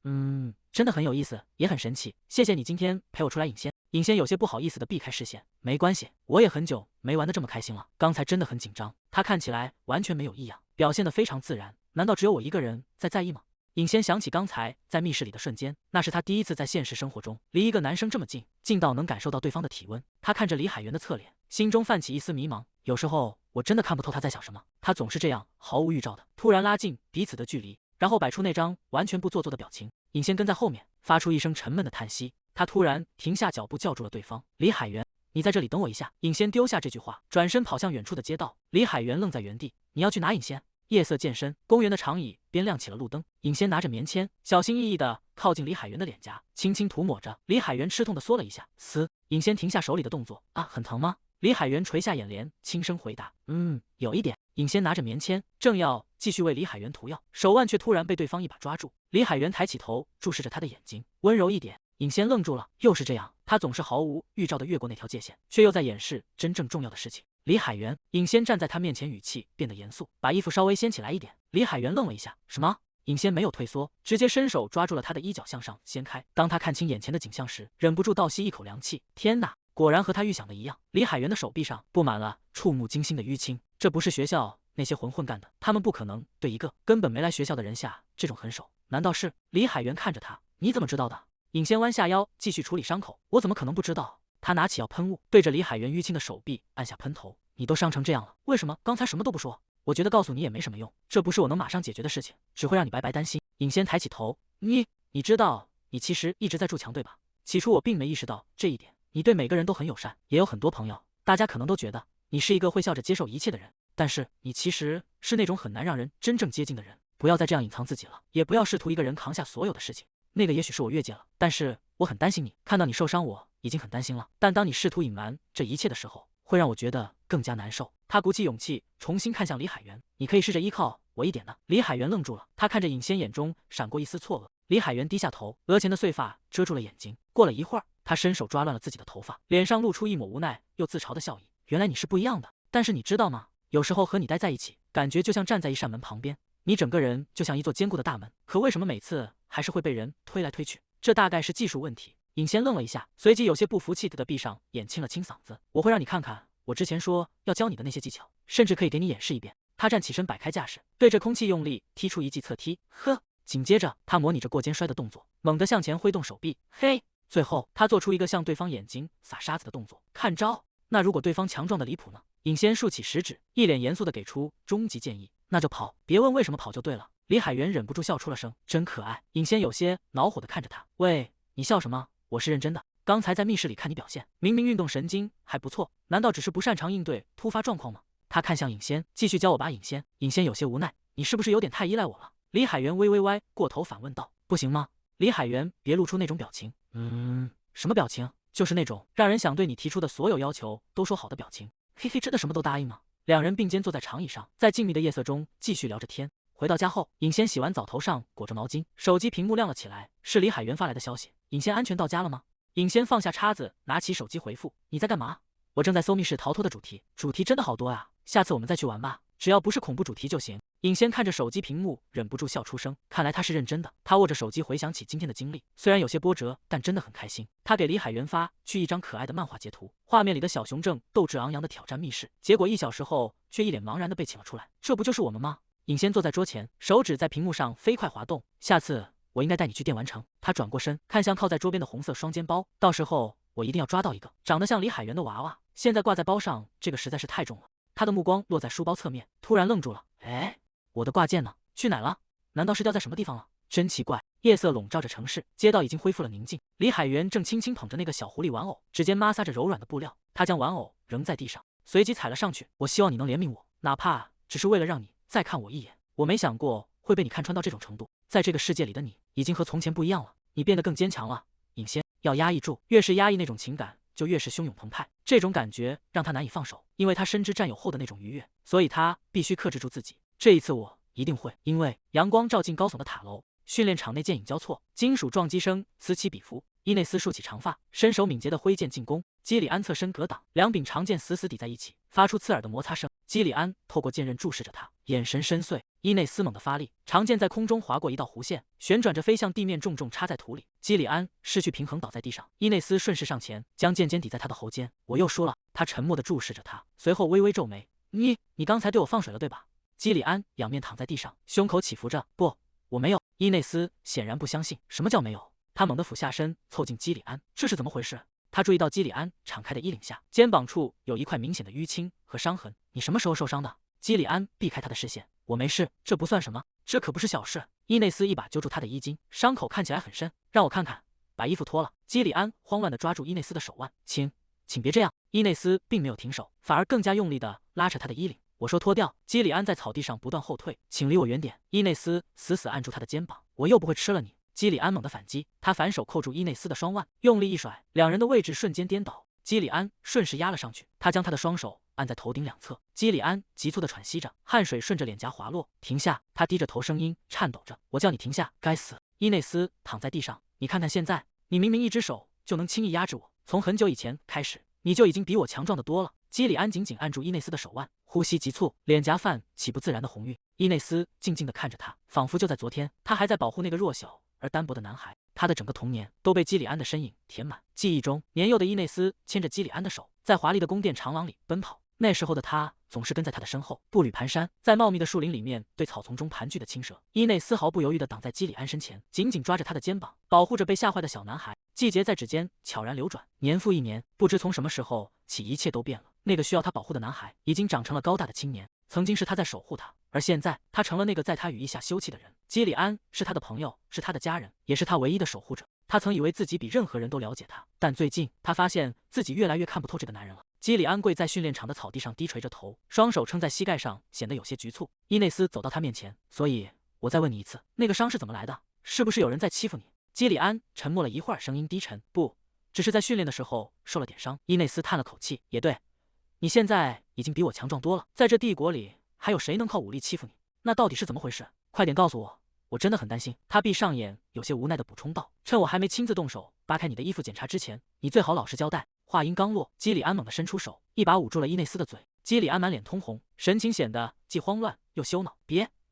真的很有意思，也很神奇。謝謝你今天陪我出來。尹仙有些不好意思地避開視線。沒關係，我也很久沒玩得這麼開心了。剛才真的很緊張。他看起來完全沒有異樣，表現得非常自然。難道只有我一個人在意嗎？尹仙想起剛才在密室裡的瞬間，那是他第一次在現實生活中離一個男生這麼近，近到能感受到對方的體溫。他看着李海源的側臉，心中泛起一絲迷茫。有時候我真的看不透他在想什麼，他總是這樣毫無預兆的突然拉近彼此的距離，然後擺出那張完全不做作的表情。尹仙跟在後面，發出一聲沉悶的嘆息。他突然停下腳步，叫住了對方：李海源，你在這裡等我一下。尹仙丟下這句話，轉身跑向遠處的街道。李海源愣在原地。你要去哪？尹仙。夜色漸深，公園的長椅邊亮起了路燈。尹仙拿着棉籤，小心翼翼地靠近李海源的臉頰，輕輕塗抹着。李海源吃痛地縮了一下。尹仙停下手裡的動作。啊，很疼嗎？李海源垂下眼簾，輕聲回答：有一點。尹仙拿着棉籤，正要繼續為李海源塗藥，手腕卻突然被對方一把抓住。李海源抬起頭，注視着他的眼睛，溫柔一點。尹仙愣住了，又是這樣，他總是毫無預兆地越過那條界限，卻又在掩飾真正重要的事情。李海源，尹仙站在他面前，語氣變得嚴肅，把衣服稍微掀起來一點。李海源愣了一下，什麼？尹仙沒有退縮，直接伸手抓住了他的衣角向上掀開。當他看清眼前的景象時，忍不住倒吸一口涼氣。天哪，果然和他預想的一樣，李海源的手臂上布滿了觸目驚心的淤青。這不是學校那些混混幹的，他們不可能對一個根本沒來學校的人下這種狠手。難道是？李海源看着他，你怎麼知道的？尹仙彎下腰繼續處理傷口。我怎麼可能不知道？他拿起藥噴霧，對着李海源淤青的手臂按下噴頭。你都傷成這樣了，為什麼剛才什麼都不說？我覺得告訴你也沒什麼用，這不是我能馬上解決的事情，只會讓你白白擔心。尹仙抬起頭，你知道你其實一直在築牆對吧？起初我並沒意識到這一點。你對每個人都很友善，也有很多朋友，大家可能都覺得你是一個會笑着接受一切的人，但是你其實是那種很難讓人真正接近的人。不要再這樣隱藏自己了，也不要試圖一個人扛下所有的事情。那個也許是我越界了，但是我很擔心你，看到你受傷我已經很擔心了，但當你試圖隱瞞這一切的時候，會讓我覺得更加難受。他鼓起勇氣，重新看向李海源，你可以試着依靠我一點的。李海源愣住了，他看着尹仙，眼中閃過一絲錯愕。李海源低下頭，額前的碎髮遮住了眼睛。過了一會兒，他伸手抓亂了自己的頭髮，臉上露出一抹無奈又自嘲的笑意。原來你是不一樣的，但是你知道嗎？有時候和你待在一起，感覺就像站在一扇門旁邊，你整個人就像一座堅固的大門，可為什麼每次還是會被人推來推去？這大概是技術問題。尹仙愣了一下，隨即有些不服氣地閉上眼，清了清嗓子。我會讓你看看我之前說要教你的那些技巧，甚至可以給你演示一遍。他站起身，擺開架勢，對着空氣用力踢出一記側踢。呵，緊接着他模擬着過肩摔的動作，猛地向前揮動手臂。嘿，最後他做出一個向對方眼睛撒沙子的动作。看招！那如果對方強壯的離譜呢？尹仙豎起食指，一臉嚴肅地給出終極建議：那就跑，別問為什麼跑就對了。李海源忍不住笑出了聲，真可愛。尹仙有些惱火地看着他，喂，你笑什麼？我是認真的。剛才在密室裡看你表現，明明運動神經還不錯，難道只是不擅長應對突發狀況嗎？他看向尹仙，繼續教我吧。尹仙有些無奈，你是不是有點太依賴我了？李海源微微歪過頭反問道，不行嗎？李海源別露出那種表情。什麼表情？就是那種讓人想對你提出的所有要求都說好的表情。嘿嘿，真的什麼都答應嗎？兩人并肩坐在長椅上，在靜謐的夜色中繼續聊着天。回到家後，尹仙洗完澡，頭上裹着毛巾，手機屏幕亮了起來，是李海源發來的消息。尹仙安全到家了嗎？尹仙放下叉子，拿起手機回復，你在幹嘛？我正在搜密室逃脫的主題，主題真的好多呀，下次我们再去玩吧，只要不是恐怖主題就行。尹仙看着手機屏幕，忍不住笑出声，看來他是認真的。他握着手機回想起今天的經歷，雖然有些波折，但真的很開心。他給李海源發去一張可愛的漫畫截圖，畫面裡的小熊正鬥志昂揚的挑戰密室，結果1小時後卻一臉茫然的被請了出來。這不就是我們嗎？尹仙坐在桌前，手指在屏幕上飛快滑動。下次我應該帶你去電玩城。他轉過身，看向靠在桌邊的紅色雙肩包，到時候我一定要抓到一個長得像李海源的娃娃。現在掛在包上，這個實在是太重了。他的目光落在書包側面，突然愣住了。哎，我的掛件呢？去哪了？難道是掉在什麼地方了？真奇怪。夜色籠罩着城市，街道已經恢復了寧靜。李海源正輕輕捧着那個小狐狸玩偶，指尖摩挲着柔軟的布料。他將玩偶扔在地上，隨即踩了上去。我希望你能憐憫我，哪怕只是為了讓你再看我一眼。我沒想過會被你看穿到這種程度，在這個世界裡的你已經和從前不一樣了，你變得更堅強了。尹仙要壓抑住，越是壓抑那種情感，就越是洶湧澎湃。這種感覺讓他難以放手，因為他深知占有後的那種愉悅，所以他必須克制住自己。這一次我一定會。因為陽光照進高聳的塔樓，訓練場內劍影交錯，金屬撞擊聲此起彼伏。伊內斯豎起長髮，身手敏捷地揮劍進攻。基里安側身格擋，兩柄長劍死死抵在一起，發出刺耳的摩擦聲。基里安透過劍刃注視着他，眼神深邃。伊內斯猛地發力，長劍在空中劃過一道弧線，旋轉着飛向地面，重重插在土裡。基里安失去平衡倒在地上，伊內斯順勢上前，將劍尖抵在他的喉間。我又輸了。他沉默地注視着他，隨後微微皺眉。你剛才對我放水了對吧？基里安仰面躺在地上，胸口起伏着。不，我沒有。伊內斯顯然不相信。什麼叫沒有？他猛地俯下身，湊近基里安，這是怎麼回事？他注意到基里安敞開的衣領下，肩膀處有一塊明顯的淤青和傷痕。你什麼時候受傷的？基里安避開他的視線，我沒事，這不算什麼，這可不是小事。伊內斯一把揪住他的衣襟，傷口看起來很深，讓我看看，把衣服脫了。基里安慌亂地抓住伊內斯的手腕，請別這樣。伊內斯並沒有停手，反而更加用力地拉扯他的衣領。我說脫掉。基里安在草地上不斷後退，請離我遠點。伊內斯死死按住他的肩膀，我又不會吃了你。基里安猛地反擊，他反手扣住伊內斯的雙腕，用力一甩，兩人的位置瞬間顛倒。基里安順勢壓了上去，他將他的雙手按在頭頂兩側。基里安急促地喘息着，汗水順着臉頰滑落。停下！他低着頭，聲音顫抖着，我叫你停下！該死！伊內斯躺在地上，你看看現在，你明明一只手就能輕易壓制我，從很久以前開始，你就已經比我強壯得多了。基里安緊緊按住伊內斯的手腕，呼吸急促，臉頰泛起不自然的紅暈。伊內斯靜靜地看着他，仿佛就在昨天，他還在保護那個弱小而單薄的男孩。他的整個童年都被基里安的身影填滿。記憶中，年幼的伊內斯牽着基里安的手，在華麗的宮殿長廊裡奔跑。那時候的他總是跟在他的身後，步履蹣跚，在茂密的樹林裡面對草叢中盤踞的青蛇。伊內絲毫不猶豫地擋在基里安身前，緊緊抓着他的肩膀，保護着被嚇壞的小男孩。季節在指尖悄然流轉，年復一年，不知從什麼時候起，一切都變了。那個需要他保護的男孩已經長成了高大的青年，曾經是他在守護他，而現在他成了那個在他羽翼下休憩的人。基里安是他的朋友，是他的家人，也是他唯一的守護者。他曾以為自己比任何人都了解他，但最近他發現自己越來越看不透這個男人了。基里安跪在訓練場的草地上，低垂着頭，雙手撐在膝蓋上，顯得有些局促。伊內斯走到他面前，所以我再問你一次，那個傷是怎麼來的？是不是有人在欺負你？基里安沉默了一會兒，聲音低沉：“不，只是在訓練的時候受了點傷。”伊內斯嘆了口氣：“也对，你現在已經比我強壯多了，在這帝國裡還有誰能靠武力欺負你？那到底是怎麼回事？快點告訴我，我真的很擔心。”他閉上眼，有些無奈地補充道：“趁我還沒親自動手扒開你的衣服檢查之前，你最好老實交代。”話音剛落，基里安猛地伸出手，一把捂住了伊內斯的嘴。基里安滿臉通紅，神情顯得既慌亂又羞惱。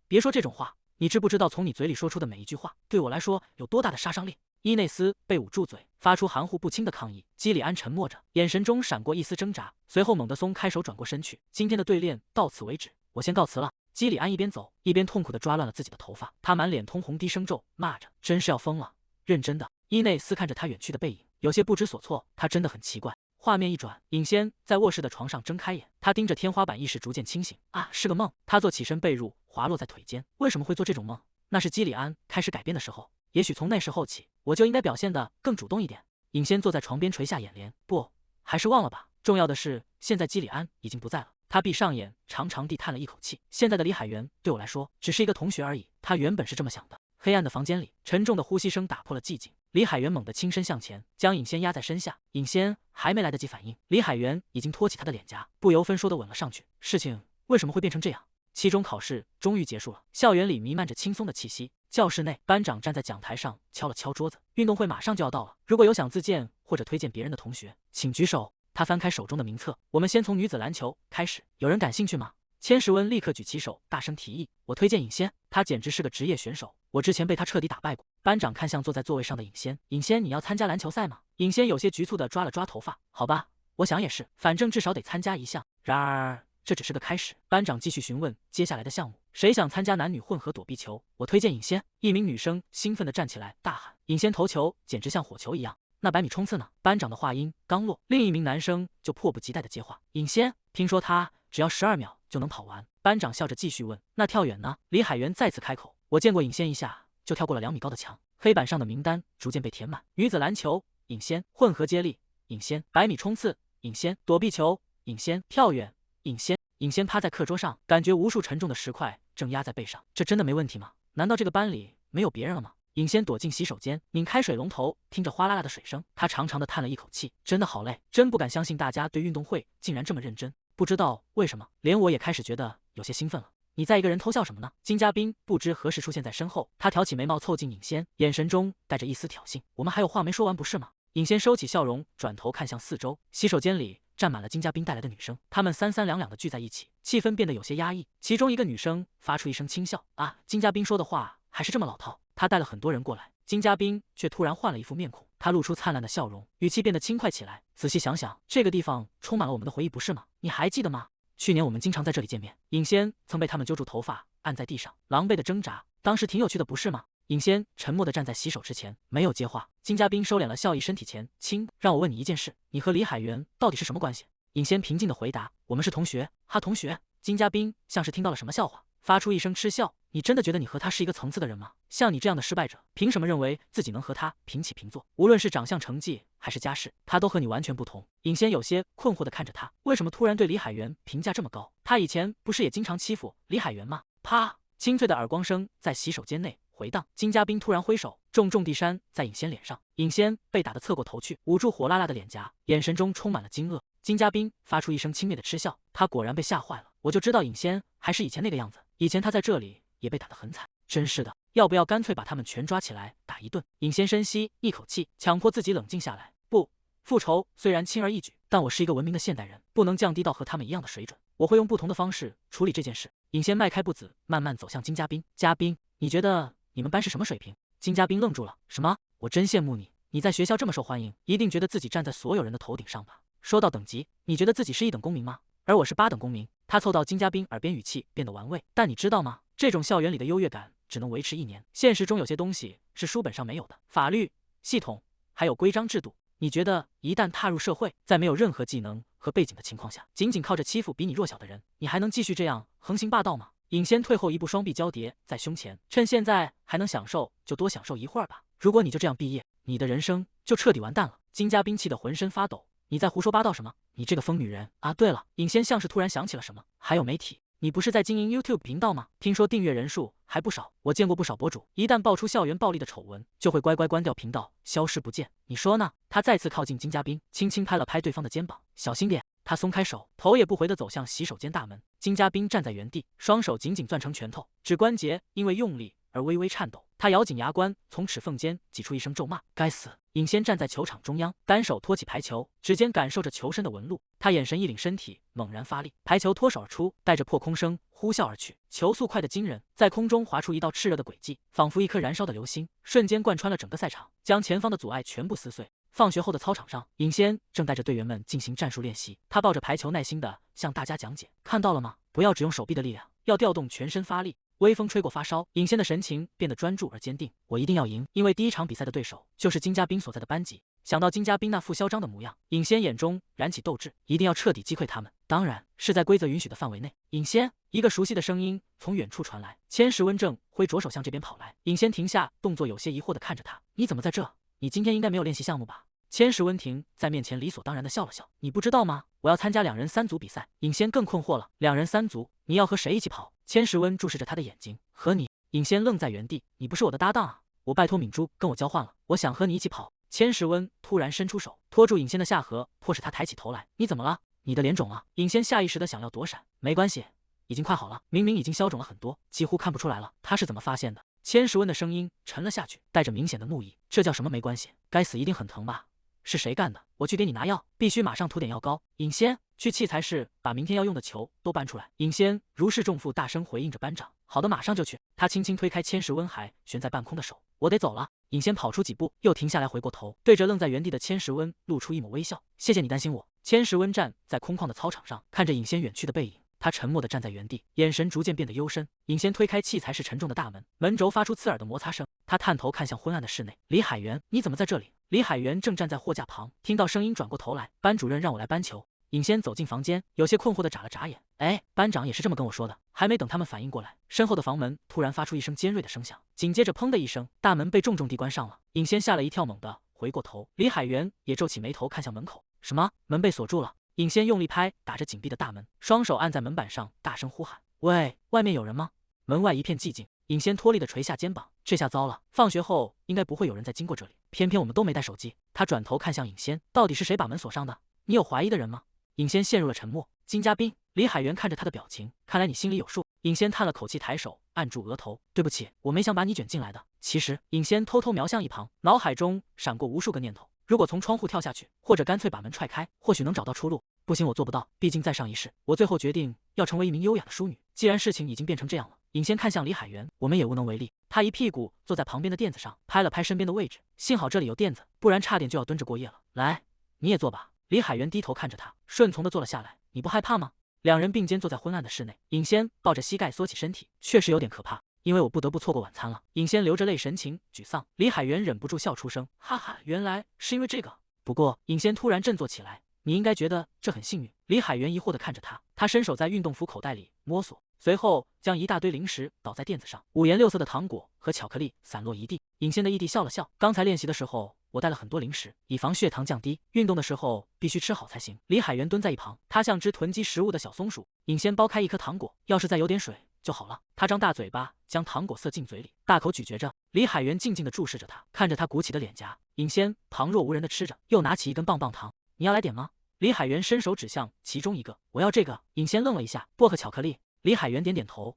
別說這種話，你知不知道從你嘴裡說出的每一句話對我來說有多大的殺傷力？伊內斯被捂住嘴，發出含糊不清的抗議。基里安沉默着，眼神中閃過一絲掙扎，隨後猛地鬆開手，轉過身去。今天的對練到此為止，我先告辭了。基里安一邊走一邊痛苦地抓亂了自己的頭髮，他滿臉通紅，低聲咒罵着：“真是要瘋了！認真的。”伊內斯看着他遠去的背影，有些不知所措。他真的很奇怪。畫面一轉，尹仙在臥室的床上睜開眼，他盯着天花板，意識逐漸清醒。啊，是個夢。他坐起身，被褥滑落在腿間。為什麼會做這種夢？那是基里安開始改變的時候。也許從那時候起，我就應該表現得更主動一點。尹仙坐在床邊，垂下眼簾。不，還是忘了吧。重要的是，現在基里安已經不在了。他閉上眼，長長地嘆了一口氣。現在的李海源對我來說，只是一個同學而已。他原本是這麼想的。黑暗的房間裡，沉重的呼吸聲打破了寂靜。李海源猛地輕身向前，將尹仙壓在身下。尹仙還沒來得及反應，李海源已經托起他的臉頰，不由分說地吻了上去。事情為什麼會變成這樣？期中考試終於結束了，校園裡彌漫着輕鬆的氣息。教室內，班長站在講台上敲了敲桌子。運動會馬上就要到了，如果有想自薦或者推薦別人的同學，請舉手。他翻開手中的名冊，我們先從女子籃球開始，有人感興趣嗎？千時溫立刻舉起手，大聲提議：“我推薦尹仙，她簡直是個職業選手，我之前被她徹底打敗過。”班長看向坐在座位上的尹仙：“尹仙，你要參加籃球賽嗎？”尹仙有些局促地抓了抓頭髮：“好吧，我想也是，反正至少得參加一項。”然而這只是個開始。班長繼續詢問接下來的項目：“誰想參加男女混合躲避球？我推薦尹仙。”一名女生興奮地站起來，大喊：“尹仙投球簡直像火球一樣！那100米衝刺呢？”班長的話音剛落，另一名男生就迫不及待地接話：“尹仙，聽說他只要12秒就能跑完。”班長笑着繼續問：“那跳遠呢？”李海源再次開口：“我見過尹仙一下就跳過了2米高的牆。”黑板上的名單逐漸被填滿：女子籃球尹仙，混合接力尹仙，100米衝刺尹仙，躲避球尹仙，跳遠尹仙。尹仙趴在課桌上，感覺無數沉重的石塊正壓在背上。這真的沒問題嗎？難道這個班裡沒有別人了嗎？尹仙躲進洗手間，擰開水龍頭，聽着嘩啦啦的水聲，他長長的嘆了一口氣，真的好累，真不敢相信大家對運動會竟然這麼認真。不知道為什麼，連我也開始覺得有些興奮了。你在一個人偷笑什麼呢？金嘉賓不知何時出現在身後，他挑起眉毛湊近尹仙，眼神中帶着一絲挑釁。我們還有話沒說完不是嗎？尹仙收起笑容，轉頭看向四周，洗手間裡站滿了金嘉賓帶來的女生，她們三三兩兩的聚在一起，氣氛變得有些壓抑。其中一個女生發出一聲輕笑：“啊，金嘉賓說的話還是這麼老套。”他帶了很多人過來，金嘉賓卻突然換了一副面孔，他露出燦爛的笑容，語氣變得輕快起來。仔細想想，這個地方充滿了我們的回憶，不是嗎？你還記得嗎？去年我們經常在這裡見面。尹仙曾被他們揪住頭髮，按在地上，狼狽的掙扎，當時挺有趣的，不是嗎？尹仙沉默地站在洗手池前，沒有接話。金嘉賓收斂了笑意，身體前傾：“讓我問你一件事，你和李海源到底是什麼關係？”尹仙平靜地回答：“我們是同學。”哈，同學。金嘉賓像是聽到了什麼笑話，發出一聲嗤笑：“你真的覺得你和他是一個層次的人嗎？像你這樣的失敗者，憑什麼認為自己能和他平起平坐？無論是長相、成績還是家世，他都和你完全不同。”尹仙有些困惑地看着他，為什麼突然對李海源評價這麼高？他以前不是也經常欺負李海源嗎？啪！清脆的耳光聲在洗手間內回盪。金嘉賓突然揮手，重重地扇在尹仙臉上。尹仙被打得側過頭去，捂住火辣辣的臉頰，眼神中充滿了驚愕。金嘉賓發出一聲輕蔑的嗤笑，他果然被嚇壞了。我就知道尹仙還是以前那個樣子，以前他在這裡也被打得很慘，真是的，要不要乾脆把他們全抓起來打一頓？尹仙深吸一口氣，強迫自己冷靜下來。不，復仇雖然輕而易舉，但我是一個文明的現代人，不能降低到和他們一樣的水準。我會用不同的方式處理這件事。尹仙邁開步子，慢慢走向金嘉賓。嘉賓，你覺得你們班是什麼水平？金嘉賓愣住了。什麼？我真羨慕你，你在學校這麼受歡迎，一定覺得自己站在所有人的頭頂上吧？說到等級，你覺得自己是1等公民嗎？而我是8等公民。他湊到金嘉賓耳邊，語氣變得玩味。但你知道嗎？這種校園裡的優越感只能維持1年。現實中有些東西是書本上沒有的，法律系統還有規章制度。你覺得一旦踏入社會，在沒有任何技能和背景的情況下，僅僅靠着欺負比你弱小的人，你還能繼續這樣橫行霸道嗎？尹仙退後一步，雙臂交疊在胸前，趁現在還能享受就多享受一會兒吧。如果你就這樣畢業，你的人生就徹底完蛋了。金嘉賓氣得渾身發抖。你在胡說八道什麼？你這個瘋女人啊！對了，尹仙像是突然想起了什麼，還有媒體。你不是在經營 YouTube 頻道嗎？聽說訂閱人數還不少，我見過不少博主，一旦爆出校園暴力的醜聞，就會乖乖關掉頻道，消失不見。你說呢？他再次靠近金嘉賓，輕輕拍了拍對方的肩膀，小心點。他鬆開手，頭也不回地走向洗手間大門。金嘉賓站在原地，雙手緊緊攥成拳頭，指關節因為用力而微微顫抖。他咬緊牙關，從齒縫間擠出一聲咒罵：“該死！”尹仙站在球場中央，單手托起排球，指尖感受着球身的紋路。他眼神一領，身體猛然發力，排球脱手而出，帶着破空聲呼啸而去。球速快得驚人，在空中劃出一道熾熱的軌跡，仿佛一顆燃燒的流星，瞬間貫穿了整個賽場，將前方的阻礙全部撕碎。放學後的操場上，尹仙正帶着队員們進行戰術練習。他抱着排球，耐心地向大家講解：“看到了嗎？不要只用手臂的力量，要調動全身發力。”微風吹過發梢，尹仙的神情變得專注而堅定。我一定要贏，因為第一場比賽的對手就是金嘉賓所在的班級。想到金嘉賓那副囂張的模樣，尹仙眼中燃起鬥志，一定要徹底擊潰他們。當然是在規則允許的範圍內。尹仙，一個熟悉的聲音從遠處傳來。千石溫正揮着手向這邊跑來。尹仙停下動作，有些疑惑地看着他：“你怎麼在這？你今天應該沒有練習項目吧？”千石溫庭在面前理所當然地笑了笑：“你不知道嗎？我要參加2人3組比賽。”尹仙更困惑了：“2人3組？你要和誰一起跑？”千石溫注視着他的眼睛：“和你。”尹仙愣在原地：“你不是我的搭檔啊！我拜托敏珠跟我交換了，我想和你一起跑。”千石溫突然伸出手托住尹仙的下頜，迫使他抬起頭來：“你怎麼了？你的臉腫了。”尹仙下意識地想要躲閃：“沒關係，已經快好了。”明明已經消腫了很多，幾乎看不出來了。他是怎麼發現的？千石溫的聲音沉了下去，帶着明顯的怒意：“這叫什麼沒關係？該死，一定很疼吧？是誰幹的？我去給你拿藥，必須馬上塗點藥膏。”尹仙，去器材室把明天要用的球都搬出來。尹仙如释重負，大聲回應着班長：“好的，馬上就去。”他輕輕推開千石溫還懸在半空的手：“我得走了。”尹仙跑出幾步，又停下來，回過頭，對着愣在原地的千石溫露出一抹微笑：“謝謝你擔心我。”千石溫站在空曠的操場上，看着尹仙遠去的背影，他沉默地站在原地，眼神逐漸變得幽深。尹仙推開器材室沉重的大門，門軸發出刺耳的摩擦聲。他探頭看向昏暗的室內：“李海源，你怎麼在這裡？”李海源正站在貨架旁，聽到聲音轉過頭來：“班主任讓我來搬球。”尹仙走進房間，有些困惑地眨了眨眼：“哎，班長也是這麼跟我說的。”還沒等他們反應過來，身後的房門突然發出一聲尖銳的聲響，緊接着砰的一聲，大門被重重地關上了。尹仙嚇了一跳，猛地回過頭，李海源也皺起眉頭看向門口：“什麼？門被鎖住了？”尹仙用力拍打着緊閉的大門，雙手按在門板上，大聲呼喊：“喂，外面有人嗎？”門外一片寂靜。尹仙脫力地垂下肩膀，這下糟了，放學後應該不會有人再經過這裡，偏偏我們都沒帶手機。他轉頭看向尹仙：“到底是誰把門鎖上的？你有懷疑的人嗎？”尹仙陷入了沉默。金嘉賓，李海源看着他的表情，看來你心裡有數。尹仙嘆了口氣，抬手按住額頭：“對不起，我沒想把你捲進來的。”其實，尹仙偷偷瞄向一旁，腦海中閃過無數個念頭：如果從窗戶跳下去，或者乾脆把門踹開，或許能找到出路。不行，我做不到，畢竟在上一世，我最後決定要成為一名優雅的淑女。既然事情已經變成這樣了，尹仙看向李海源：“我們也无能為力。”他一屁股坐在旁邊的墊子上，拍了拍身邊的位置，幸好這裡有墊子，不然差點就要蹲着過夜了。來，你也坐吧。李海源低頭看着他，順從地坐了下來。你不害怕嗎？2人並肩坐在昏暗的室內，尹仙抱着膝蓋縮起身體，確實有點可怕，因為我不得不錯過晚餐了。尹仙流着淚，神情沮喪。李海源忍不住笑出聲：“哈哈，原來是因為這個。”不過，尹仙突然振作起來：“你應该覺得這很幸運。”李海源疑惑地看着他，他伸手在運動服口袋裡摸索，隨後將一大堆零食倒在墊子上，五顏六色的糖果和巧克力散落一地。尹仙的異弟笑了笑：“剛才練習的時候，我帶了很多零食，以防血糖降低。運動的時候必須吃好才行。”李海源蹲在一旁，他像只囤積食物的小松鼠。尹仙剥開一顆糖果：“要是再有點水就好了。”他張大嘴巴將糖果塞進嘴裡，大口咀嚼着。李海源靜靜地注視着他，看着他鼓起的臉頰。尹仙旁若無人地吃着，又拿起一根棒棒糖：“你要來點嗎？”李海源伸手指向其中一個：“我要這個。”尹仙愣了一下：“薄荷巧克力。”李海源點點頭：“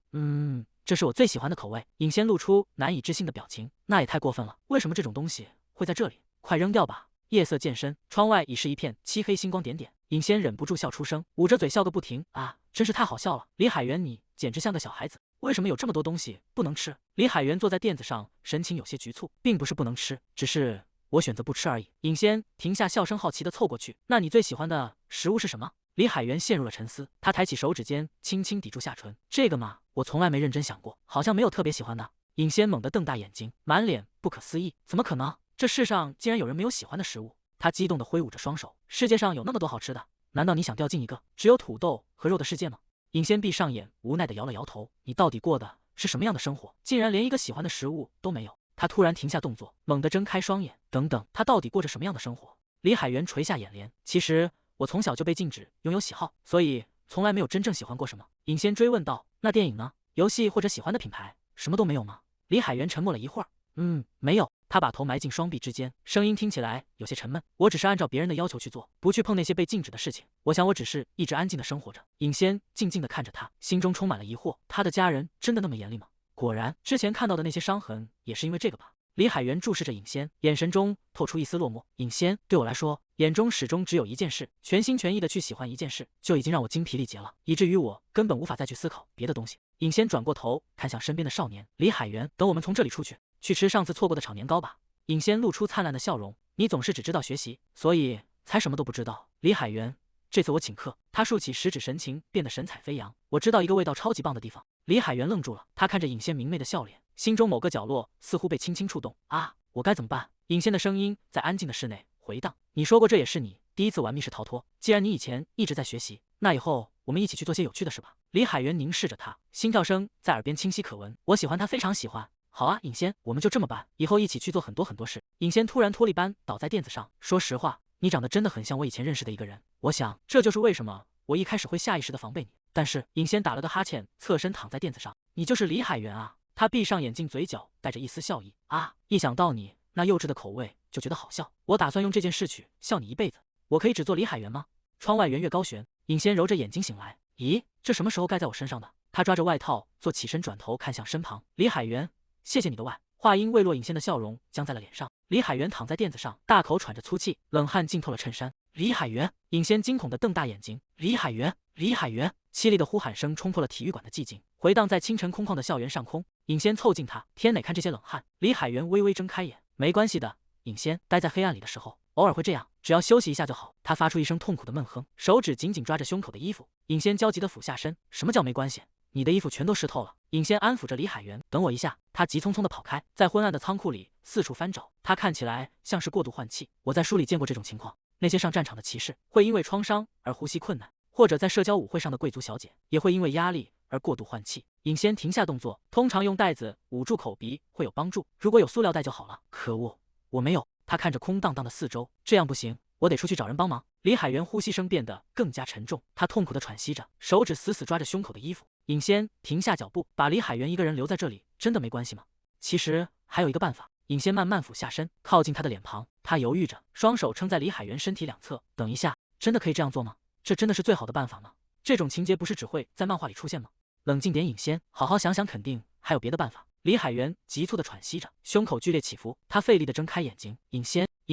這是我最喜歡的口味。”尹仙露出難以置信的表情：“那也太過分了，為什麼這種東西會在這裡？快扔掉吧！”夜色漸深，窗外已是一片漆黑，星光點點。尹仙忍不住笑出聲，捂着嘴笑個不停：“啊，真是太好笑了！李海源，你簡直像個小孩子，為什麼有這麼多東西不能吃？”李海源坐在墊子上，神情有些局促：“並不是不能吃，只是我選擇不吃而已。”尹仙停下笑聲，好奇地湊過去：“那你最喜歡的食物是什麼？”李海源陷入了沉思，他抬起手指尖，輕輕抵住下唇：“這個嘛，我從來沒認真想過，好像沒有特別喜歡的。”尹仙猛地瞪大眼睛，滿臉不可思議：“怎麼可能？這世上竟然有人沒有喜歡的食物？”他激動地揮舞着雙手：“世界上有那麼多好吃的，難道你想掉進一個只有土豆和肉的世界嗎？”尹仙閉上眼，無奈地搖了搖頭：“你到底過的是什麼樣的生活？竟然連一個喜歡的食物都沒有？”他突然停下動作，猛地睜開雙眼：“等等，他到底過着什麼樣的生活？”李海源垂下眼簾：“其實我從小就被禁止擁有喜好，所以從來沒有真正喜歡過什麼。尹仙追問道：“那電影呢？遊戲或者喜歡的品牌，什麼都沒有嗎？”李海源沉默了一會兒，沒有。他把頭埋進雙臂之間，聲音聽起來有些沉悶。我只是按照別人的要求去做，不去碰那些被禁止的事情。我想我只是一直安靜的生活着。尹仙靜靜地看着他，心中充滿了疑惑。他的家人真的那麼嚴厲嗎？果然，之前看到的那些傷痕也是因為這個吧。李海源注視着尹仙，眼神中透出一絲落寞。尹仙，對我來說，眼中始終只有一件事，全心全意的去喜歡一件事，就已經讓我精疲力竭了，以至於我根本無法再去思考別的東西。尹仙轉過頭，看向身邊的少年李海源，等我們從這裡出去，去吃上次錯過的炒年糕吧。尹仙露出燦爛的笑容，你總是只知道學習，所以才什麼都不知道。李海源，這次我請客。他豎起食指，神情變得神采飛揚。我知道一個味道超級棒的地方。李海源愣住了，他看着尹仙明媚的笑臉，心中某個角落似乎被輕輕觸動。啊，我該怎麼辦？尹仙的聲音在安靜的室內回盪。你說過這也是你第一次玩密室逃脫，既然你以前一直在學習，那以後我們一起去做些有趣的事吧。李海源凝視着他，心跳聲在耳邊清晰可聞。我喜歡他，非常喜歡。好啊，尹仙，我們就這麼辦，以後一起去做很多事。尹仙突然脫力般倒在墊子上，說實話，你長得真的很像我以前認識的一個人。我想這就是為什麼我一開始會下意識的防備你。但是尹仙打了個哈欠，側身躺在墊子上。你就是李海源啊？他閉上眼睛，嘴角帶着一絲笑意。啊，一想到你那幼稚的口味就覺得好笑。我打算用這件事去笑你一輩子。我可以只做李海源嗎？窗外圓月高懸，尹仙揉着眼睛醒來。咦，這什麼時候蓋在我身上的？他抓着外套做起身，轉頭看向身旁李海源。謝謝你的外。話音未落，尹仙的笑容僵在了臉上。李海源躺在墊子上，大口喘着粗氣，冷汗浸透了襯衫。李海源，尹仙驚恐地瞪大眼睛。李海源，李海源，凄厲的呼喊聲衝破了體育館的寂靜，回盪在清晨空曠的校園上空。尹仙湊近他，天哪，看這些冷汗。李海源微微睜開眼，沒關係的，尹仙，待在黑暗裡的時候，偶爾會這樣，只要休息一下就好。他發出一聲痛苦的悶哼，手指緊緊抓着胸口的衣服。尹仙焦急地俯下身，什麼叫沒關係？你的衣服全都濕透了。尹仙安撫着李海源，等我一下。他急匆匆地跑開，在昏暗的倉庫裡四處翻找。他看起來像是過度換氣。我在書裡見過這種情況，那些上戰場的騎士會因為創傷而呼吸困難，或者在社交舞會上的貴族小姐也會因為壓力而過度換氣。尹仙停下動作，通常用袋子捂住口鼻會有幫助，如果有塑料袋就好了。可惡，我沒有。他看着空蕩蕩的四周，這樣不行，我得出去找人幫忙。李海源呼吸聲變得更加沉重，他痛苦地喘息着，手指死死抓着胸口的衣服。尹仙停下腳步，把李海源一個人留在這裡，真的沒關係嗎？其實還有一個辦法。尹仙慢慢俯下身，靠近他的臉龐，他猶豫着，雙手撐在李海源身體兩側。等一下，真的可以這樣做嗎？這真的是最好的辦法嗎？這種情節不是只會在漫畫裡出現嗎？冷靜點，尹仙，好好想想，肯定還有別的辦法。李海源急促地喘息着，胸口劇烈起伏，他費力地睜開眼睛。尹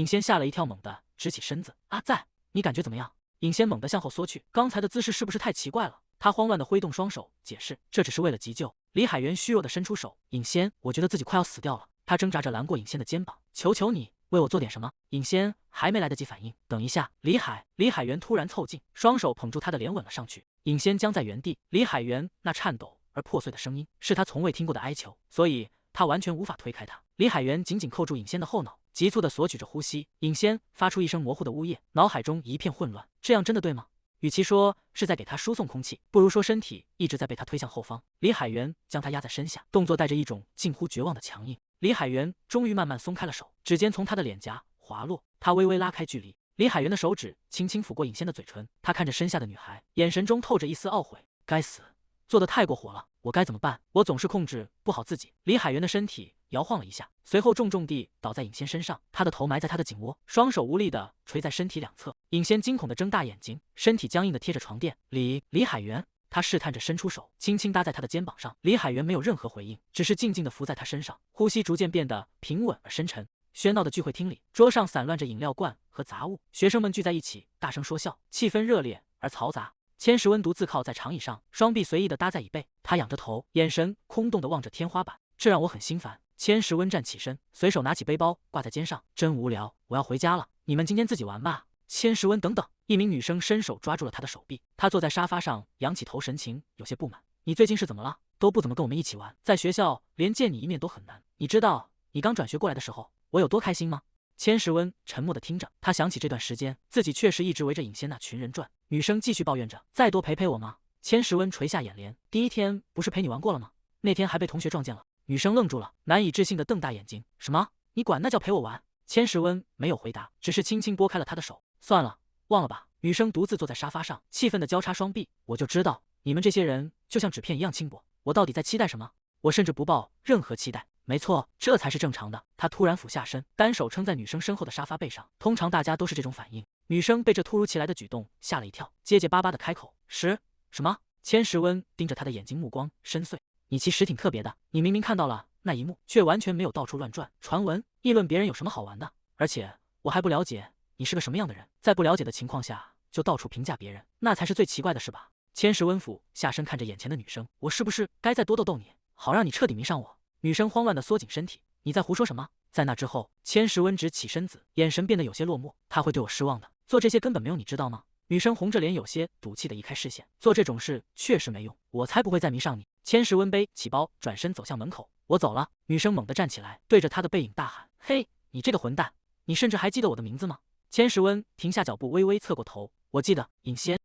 仙嚇了一跳，猛地直起身子。啊，你感覺怎麼樣？尹仙猛地向後縮去，剛才的姿勢是不是太奇怪了？他慌亂地揮動雙手解釋，這只是為了急救。李海源虛弱地伸出手，尹仙，我覺得自己快要死掉了。他掙扎着攔過尹仙的肩膀，求求你為我做點什麼。尹仙還沒來得及反應，等一下，李海源突然湊近，雙手捧住他的臉吻了上去。尹仙僵在原地，李海源那顫抖而破碎的聲音是他從未聽過的哀求，所以他完全無法推開他。李海源緊緊扣住尹仙的後腦，急促地索取着呼吸。尹仙發出一聲模糊的嗚咽，腦海中一片混亂。這樣真的對嗎？與其說是在給他輸送空氣，不如說身體一直在被他推向後方。李海源將他壓在身下，動作帶着一種近乎絕望的強硬。李海源終於慢慢鬆開了手，指尖從他的臉頰滑落，他微微拉開距離。李海源的手指輕輕撫過尹仙的嘴唇，他看着身下的女孩，眼神中透着一絲懊悔。該死，做得太過火了，我該怎麼辦？我總是控制不好自己。李海源的身體搖晃了一下，隨後重重地倒在尹仙身上，他的頭埋在他的頸窩，雙手無力地垂在身體兩側。尹仙驚恐地睜大眼睛，身體僵硬地貼着床墊。李海源，他試探着伸出手，輕輕搭在他的肩膀上。李海源沒有任何回應，只是靜靜地伏在他身上，呼吸逐漸變得平穩而深沉。喧鬧的聚會廳裡，桌上散亂着飲料罐和雜物，學生們聚在一起，大聲說笑，氣氛熱烈而嘈雜。千時溫獨自靠在長椅上，雙臂隨意地搭在椅背，他仰着頭，眼神空洞地望着天花板。這讓我很心煩。千時溫站起身，隨手拿起背包掛在肩上，真無聊，我要回家了，你們今天自己玩吧。千時溫，等等！一名女生伸手抓住了他的手臂，他坐在沙發上，仰起頭，神情有些不滿。你最近是怎麼了？都不怎麼跟我們一起玩，在學校連見你一面都很難。你知道你剛轉學過來的時候我有多開心嗎？千時溫沉默地聽着，他想起這段時間自己確實一直圍着尹仙那群人轉。女生繼續抱怨着，再多陪陪我嗎？千時溫垂下眼簾，第一天不是陪你玩過了嗎？那天還被同學撞見了。女生愣住了，難以置信地瞪大眼睛，什麼？你管那叫陪我玩？千时溫沒有回答，只是輕輕撥開了他的手。算了，忘了吧。女生獨自坐在沙發上，氣憤地交叉雙臂。我就知道你們這些人就像紙片一樣輕薄，我到底在期待什麼？我甚至不抱任何期待。沒錯，這才是正常的。他突然俯下身，單手撐在女生身後的沙發背上。通常大家都是這種反應。女生被這突如其來的舉動嚇了一跳，結巴巴地開口：“什麼？”千時溫盯着他的眼睛，目光深邃。你其實挺特別的，你明明看到了那一幕，卻完全沒有到處亂轉、傳聞、議論別人有什麼好玩的？而且我還不了解你是個什麼樣的人，在不了解的情況下就到處評價別人，那才是最奇怪的事吧？千時溫俯下身看着眼前的女生，我是不是該再多逗逗你，好讓你徹底迷上我？女生慌亂地縮緊身體，你在胡說什麼？在那之後，千時溫直起身子，眼神變得有些落寞。他會對我失望的，做這些根本沒用，你知道嗎？女生紅着臉，有些賭氣地移開視線。做這種事確實沒用，我才不會再迷上你。千時溫背起包，轉身走向門口。我走了。女生猛地站起來，對着他的背影大喊：“嘿，你這個混蛋！你甚至還記得我的名字嗎？”千時溫停下腳步，微微側過頭。我記得，尹仙。